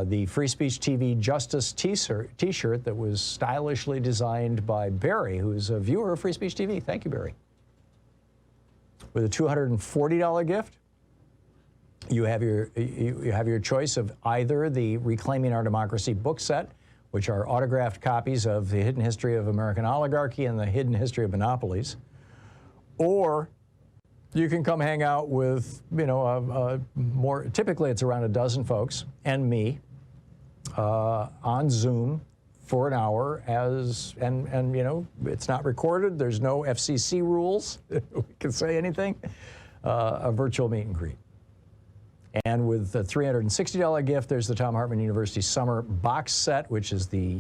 the Free Speech TV Justice t-shirt that was stylishly designed by Barry, who's a viewer of Free Speech TV. Thank you, Barry. With a $240 gift, you have your choice of either the Reclaiming Our Democracy book set, which are autographed copies of The Hidden History of American Oligarchy and The Hidden History of Monopolies, or you can come hang out with, you know, typically it's around a dozen folks and me on Zoom for an hour and you know, it's not recorded. There's no FCC rules. We can say anything. A virtual meet and greet. And with the $360 gift, there's the Thom Hartmann University Summer Box Set, which is the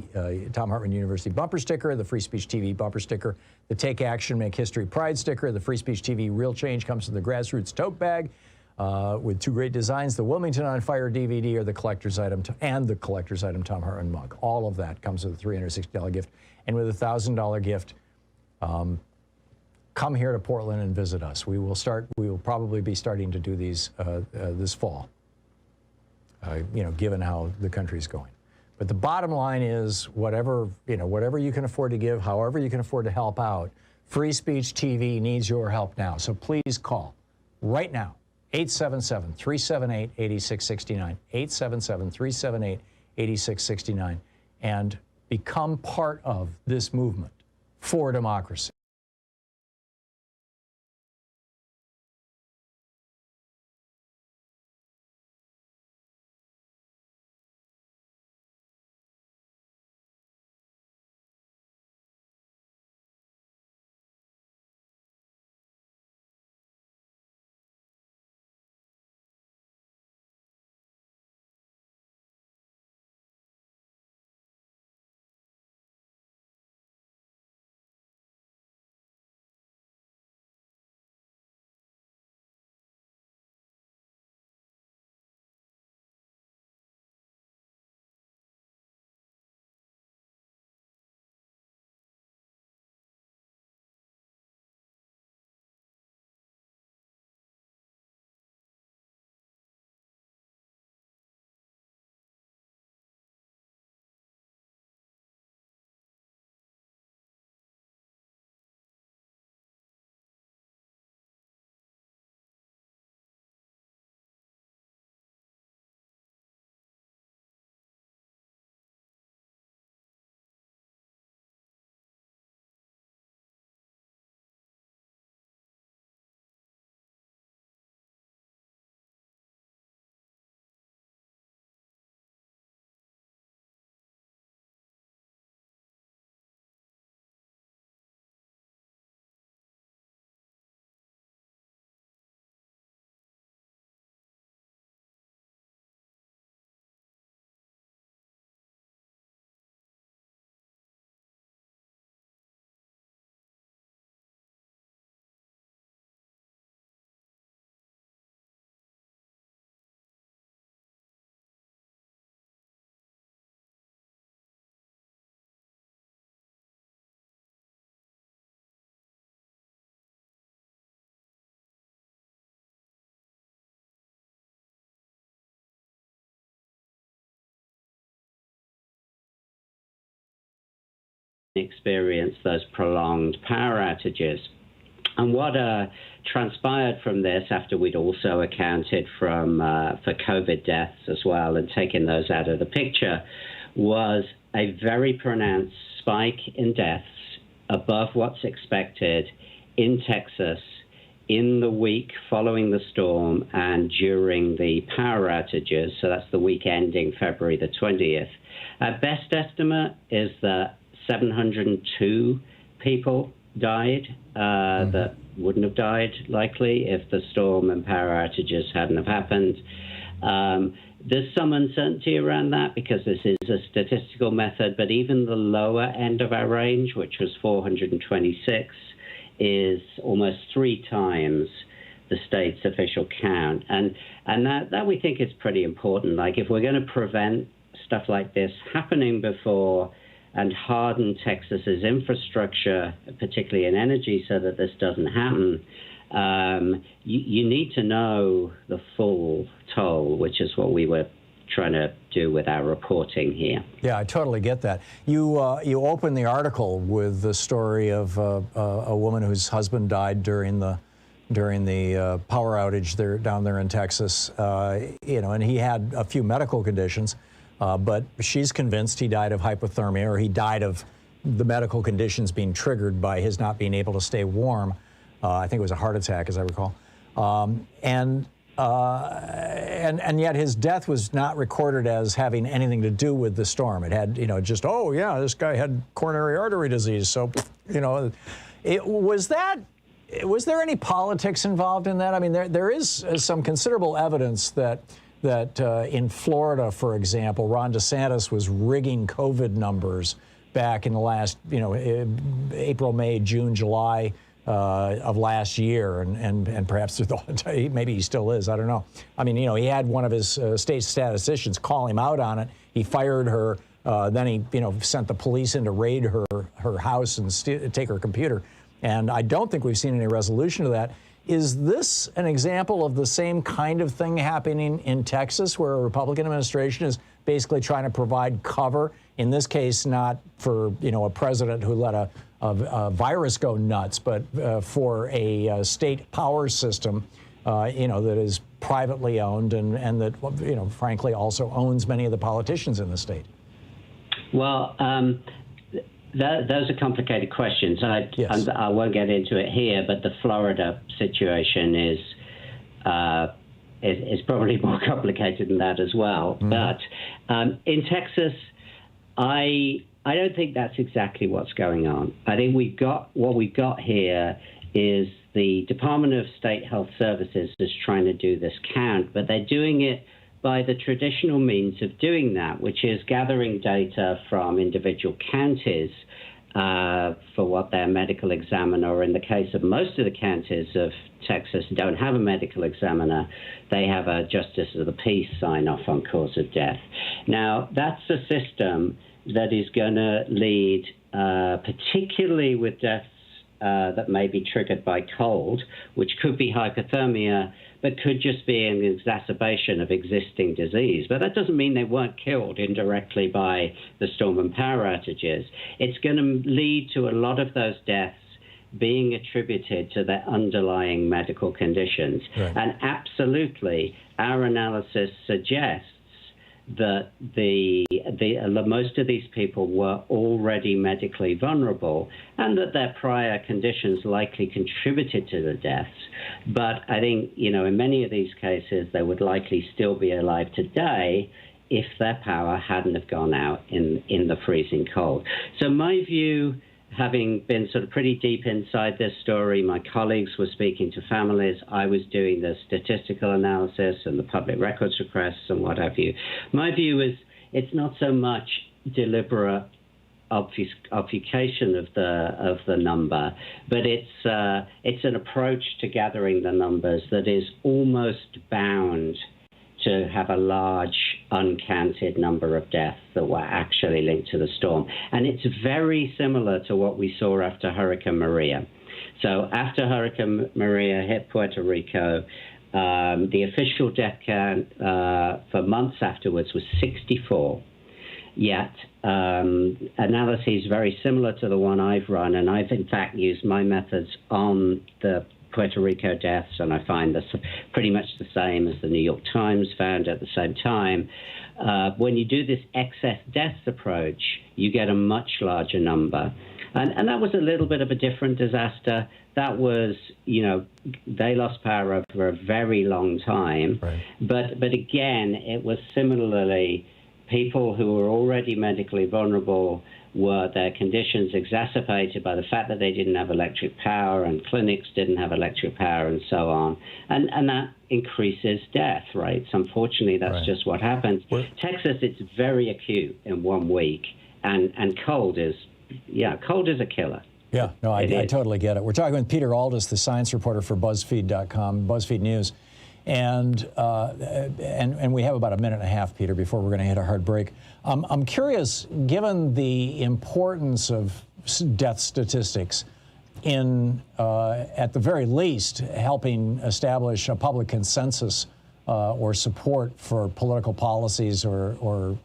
Thom Hartmann University bumper sticker, the Free Speech TV bumper sticker, the Take Action, Make History Pride sticker, the Free Speech TV Real Change Comes to the Grassroots tote bag with two great designs, the Wilmington on Fire DVD or the collector's item, and the collector's item Thom Hartmann mug. All of that comes with a $360 gift. And with a $1,000 gift, come here to Portland and visit us. We will probably be starting to do these this fall, you know, given how the country's going. But the bottom line is whatever you can afford to give, however you can afford to help out, Free Speech TV needs your help now. So please call right now, 877-378-8669, 877-378-8669, and become part of this movement for democracy. experience those prolonged power outages. And what transpired from this, after we'd also accounted for COVID deaths as well and taken those out of the picture, was a very pronounced spike in deaths above what's expected in Texas in the week following the storm and during the power outages. So that's the week ending February the 20th. Our best estimate is that 702 people died that wouldn't have died likely if the storm and power outages hadn't have happened. There's some uncertainty around that because this is a statistical method, but even the lower end of our range, which was 426, is almost 3 times the state's official count. And that we think is pretty important. Like, if we're going to prevent stuff like this happening before and harden Texas's infrastructure, particularly in energy, so that this doesn't happen, you need to know the full toll, which is what we were trying to do with our reporting here. Yeah, I totally get that. You open the article with the story of a woman whose husband died during the power outage down there in Texas. And he had a few medical conditions, but she's convinced he died of hypothermia, or he died of the medical conditions being triggered by his not being able to stay warm. I think it was a heart attack, as I recall. And yet his death was not recorded as having anything to do with the storm. It had, just, oh yeah, this guy had coronary artery disease. So, was there any politics involved in that? I mean, there is some considerable evidence that in Florida, for example, Ron DeSantis was rigging COVID numbers back in the last, April, May, June, July of last year, and perhaps through the, maybe he still is, I don't know. I mean, he had one of his state statisticians call him out on it. He fired her. Then he, sent the police in to raid her house and take her computer. And I don't think we've seen any resolution to that. Is this an example of the same kind of thing happening in Texas, where a Republican administration is basically trying to provide cover, in this case, not for, a president who let a virus go nuts, but for a state power system, that is privately owned and that, frankly, also owns many of the politicians in the state? Well, those are complicated questions. I won't get into it here, but the Florida situation is probably more complicated than that as well. Mm-hmm. But in Texas, I don't think that's exactly what's going on. I think what we've got here is the Department of State Health Services is trying to do this count, but they're doing it by the traditional means of doing that, which is gathering data from individual counties for what their medical examiner, or in the case of most of the counties of Texas, don't have a medical examiner. They have a justice of the peace sign off on cause of death. Now, that's a system that is going to lead, particularly with deaths that may be triggered by cold, which could be hypothermia, but could just be an exacerbation of existing disease. But that doesn't mean they weren't killed indirectly by the storm and power outages. It's going to lead to a lot of those deaths being attributed to their underlying medical conditions. Right. And absolutely, our analysis suggests that most of these people were already medically vulnerable and that their prior conditions likely contributed to the deaths. But I think, in many of these cases, they would likely still be alive today if their power hadn't have gone out in the freezing cold. So my view, having been sort of pretty deep inside this story, my colleagues were speaking to families, I was doing the statistical analysis and the public records requests and what have you. My view is it's not so much deliberate obfuscation of the number, but it's an approach to gathering the numbers that is almost bound to have a large uncounted number of deaths that were actually linked to the storm. And it's very similar to what we saw after Hurricane Maria. So after Hurricane Maria hit Puerto Rico, the official death count for months afterwards was 64. yet. Analyses very similar to the one I've run, and I've in fact used my methods on the Puerto Rico deaths, and I find this pretty much the same as the New York Times found at the same time. When you do this excess deaths approach, you get a much larger number. And that was a little bit of a different disaster. That was, they lost power over a very long time. Right. But again, it was similarly people who were already medically vulnerable were their conditions exacerbated by the fact that they didn't have electric power and clinics didn't have electric power and so on. And that increases death rates. Unfortunately, that's just what happens. Texas, it's very acute in 1 week. And cold is a killer. Yeah, no, I totally get it. We're talking with Peter Aldhous, the science reporter for BuzzFeed.com, BuzzFeed News. And we have about a minute and a half, Peter, before we're going to hit a hard break. I'm curious, given the importance of death statistics in, at the very least, helping establish a public consensus or support for political policies or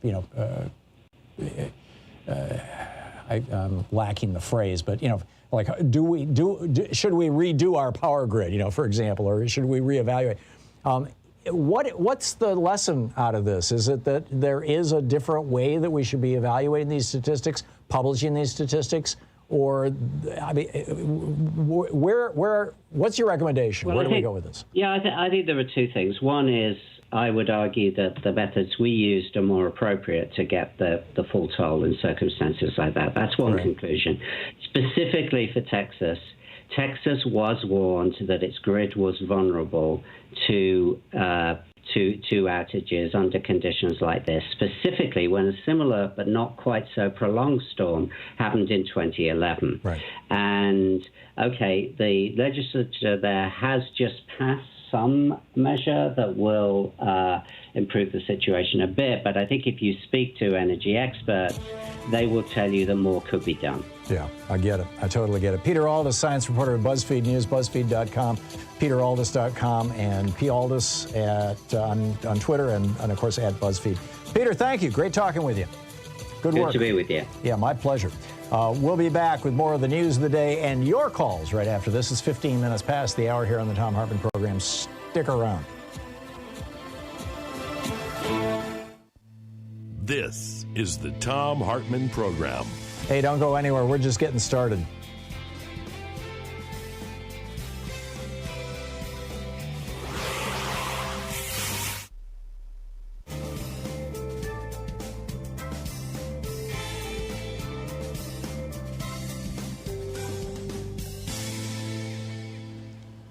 I'm lacking the phrase, but, like, should we redo our power grid, for example, or should we reevaluate? What's the lesson out of this? Is it that there is a different way that we should be evaluating these statistics, publishing these statistics, or what's your recommendation? Well, where do we go with this? Yeah, I think there are two things. One is I would argue that the methods we used are more appropriate to get the full toll in circumstances like that. That's one conclusion. Specifically for Texas, Texas was warned that its grid was vulnerable to outages under conditions like this, specifically when a similar but not quite so prolonged storm happened in 2011. Right. And, okay, the legislature there has just passed some measure that will improve the situation a bit, but I think if you speak to energy experts, they will tell you that more could be done. Yeah, I get it. I totally get it. Peter Aldhous, science reporter at BuzzFeed News, BuzzFeed.com, PeterAldhous.com, and PAldhous on Twitter and, of course, at BuzzFeed. Peter, thank you. Great talking with you. Good work. Good to be with you. Yeah, my pleasure. We'll be back with more of the news of the day and your calls right after this. It's 15 minutes past the hour here on the Thom Hartmann Program. Stick around. This is the Thom Hartmann Program. Hey, don't go anywhere. We're just getting started.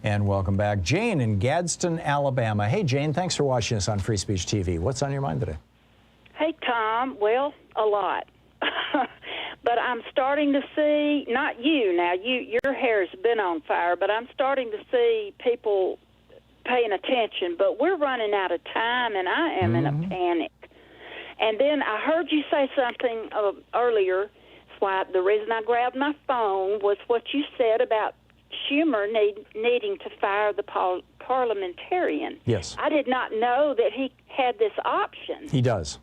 And welcome back. Jane in Gadsden, Alabama. Hey, Jane, thanks for watching us on Free Speech TV. What's on your mind today? Hey, Tom. Well, a lot. But I'm starting to see, not you now, your hair's been on fire, but I'm starting to see people paying attention. But we're running out of time, and I am in a panic. And then I heard you say something earlier. The reason I grabbed my phone was what you said about Schumer needing to fire the parliamentarian. Yes. I did not know that he had this option. He does.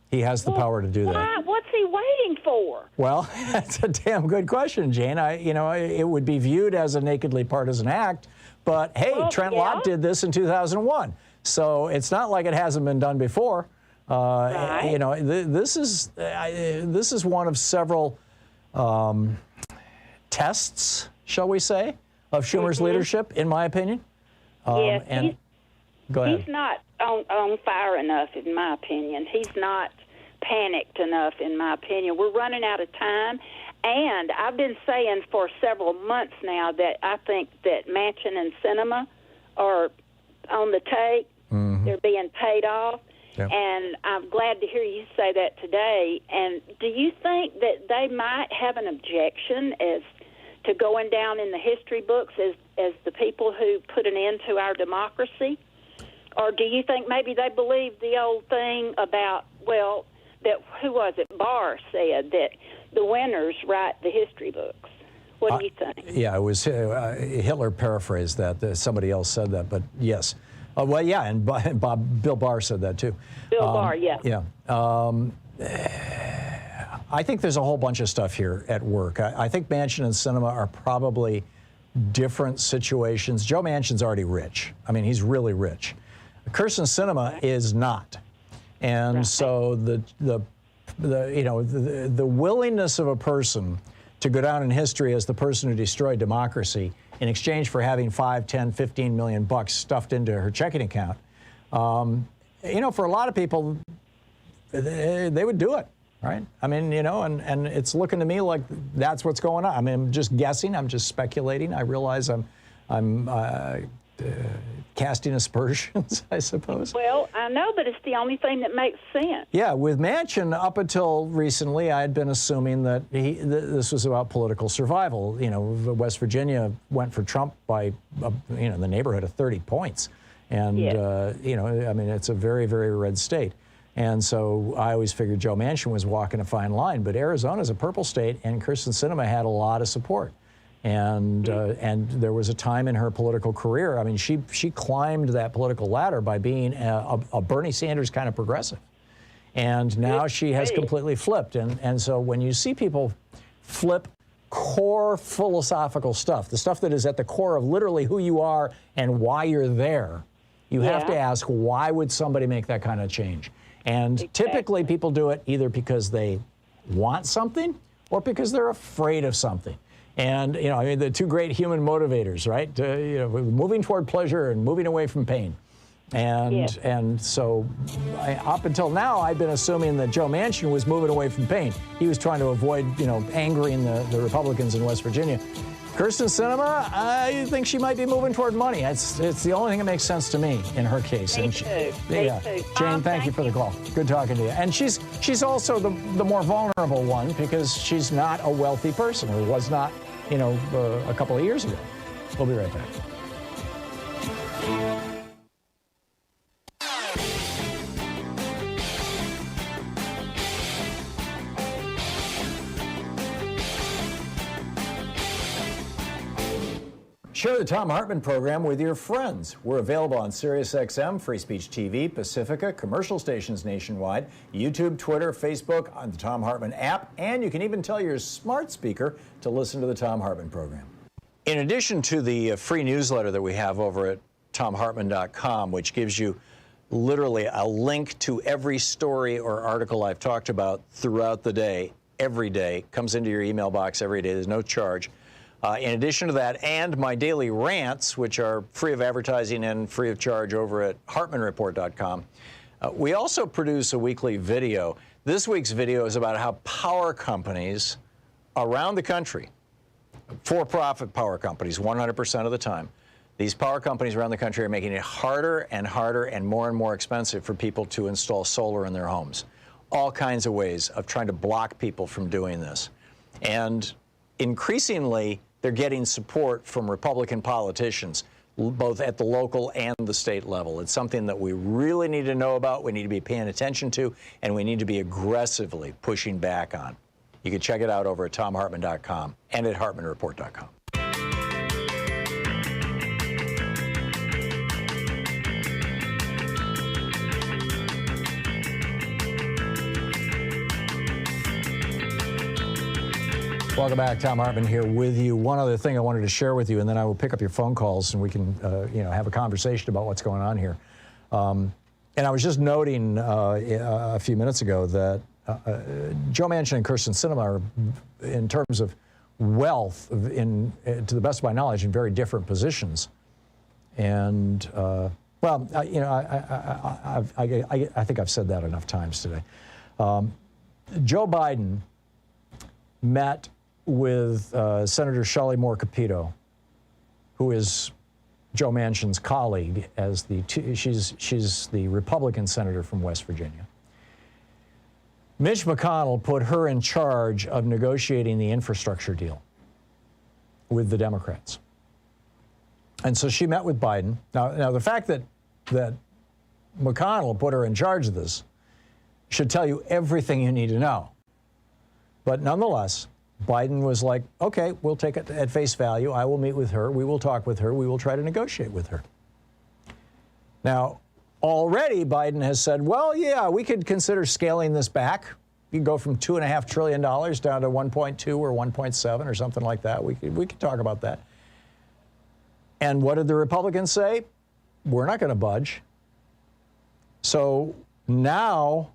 He has the power to do that. What's he waiting for? Well, that's a damn good question, Jane. It would be viewed as a nakedly partisan act, but hey, Trent Lott did this in 2001, so it's not like it hasn't been done before. This is one of several tests, shall we say, of Schumer's leadership, in my opinion. Yes, go ahead. He's not on fire enough, in my opinion. He's not panicked enough, in my opinion. We're running out of time, and I've been saying for several months now that I think that Manchin and Sinema are on the take. They're being paid off. Yep. And I'm glad to hear you say that today. And do you think that they might have an objection as to going down in the history books as the people who put an end to our democracy? Or do you think maybe they believe the old thing about, that who was it? Barr said that the winners write the history books. What do you think? Yeah, it was Hitler paraphrased that. Somebody else said that, but yes. And Bill Barr said that too. Bill Barr, yeah. Yeah. I think there's a whole bunch of stuff here at work. I think Manchin and Sinema are probably different situations. Joe Manchin's already rich. I mean, he's really rich. Kyrsten Sinema is not. And so the willingness of a person to go down in history as the person who destroyed democracy in exchange for having 5, 10, 15 million bucks stuffed into her checking account, for a lot of people, they would do it, right? I mean, and it's looking to me like that's what's going on. I mean, I'm just guessing. I'm just speculating. I realize I'm casting aspersions, I suppose. Well, I know, but it's the only thing that makes sense. Yeah, with Manchin, up until recently, I had been assuming that this was about political survival. West Virginia went for Trump by, the neighborhood of 30 points. And, it's a very, very red state. And so I always figured Joe Manchin was walking a fine line. But Arizona's a purple state, and Kyrsten Sinema had a lot of support. And there was a time in her political career, I mean, she climbed that political ladder by being a Bernie Sanders kind of progressive. And now she has completely flipped. And so when you see people flip core philosophical stuff, the stuff that is at the core of literally who you are and why you're there, you have to ask, why would somebody make that kind of change? And typically people do it either because they want something or because they're afraid of something. And, the two great human motivators, right? Moving toward pleasure and moving away from pain. And so up until now, I've been assuming that Joe Manchin was moving away from pain. He was trying to avoid, angering the Republicans in West Virginia. Kyrsten Sinema, I think she might be moving toward money. It's the only thing that makes sense to me in her case. Me too. Jane, thank you for the call. Good talking to you. And she's also the more vulnerable one because she's not a wealthy person, or was not, a couple of years ago. We'll be right back. Share the Thom Hartmann Program with your friends. We're available on SiriusXM, Free Speech TV, Pacifica, commercial stations nationwide, YouTube, Twitter, Facebook, on the Thom Hartmann app, and you can even tell your smart speaker to listen to the Thom Hartmann Program. In addition to the free newsletter that we have over at thomhartmann.com, which gives you literally a link to every story or article I've talked about throughout the day, every day, comes into your email box every day, there's no charge. In addition to that, and my daily rants, which are free of advertising and free of charge over at HartmannReport.com, we also produce a weekly video. This week's video is about how power companies around the country, for-profit power companies 100% of the time, these power companies around the country are making it harder and harder and more expensive for people to install solar in their homes. All kinds of ways of trying to block people from doing this. And increasingly, they're getting support from Republican politicians, both at the local and the state level. It's something that we really need to know about, we need to be paying attention to, and we need to be aggressively pushing back on. You can check it out over at thomhartmann.com and at HartmannReport.com. Welcome back. Thom Hartmann here with you. One other thing I wanted to share with you, and then I will pick up your phone calls and we can have a conversation about what's going on here. And I was just noting a few minutes ago that Joe Manchin and Kyrsten Sinema are, in terms of wealth, to the best of my knowledge, in very different positions. And, I think I've said that enough times today. Joe Biden met with Senator Shelley Moore Capito, who is Joe Manchin's colleague, as she's the Republican senator from West Virginia. Mitch McConnell put her in charge of negotiating the infrastructure deal with the Democrats. And so she met with Biden. Now the fact that McConnell put her in charge of this should tell you everything you need to know. But nonetheless, Biden was like, okay, we'll take it at face value. I will meet with her. We will talk with her. We will try to negotiate with her. Now, already Biden has said, well, yeah, we could consider scaling this back. You can go from $2.5 trillion down to 1.2 or 1.7 or something like that. We could talk about that. And what did the Republicans say? We're not going to budge. So now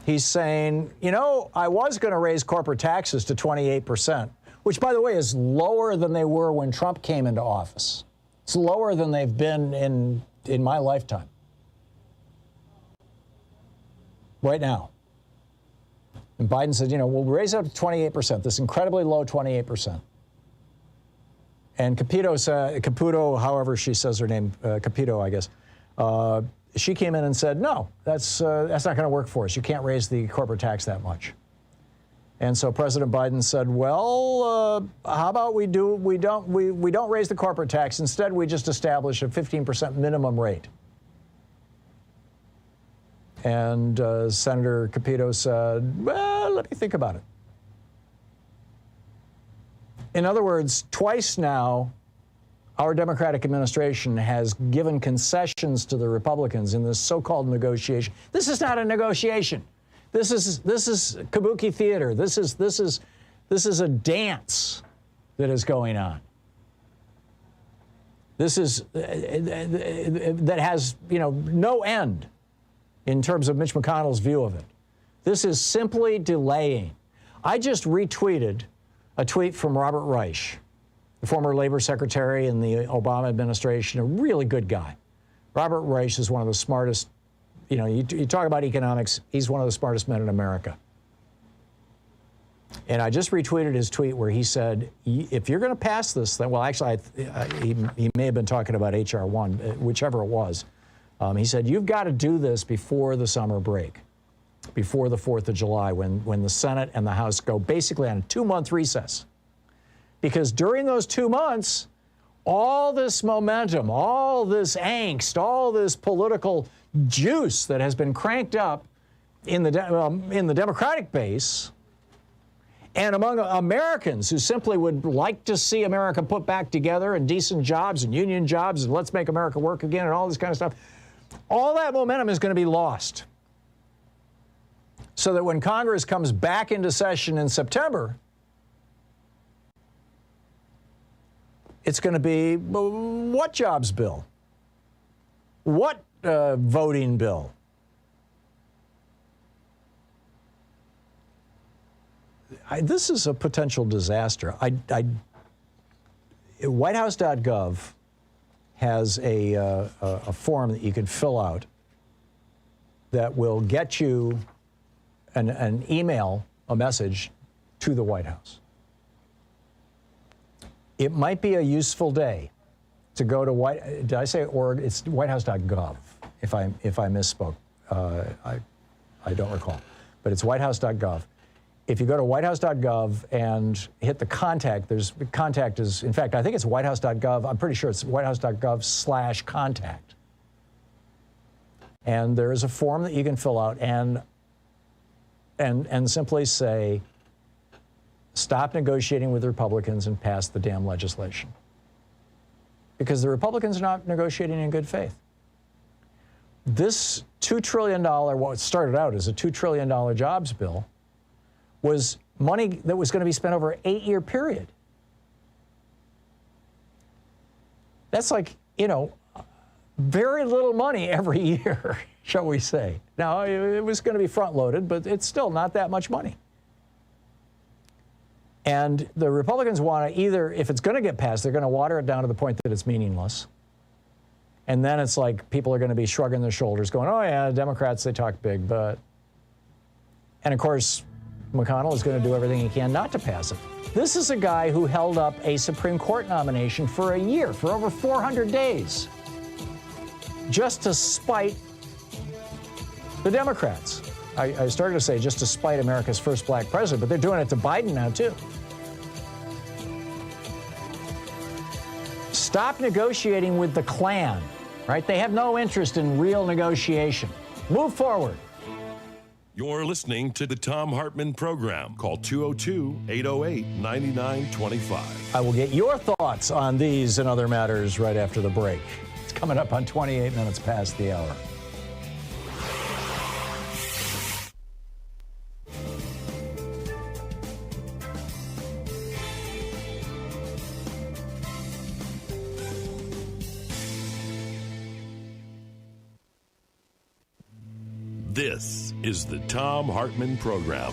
he's saying, you know, I was going to raise corporate taxes to 28%, which, by the way, is lower than they were when Trump came into office. It's lower than they've been in my lifetime. Right now. And Biden said, you know, we'll raise it up to 28%, this incredibly low 28%. And Caputo, however she says her name, Capito, I guess, she came in and said, no, that's not going to work for us. You can't raise the corporate tax that much. And so President Biden said, well, how about we don't raise the corporate tax. Instead, we just establish a 15% minimum rate. And Senator Capito said, well, let me think about it. In other words, twice now, our Democratic administration has given concessions to the Republicans in this so-called negotiation. This is not a negotiation. This is kabuki theater. This is a dance that is going on. This is that has, you know, no end in terms of Mitch McConnell's view of it. This is simply delaying. I just retweeted a tweet from Robert Reich, the former labor secretary in the Obama administration, a really good guy. Robert Reich is one of the smartest, you know, you talk about economics, he's one of the smartest men in America. And I just retweeted his tweet where he said, if you're going to pass this, then, well, actually, he may have been talking about H.R. 1, whichever it was. He said, you've got to do this before the summer break, before the 4th of July, when the Senate and the House go basically on a 2-month recess. Because during those 2 months, all this momentum, all this angst, all this political juice that has been cranked up in the Democratic base and among Americans who simply would like to see America put back together and decent jobs and union jobs and let's make America work again and all this kind of stuff, all that momentum is going to be lost. So that when Congress comes back into session in September, it's going to be what jobs bill? What voting bill? This is a potential disaster. WhiteHouse.gov has a form that you can fill out that will get you an email, a message to the White House. It might be a useful day to go to did I say org? It's whitehouse.gov. If I misspoke, I don't recall, but it's whitehouse.gov. If you go to whitehouse.gov and hit the contact, contact is, in fact, I think it's whitehouse.gov. I'm pretty sure it's whitehouse.gov/contact. And there is a form that you can fill out and simply say, stop negotiating with the Republicans and pass the damn legislation. Because the Republicans are not negotiating in good faith. This $2 trillion, what started out as a $2 trillion jobs bill, was money that was going to be spent over an 8-year period. That's like, you know, very little money every year, shall we say. Now, it was going to be front-loaded, but it's still not that much money. And the Republicans want to either, if it's going to get passed, they're going to water it down to the point that it's meaningless. And then it's like people are going to be shrugging their shoulders, going, oh, yeah, Democrats, they talk big, but... And, of course, McConnell is going to do everything he can not to pass it. This is a guy who held up a Supreme Court nomination for a year, for over 400 days, just to spite the Democrats. I started to say just to spite America's first black president, but they're doing it to Biden now, too. Stop negotiating with the Klan, right? They have no interest in real negotiation. Move forward. You're listening to the Thom Hartmann Program. Call 202-808-9925. I will get your thoughts on these and other matters right after the break. It's coming up on 28 minutes past the hour. This is the Thom Hartmann Program.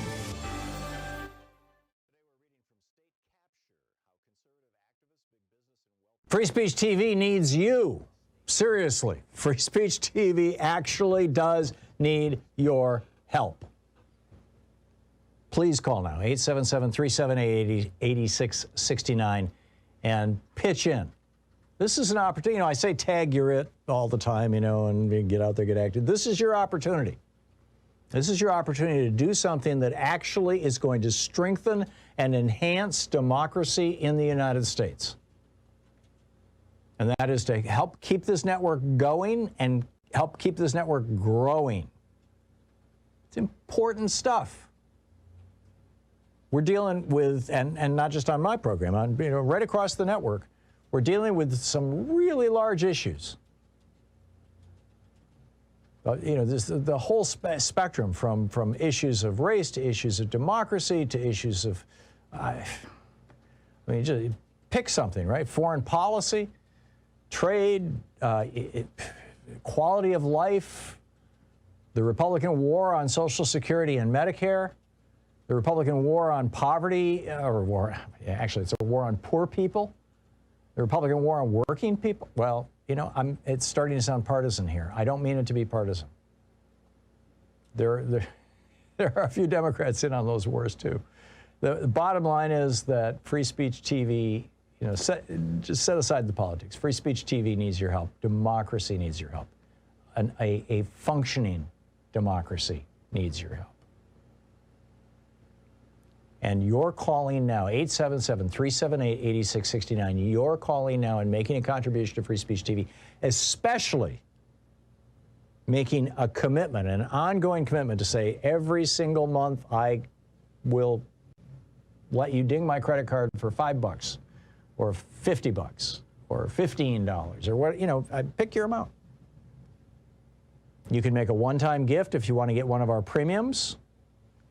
Free Speech TV needs you. Seriously, Free Speech TV actually does need your help. Please call now, 877-378-8669, and pitch in. This is an opportunity. You know, I say tag your it all the time, you know, and get out there, get active. This is your opportunity. This is your opportunity to do something that actually is going to strengthen and enhance democracy in the United States. And that is to help keep this network going and help keep this network growing. It's important stuff. We're dealing with, and not just on my program, on, you know, right across the network, we're dealing with some really large issues. You know, the whole spectrum from issues of race to issues of democracy to issues of, I mean, just pick something, right? Foreign policy, trade, quality of life, the Republican war on Social Security and Medicare, the Republican war on poverty, actually it's a war on poor people, the Republican war on working people. Well, you know, it's starting to sound partisan here. I don't mean it to be partisan. There are a few Democrats in on those wars too. The bottom line is that Free Speech TV, you know, just set aside the politics. Free Speech TV needs your help. Democracy needs your help. A functioning democracy needs your help. And you're calling now, 877-378-8669. You're calling now and making a contribution to Free Speech TV, especially making a commitment, an ongoing commitment to say every single month I will let you ding my credit card for $5 or $50 or $15 or what, you know, pick your amount. You can make a one-time gift if you want to get one of our premiums,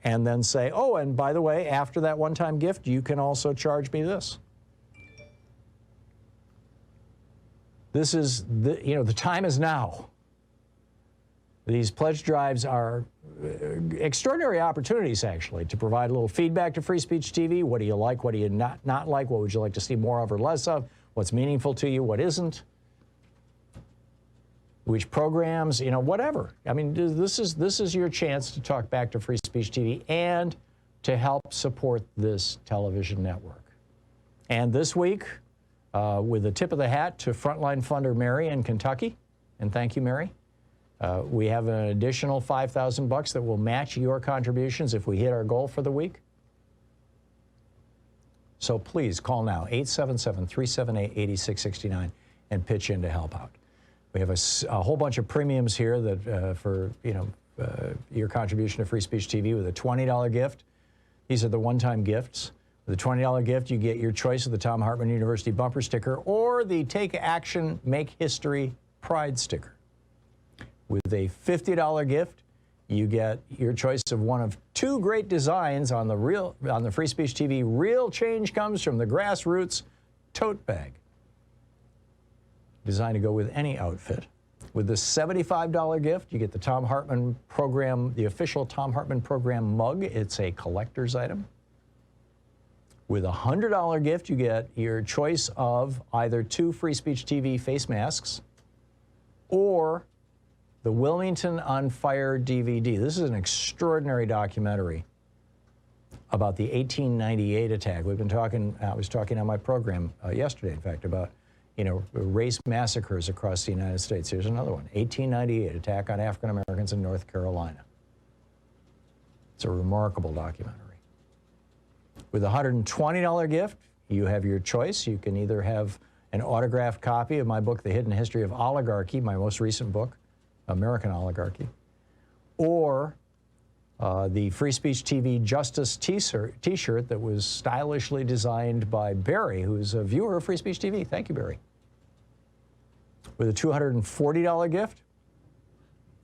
and then say, oh, and by the way, after that one-time gift, you can also charge me this. This is, you know, the time is now. These pledge drives are extraordinary opportunities, actually, to provide a little feedback to Free Speech TV. What do you like? What do you not like? What would you like to see more of or less of? What's meaningful to you? What isn't? Which programs, you know, whatever. I mean, this is your chance to talk back to Free Speech TV and to help support this television network. And this week, with a tip of the hat to frontline funder Mary in Kentucky, and thank you, Mary, we have an additional $5,000 that will match your contributions if we hit our goal for the week. So please call now, 877-378-8669, and pitch in to help out. We have a whole bunch of premiums here that for, you know, your contribution to Free Speech TV with a $20 gift. These are the one-time gifts. With a $20 gift, you get your choice of the Thom Hartmann University bumper sticker or the Take Action, Make History Pride sticker. With a $50 gift, you get your choice of one of two great designs on the Free Speech TV Real Change Comes from the Grassroots tote bag, designed to go with any outfit. With the $75 gift, you get the Thom Hartmann Program, the official Thom Hartmann Program mug. It's a collector's item. With a $100 gift, you get your choice of either two Free Speech TV face masks or the Wilmington on Fire DVD. This is an extraordinary documentary about the 1898 attack. We've been talking, I was talking on my program yesterday, in fact, about, you know, race massacres across the United States. Here's another one, 1898, attack on African Americans in North Carolina. It's a remarkable documentary. With a $120 gift, you have your choice. You can either have an autographed copy of my book, The Hidden History of Oligarchy, my most recent book, American Oligarchy, or the Free Speech TV Justice t-shirt that was stylishly designed by Barry, who's a viewer of Free Speech TV. Thank you, Barry. With a $240 gift,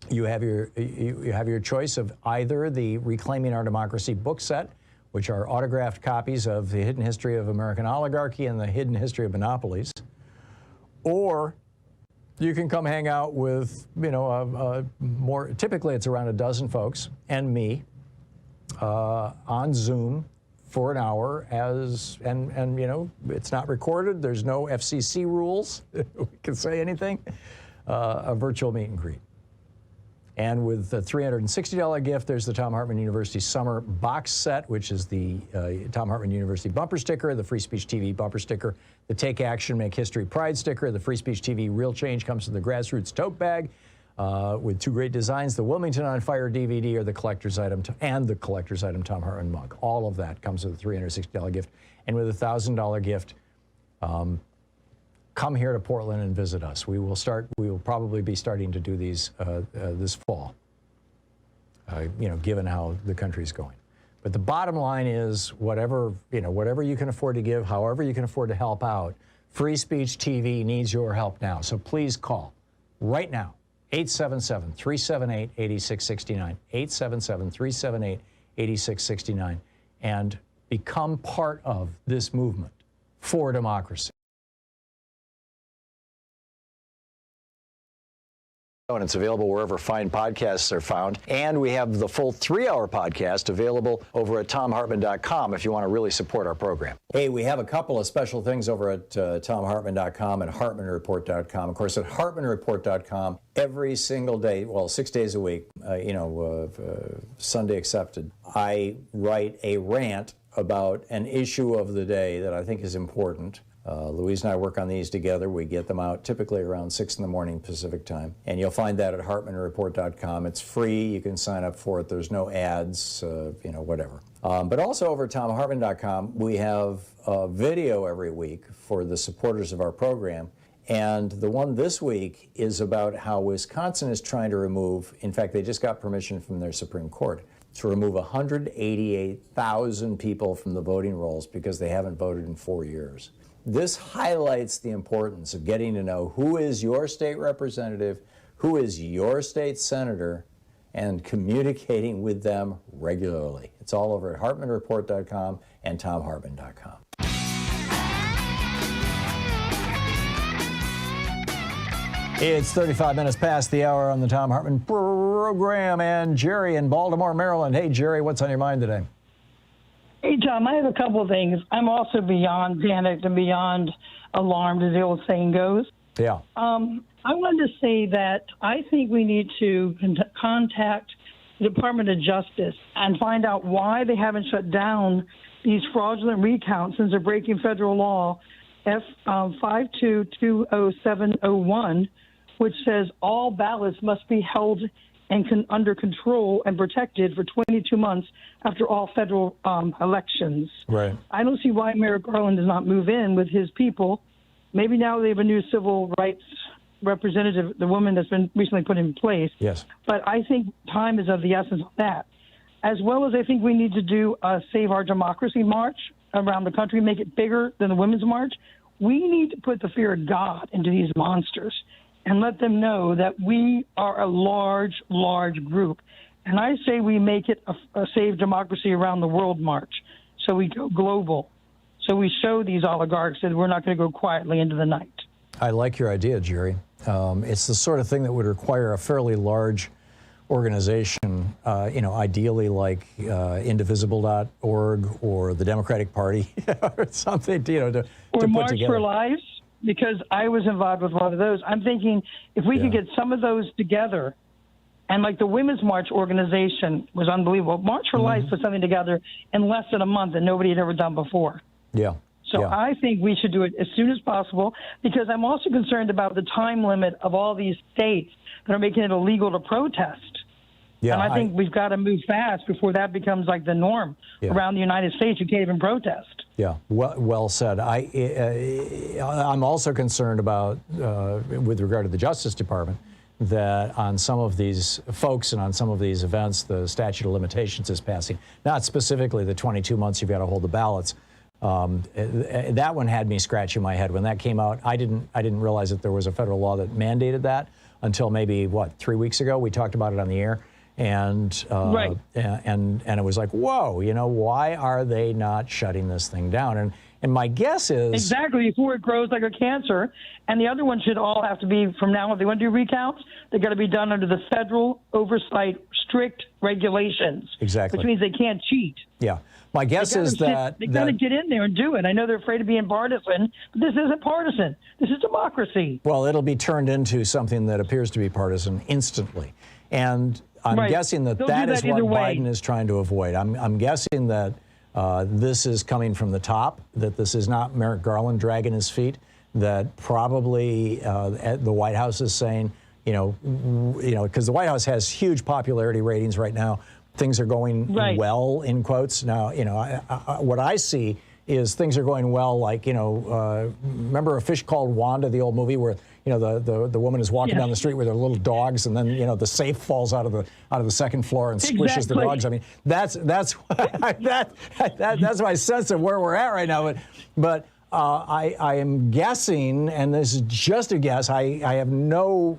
you have your choice of either the Reclaiming Our Democracy book set, which are autographed copies of The Hidden History of American Oligarchy and The Hidden History of Monopolies, or You can come hang out with, more, typically it's around a dozen folks and me on Zoom for an hour and it's not recorded. There's no FCC rules. We can say anything. A virtual meet and greet. And with the $360 gift, there's the Thom Hartmann University Summer Box Set, which is the Thom Hartmann University bumper sticker, the Free Speech TV bumper sticker, the Take Action, Make History Pride sticker, the Free Speech TV Real Change comes in the Grassroots tote bag with two great designs, the Wilmington on Fire DVD or the collector's item, and the collector's item Thom Hartmann mug. All of that comes with a $360 gift. And with a $1,000 gift, come here to Portland and visit us. We will probably be starting to do these this fall, given how the country's going. But the bottom line is whatever you can afford to give, however you can afford to help out, Free Speech TV needs your help now. So please call right now, 877-378-8669, 877-378-8669, and become part of this movement for democracy. And it's available wherever fine podcasts are found. And we have the full 3-hour podcast available over at thomhartmann.com if you want to really support our program. Hey, we have a couple of special things over at thomhartmann.com and hartmannreport.com. Of course, at hartmannreport.com, every single day, well, 6 days a week, Sunday accepted, I write a rant about an issue of the day that I think is important. Louise and I work on these together. We get them out typically around 6 in the morning Pacific time. And you'll find that at hartmannreport.com. It's free. You can sign up for it. There's no ads, whatever. But also over at thomhartmann.com, we have a video every week for the supporters of our program. And the one this week is about how Wisconsin is trying to remove, in fact, they just got permission from their Supreme Court to remove 188,000 people from the voting rolls because they haven't voted in 4 years. This highlights the importance of getting to know who is your state representative, who is your state senator, and communicating with them regularly. It's all over at hartmannreport.com and thomhartmann.com. It's 35 minutes past the hour on the Thom Hartmann Program, and Jerry in Baltimore, Maryland. Hey, Jerry, what's on your mind today? Hey, Tom, I have a couple of things. I'm also beyond panicked and beyond alarmed, as the old saying goes. Yeah. I wanted to say that I think we need to contact the Department of Justice and find out why they haven't shut down these fraudulent recounts since they're breaking federal law, F5220701, which says all ballots must be held and under control and protected for 22 months after all federal elections. Right. I don't see why Merrick Garland does not move in with his people. Maybe now they have a new civil rights representative, the woman that's been recently put in place. Yes. But I think time is of the essence of that. As well as I think we need to do a Save Our Democracy march around the country, make it bigger than the Women's March. We need to put the fear of God into these monsters and let them know that we are a large, large group. And I say we make it a Save Democracy Around the World march. So we go global. So we show these oligarchs that we're not going to go quietly into the night. I like your idea, Jerry. It's the sort of thing that would require a fairly large organization, ideally like indivisible.org or the Democratic Party or something, to put March together. for Lives, because I was involved with one of those. I'm thinking if we could get some of those together, and like the Women's March organization was unbelievable. March for Life put something together in less than a month that nobody had ever done before. Yeah. So I think we should do it as soon as possible, because I'm also concerned about the time limit of all these states that are making it illegal to protest. Yeah, and I think we've got to move fast before that becomes like the norm around the United States. You can't even protest. Yeah, well said. I'm also concerned about, with regard to the Justice Department, that on some of these folks and on some of these events, the statute of limitations is passing. Not specifically the 22 months you've got to hold the ballots. That one had me scratching my head when that came out. I didn't realize that there was a federal law that mandated that until maybe 3 weeks ago. We talked about it on the air, And Right. and it was like, whoa, you know, why are they not shutting this thing down? And my guess is exactly before it grows like a cancer. And the other one should all have to be from now on. If they want to do recounts, they're going to be done under the federal oversight, strict regulations. Exactly. Which means they can't cheat. Yeah. My guess is that they got to get in there and do it. I know they're afraid of being partisan, but this isn't partisan. This is democracy. Well, it'll be turned into something that appears to be partisan instantly. And I'm Right. guessing that They'll that do is that what either way. Biden is trying to avoid. I'm guessing that this is coming from the top, that this is not Merrick Garland dragging his feet, that probably the White House is saying, you know, because the White House has huge popularity ratings right now. Things are going Right. well, in quotes. Now, you know, what I see is things are going well, like, you know, remember A Fish Called Wanda, the old movie where, you know, the woman is walking Yes. down the street with her little dogs, and then, you know, the safe falls out of the second floor and squishes the Exactly. dogs. I mean, that's my sense of where we're at right now. But I am guessing, and this is just a guess. I have no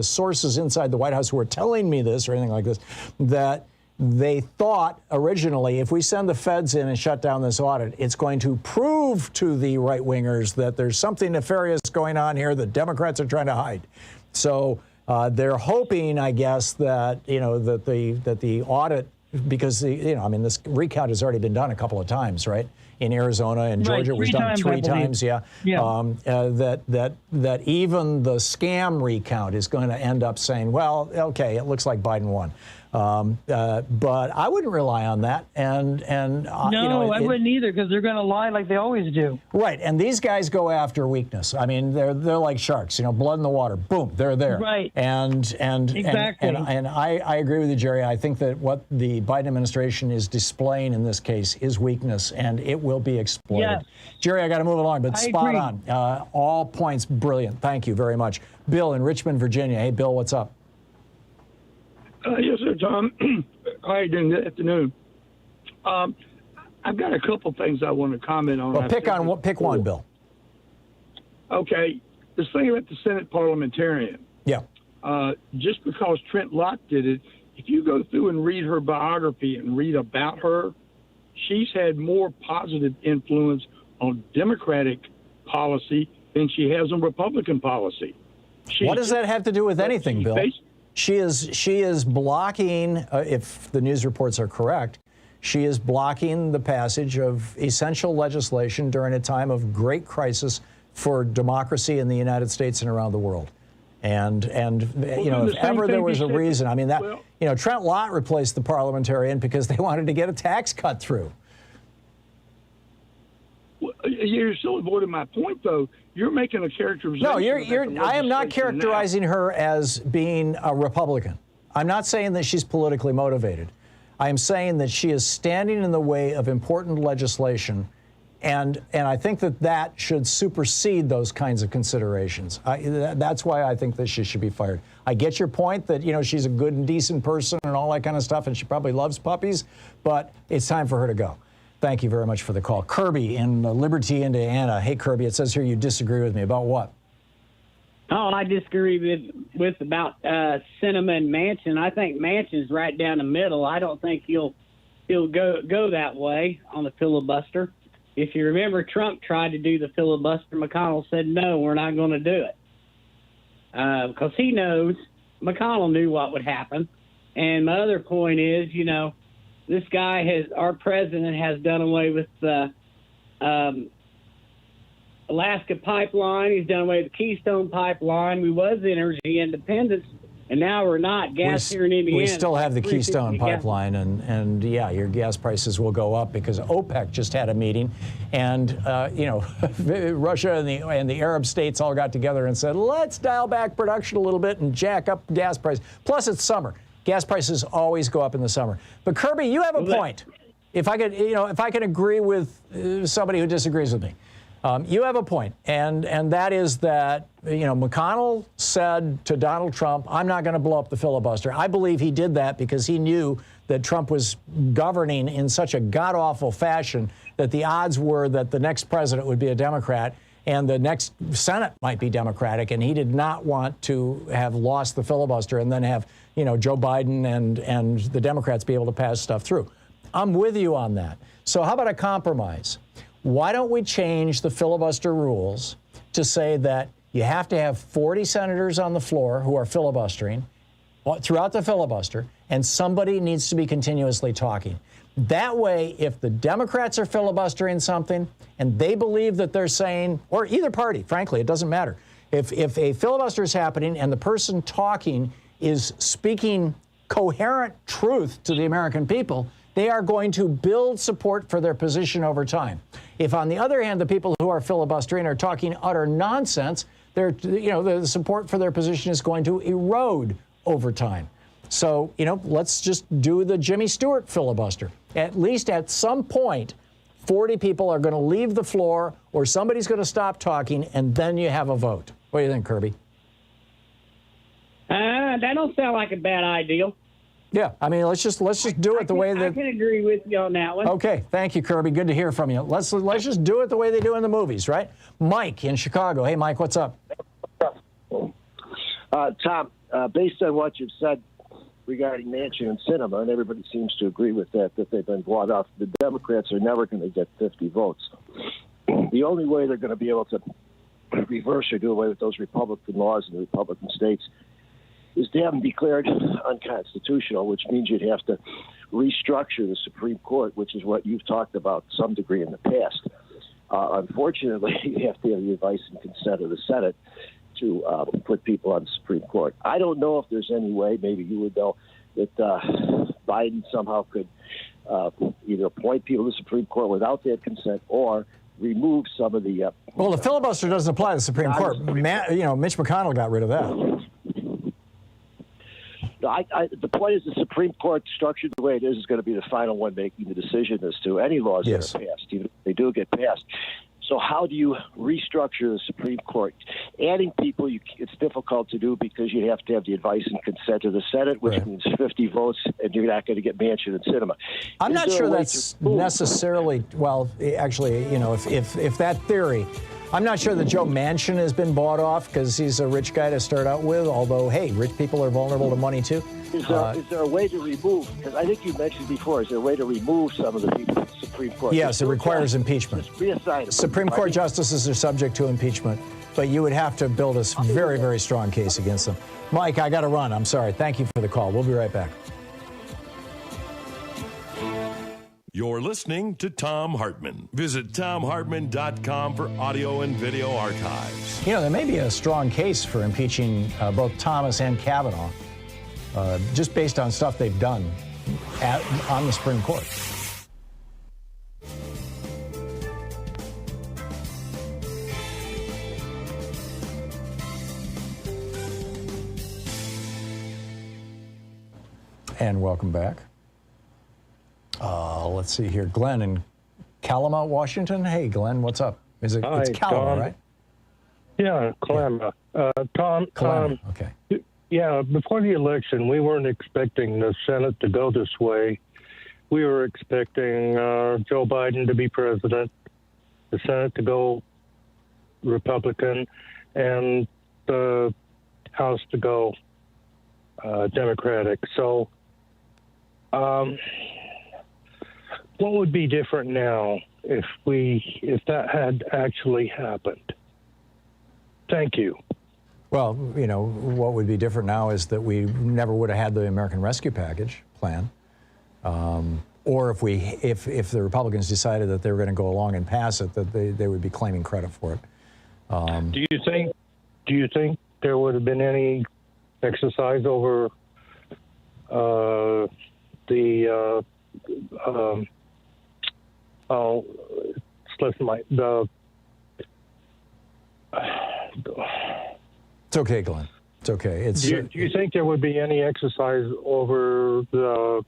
sources inside the White House who are telling me this or anything like this, that they thought originally, if we send the feds in and shut down this audit, it's going to prove to the right-wingers that there's something nefarious going on here that Democrats are trying to hide. So they're hoping, I guess, that, you know, that the audit, because this recount has already been done a couple of times, right? In Arizona and Georgia, it was done three times. Yeah. That even the scam recount is going to end up saying, well, okay, it looks like Biden won. But I wouldn't rely on that. And No, I wouldn't either, because they're going to lie like they always do. Right, and these guys go after weakness. I mean, they're like sharks. You know, blood in the water. Boom, they're there. Right. And Exactly. and I agree with you, Jerry. I think that what the Biden administration is displaying in this case is weakness, and it will be exploited. Yes. Jerry, I got to move along, but I spot agree. on. All points brilliant. Thank you very much, Bill in Richmond, Virginia. Hey, Bill, what's up? Yes, sir, Tom. How are you doing this afternoon? I've got a couple things I want to comment on. Well, pick one, Bill. Okay, this thing about the Senate parliamentarian. Yeah. Just because Trent Lott did it, if you go through and read her biography and read about her, she's had more positive influence on Democratic policy than she has on Republican policy. What does that have to do with anything, Bill? She is blocking, if the news reports are correct, she is blocking the passage of essential legislation during a time of great crisis for democracy in the United States and around the world. And you know, if ever there was a reason, I mean, that, you know, Trent Lott replaced the parliamentarian because they wanted to get a tax cut through. You're still avoiding my point, though. You're making a characterization. No, I am not characterizing her as being a Republican. I'm not saying that she's politically motivated. I am saying that she is standing in the way of important legislation, and I think that should supersede those kinds of considerations. That's why I think that she should be fired. I get your point that, you know, she's a good and decent person and all that kind of stuff, and she probably loves puppies, but it's time for her to go. Thank you very much for the call. Kirby in Liberty, Indiana. Hey, Kirby, it says here you disagree with me. About what? Oh, I disagree with about Sinema and Manchin. I think Manchin's right down the middle. I don't think he'll go that way on the filibuster. If you remember, Trump tried to do the filibuster. McConnell said, no, we're not going to do it. Because he knows, McConnell knew what would happen. And my other point is, you know, this guy our president has done away with the Alaska pipeline. He's done away with the Keystone pipeline. We was energy independence, and now we're not. Gas here in Indiana. We still have the Keystone pipeline, and yeah, your gas prices will go up because OPEC just had a meeting, and you know, Russia and the Arab states all got together and said, let's dial back production a little bit and jack up gas prices. Plus, it's summer. Gas prices always go up in the summer. But Kirby, you have a point. If I could agree with somebody who disagrees with me, you have a point, and that is that, you know, McConnell said to Donald Trump, I'm not going to blow up the filibuster. I believe he did that because he knew that Trump was governing in such a god-awful fashion that the odds were that the next president would be a Democrat and the next Senate might be Democratic, and he did not want to have lost the filibuster and then have, Joe Biden and the Democrats be able to pass stuff through. I'm with you on that. So how about a compromise? Why don't we change the filibuster rules to say that you have to have 40 senators on the floor who are filibustering throughout the filibuster, and somebody needs to be continuously talking. That way, if the Democrats are filibustering something and they believe that they're saying, or either party, frankly, it doesn't matter. If a filibuster is happening and the person talking is speaking coherent truth to the American people, they are going to build support for their position over time. If, on the other hand, the people who are filibustering are talking utter nonsense, the support for their position is going to erode over time. So, let's just do the Jimmy Stewart filibuster. At least at some point, 40 people are going to leave the floor or somebody's going to stop talking, and then you have a vote. What do you think, Kirby? That don't sound like a bad idea. Yeah, I mean, let's just do it the way that... I can agree with you on that one. Okay, thank you, Kirby. Good to hear from you. Let's just do it the way they do in the movies, right? Mike in Chicago. Hey, Mike, what's up? Tom, based on what you've said regarding Manchin and Sinema, and everybody seems to agree with that they've been bought off, the Democrats are never going to get 50 votes. The only way they're going to be able to reverse or do away with those Republican laws in the Republican states is to have them declared unconstitutional, which means you'd have to restructure the Supreme Court, which is what you've talked about to some degree in the past. Unfortunately, you have to have the advice and consent of the Senate to put people on the Supreme Court. I don't know if there's any way, maybe you would know, that Biden somehow could either appoint people to the Supreme Court without that consent or remove some of the... well, the filibuster doesn't apply to the Supreme Court. Mitch McConnell got rid of that. The point is the Supreme Court, structured the way it is going to be the final one making the decision as to any laws that are passed, even if they do get passed. So how do you restructure the Supreme Court? Adding people, it's difficult to do because you have to have the advice and consent of the Senate, which means 50 votes, and you're not going to get Manchin and Sinema. I'm not sure that's necessarily, well, actually, if that theory, I'm not sure that Joe Manchin has been bought off because he's a rich guy to start out with, although, hey, rich people are vulnerable to money, too. Is there a way to remove, because I think you mentioned before, is there a way to remove some of the people from the Supreme Court? Yes, it requires impeachment. Supreme Court justices are subject to impeachment, but you would have to build a very, very strong case against them. Mike, I got to run. I'm sorry. Thank you for the call. We'll be right back. You're listening to Thom Hartmann. Visit ThomHartmann.com for audio and video archives. There may be a strong case for impeaching both Thomas and Kavanaugh, just based on stuff they've done on the Supreme Court. And welcome back. Let's see here. Glenn in Calumet, Washington. Hey, Glenn, what's up? It's Calumet, Tom. right? Yeah, Calumet. Tom. Calumet, okay. Yeah, before the election, we weren't expecting the Senate to go this way. We were expecting Joe Biden to be president, the Senate to go Republican, and the House to go Democratic. So, what would be different now if that had actually happened? Thank you. Well, what would be different now is that we never would have had the American Rescue Package plan, or if the Republicans decided that they were going to go along and pass it, that they would be claiming credit for it. Do you think there would have been any exercise over It's okay, Glenn. It's okay. Do you think there would be any exercise over the?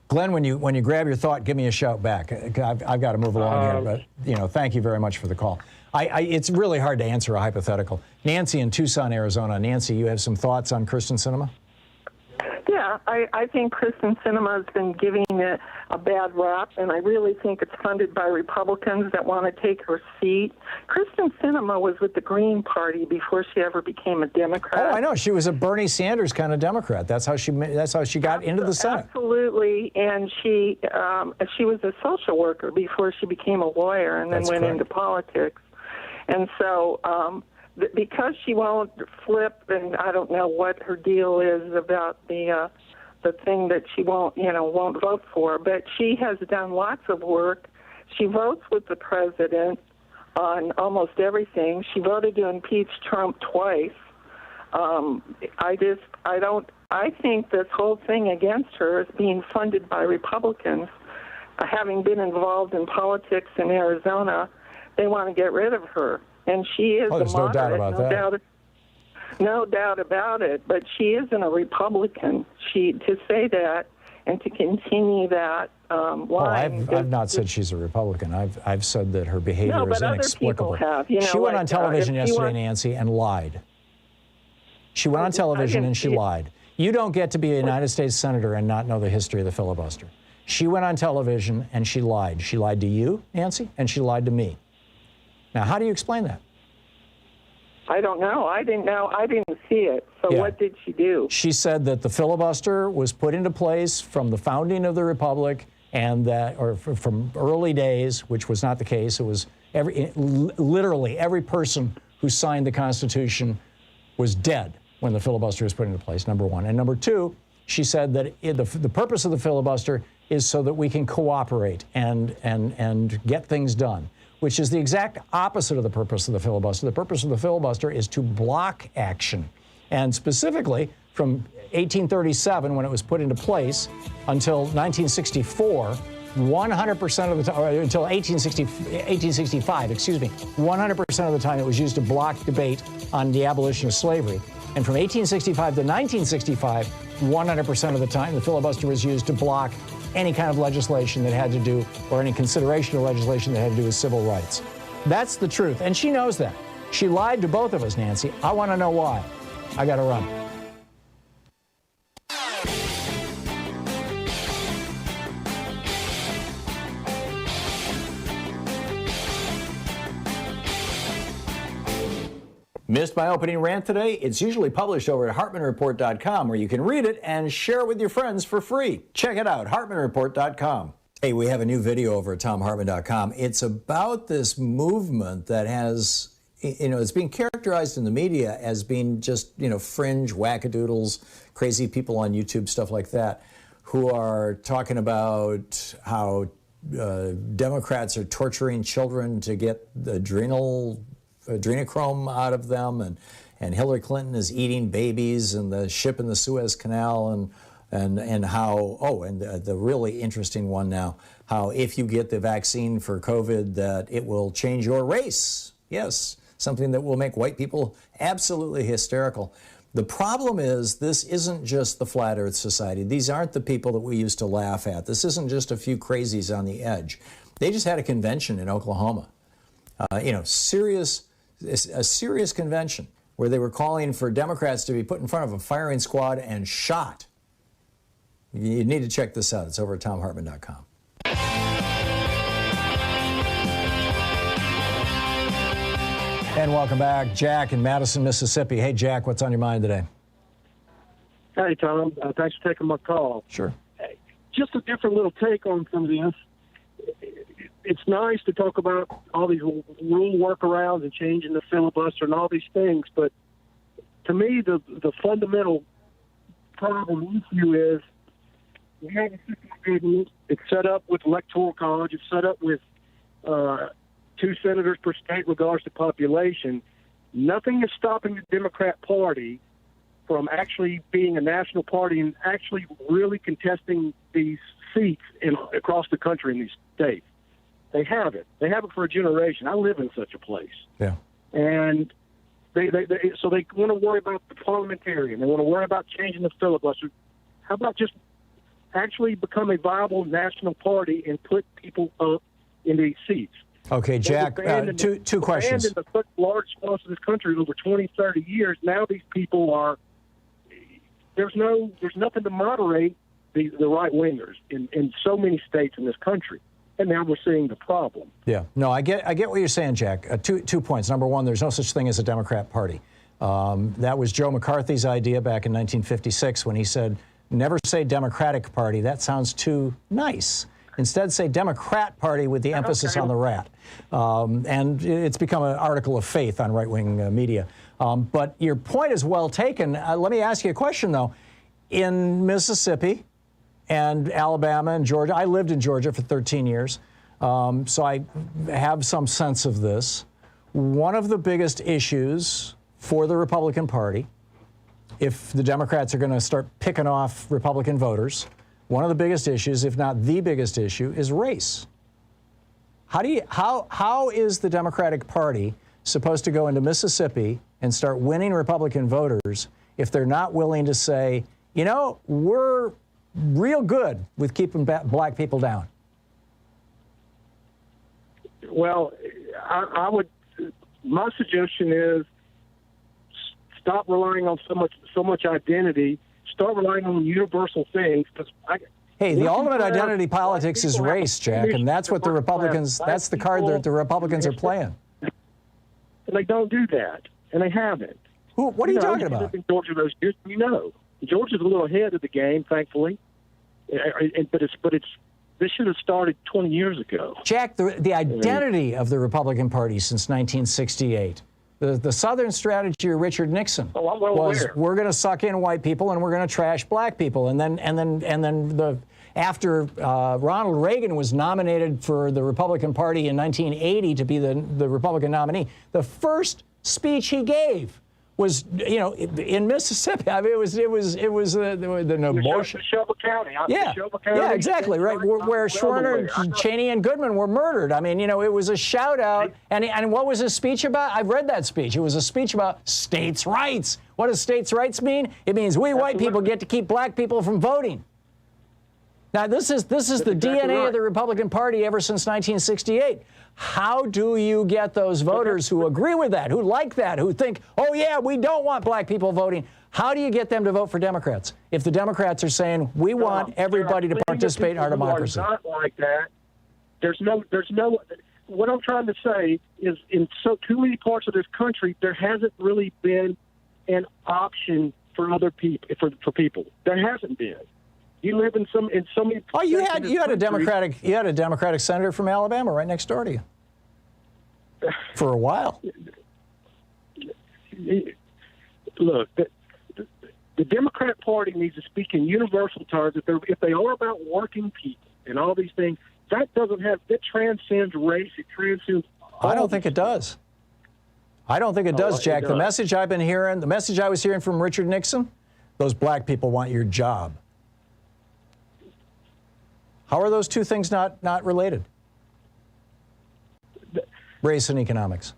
Glenn, when you grab your thought, give me a shout back. I've got to move along here, but thank you very much for the call. It's really hard to answer a hypothetical. Nancy in Tucson, Arizona. Nancy, you have some thoughts on Kyrsten Sinema? Yeah, I think Kristen Sinema has been giving it a bad rap, and I really think it's funded by Republicans that want to take her seat. Kristen Sinema was with the Green Party before she ever became a Democrat. Oh, I know. She was a Bernie Sanders kind of Democrat. That's how she got into the Senate. Absolutely, and she was a social worker before she became a lawyer, and then went into politics. And so, because she won't flip, and I don't know what her deal is about the thing that she won't vote for, but she has done lots of work. She votes with the president on almost everything. She voted to impeach Trump twice. I think this whole thing against her is being funded by Republicans. Having been involved in politics in Arizona, they want to get rid of her. And she is there's a moderate, no doubt about that. No doubt about it. But she isn't a Republican. To say that and to continue that line. I've not said she's a Republican. I've said that her behavior is inexplicable. Other people have. She went on television yesterday, Nancy, and lied. She went on television and she lied. You don't get to be a United States Senator and not know the history of the filibuster. She went on television and she lied. She lied to you, Nancy, and she lied to me. Now, how do you explain that? I don't know. I didn't see it. So what did she do? She said that the filibuster was put into place from the founding of the Republic, and that, or from early days, which was not the case. It was literally every person who signed the Constitution was dead when the filibuster was put into place, number one. And number two, she said that the purpose of the filibuster is so that we can cooperate and get things done, which is the exact opposite of the purpose of the filibuster. The purpose of the filibuster is to block action. And specifically, from 1837, when it was put into place, until 1964, 100% of the time, until 1865, 100% of the time it was used to block debate on the abolition of slavery. And from 1865 to 1965, 100% of the time, the filibuster was used to block any kind of legislation that had to do, or any consideration of legislation that had to do with civil rights. That's the truth, and she knows that. She lied to both of us, Nancy. I want to know why. I got to run. Missed my opening rant today? It's usually published over at HartmannReport.com, where you can read it and share it with your friends for free. Check it out, HartmannReport.com. Hey, we have a new video over at ThomHartmann.com. It's about this movement that has, it's being characterized in the media as being just, fringe wackadoodles, crazy people on YouTube, stuff like that, who are talking about how Democrats are torturing children to get the adrenochrome out of them, and Hillary Clinton is eating babies, and the ship in the Suez Canal, and how, the really interesting one now, how if you get the vaccine for COVID, that it will change your race. Yes, something that will make white people absolutely hysterical. The problem is, this isn't just the Flat Earth Society. These aren't the people that we used to laugh at. This isn't just a few crazies on the edge. They just had a convention in Oklahoma. A serious convention where they were calling for Democrats to be put in front of a firing squad and shot. You need to check this out. It's over at ThomHartmann.com. And welcome back. Jack in Madison, Mississippi. Hey, Jack, what's on your mind today? Hey, Tom. Thanks for taking my call. Sure. Just a different little take on some of this. It's nice to talk about all these rule workarounds and changing the filibuster and all these things, but to me, the fundamental problem issue is we have a system of government. It's set up with electoral college. It's set up with 2 senators per state regardless of population. Nothing is stopping the Democrat Party from actually being a national party and actually really contesting these seats across the country in these states. They have it. They have it for a generation. I live in such a place. Yeah. And they want to worry about the parliamentarian. They want to worry about changing the filibuster. How about just actually become a viable national party and put people up in these seats? Okay, Jack, two questions. In the large swaths of this country over 20, 30 years, now these people are there's nothing to moderate the right wingers in so many states in this country, and now we're seeing the problem. Yeah, no, I get what you're saying, Jack. Two points. Number one, there's no such thing as a Democrat Party. That was Joe McCarthy's idea back in 1956 when he said, "Never say Democratic Party. That sounds too nice. Instead, say Democrat Party with the emphasis on the rat." And it's become an article of faith on right-wing media. But your point is well taken. Let me ask you a question, though. In Mississippi and Alabama and Georgia, I lived in Georgia for 13 years, so I have some sense of this. One of the biggest issues for the Republican Party, if the Democrats are going to start picking off Republican voters, one of the biggest issues, if not the biggest issue, is race. How is the Democratic Party supposed to go into Mississippi and start winning Republican voters if they're not willing to say, you know, we're real good with keeping black people down? Well, I would. My suggestion is stop relying on so much identity. Start relying on universal things. Hey, the ultimate identity politics is race, Jack, and that's what the Republicans. That's the card that the Republicans are playing. And they don't do that, and they haven't. What are you talking about? In Georgia those years, Georgia's a little ahead of the game, thankfully, but this should have started 20 years ago. Jack, the identity of the Republican Party since 1968. The Southern strategy of Richard Nixon was we're going to suck in white people and we're going to trash black people. And then after Ronald Reagan was nominated for the Republican Party in 1980 to be the Republican nominee, the first speech he gave was, in Mississippi. I mean, it was the emotion. Neshoba County. Neshoba County. Yeah, exactly, right. Where Schwerner, Cheney, and Goodman were murdered. I mean, it was a shout out. And what was his speech about? I've read that speech. It was a speech about states' rights. What does states' rights mean? It means we white people get to keep black people from voting. Now, this is the DNA of the Republican Party ever since 1968. How do you get those voters who agree with that, who like that, who think, oh, yeah, we don't want black people voting? How do you get them to vote for Democrats if the Democrats are saying we want everybody to participate in our democracy? Not like that. There's no. What I'm trying to say is, in too many parts of this country, there hasn't really been an option for other people. For people, there hasn't been. You live in so many. Oh, you had a Democratic senator from Alabama right next door to you for a while. Look, the Democrat Party needs to speak in universal terms. If they are about working people and all these things, that transcends race. It transcends. I don't think it does. I don't think it does, Jack. The message I've been hearing, the message I was hearing from Richard Nixon, those black people want your job. How are those two things not related? Race and economics.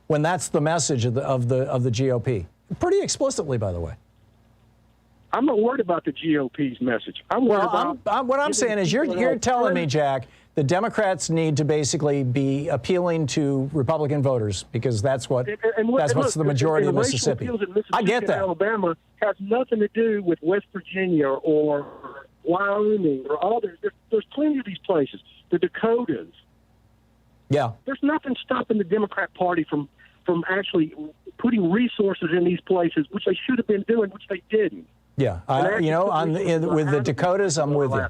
When that's the message of the GOP, pretty explicitly, by the way. I'm not worried about the GOP's message. What I'm saying is you're telling me, Jack, the Democrats need to basically be appealing to Republican voters because that's what's the majority of Mississippi. I get that. Alabama has nothing to do with West Virginia or Wyoming or all there's plenty of these places. The Dakotas. Yeah. There's nothing stopping the Democrat Party from actually putting resources in these places, which they should have been doing, which they didn't. Yeah. With the Dakotas, I'm with you.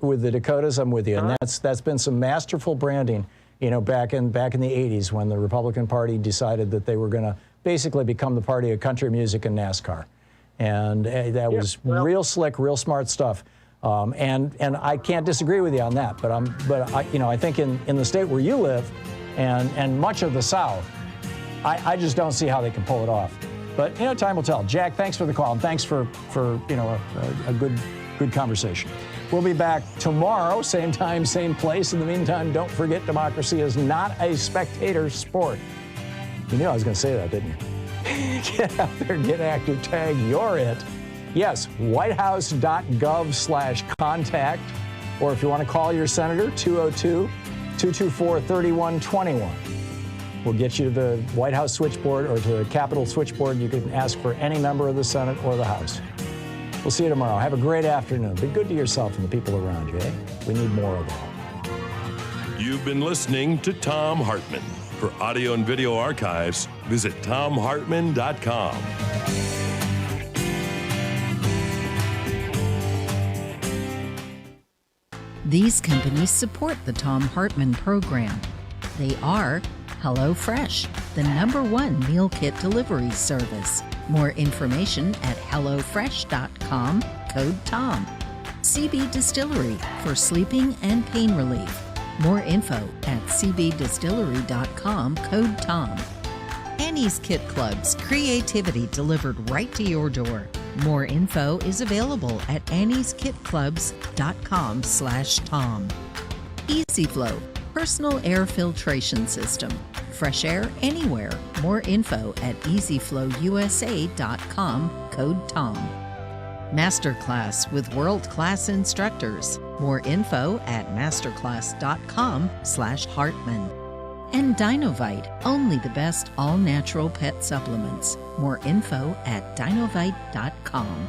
With the Dakotas, I'm with you. And that's been some masterful branding, back in the 80s when the Republican Party decided that they were going to basically become the party of country music and NASCAR. And that was real slick, real smart stuff. And I can't disagree with you on that. But I think in the state where you live and much of the South, I just don't see how they can pull it off. But time will tell. Jack, thanks for the call, and thanks for a good conversation. We'll be back tomorrow, same time, same place. In the meantime, don't forget democracy is not a spectator sport. You knew I was going to say that, didn't you? Get out there, get active, tag, you're it. Yes, whitehouse.gov/contact. Or if you want to call your senator, 202-224-3121. We'll get you to the White House switchboard or to the Capitol switchboard. You can ask for any member of the Senate or the House. We'll see you tomorrow. Have a great afternoon. Be good to yourself and the people around you, eh? We need more of that. You've been listening to Thom Hartmann. For audio and video archives, visit thomhartmann.com. These companies support the Thom Hartmann Program. They are HelloFresh, the #1 meal kit delivery service. More information at hellofresh.com, code TOM. CB Distillery for sleeping and pain relief. More info at cbdistillery.com, code TOM. Annie's Kit Clubs, creativity delivered right to your door. More info is available at annieskitclubs.com/Tom. EasyFlow, personal air filtration system. Fresh air anywhere. More info at easyflowusa.com, code TOM. Masterclass with world-class instructors. More info at masterclass.com/Hartman. And Dinovite, only the best all-natural pet supplements. More info at dinovite.com.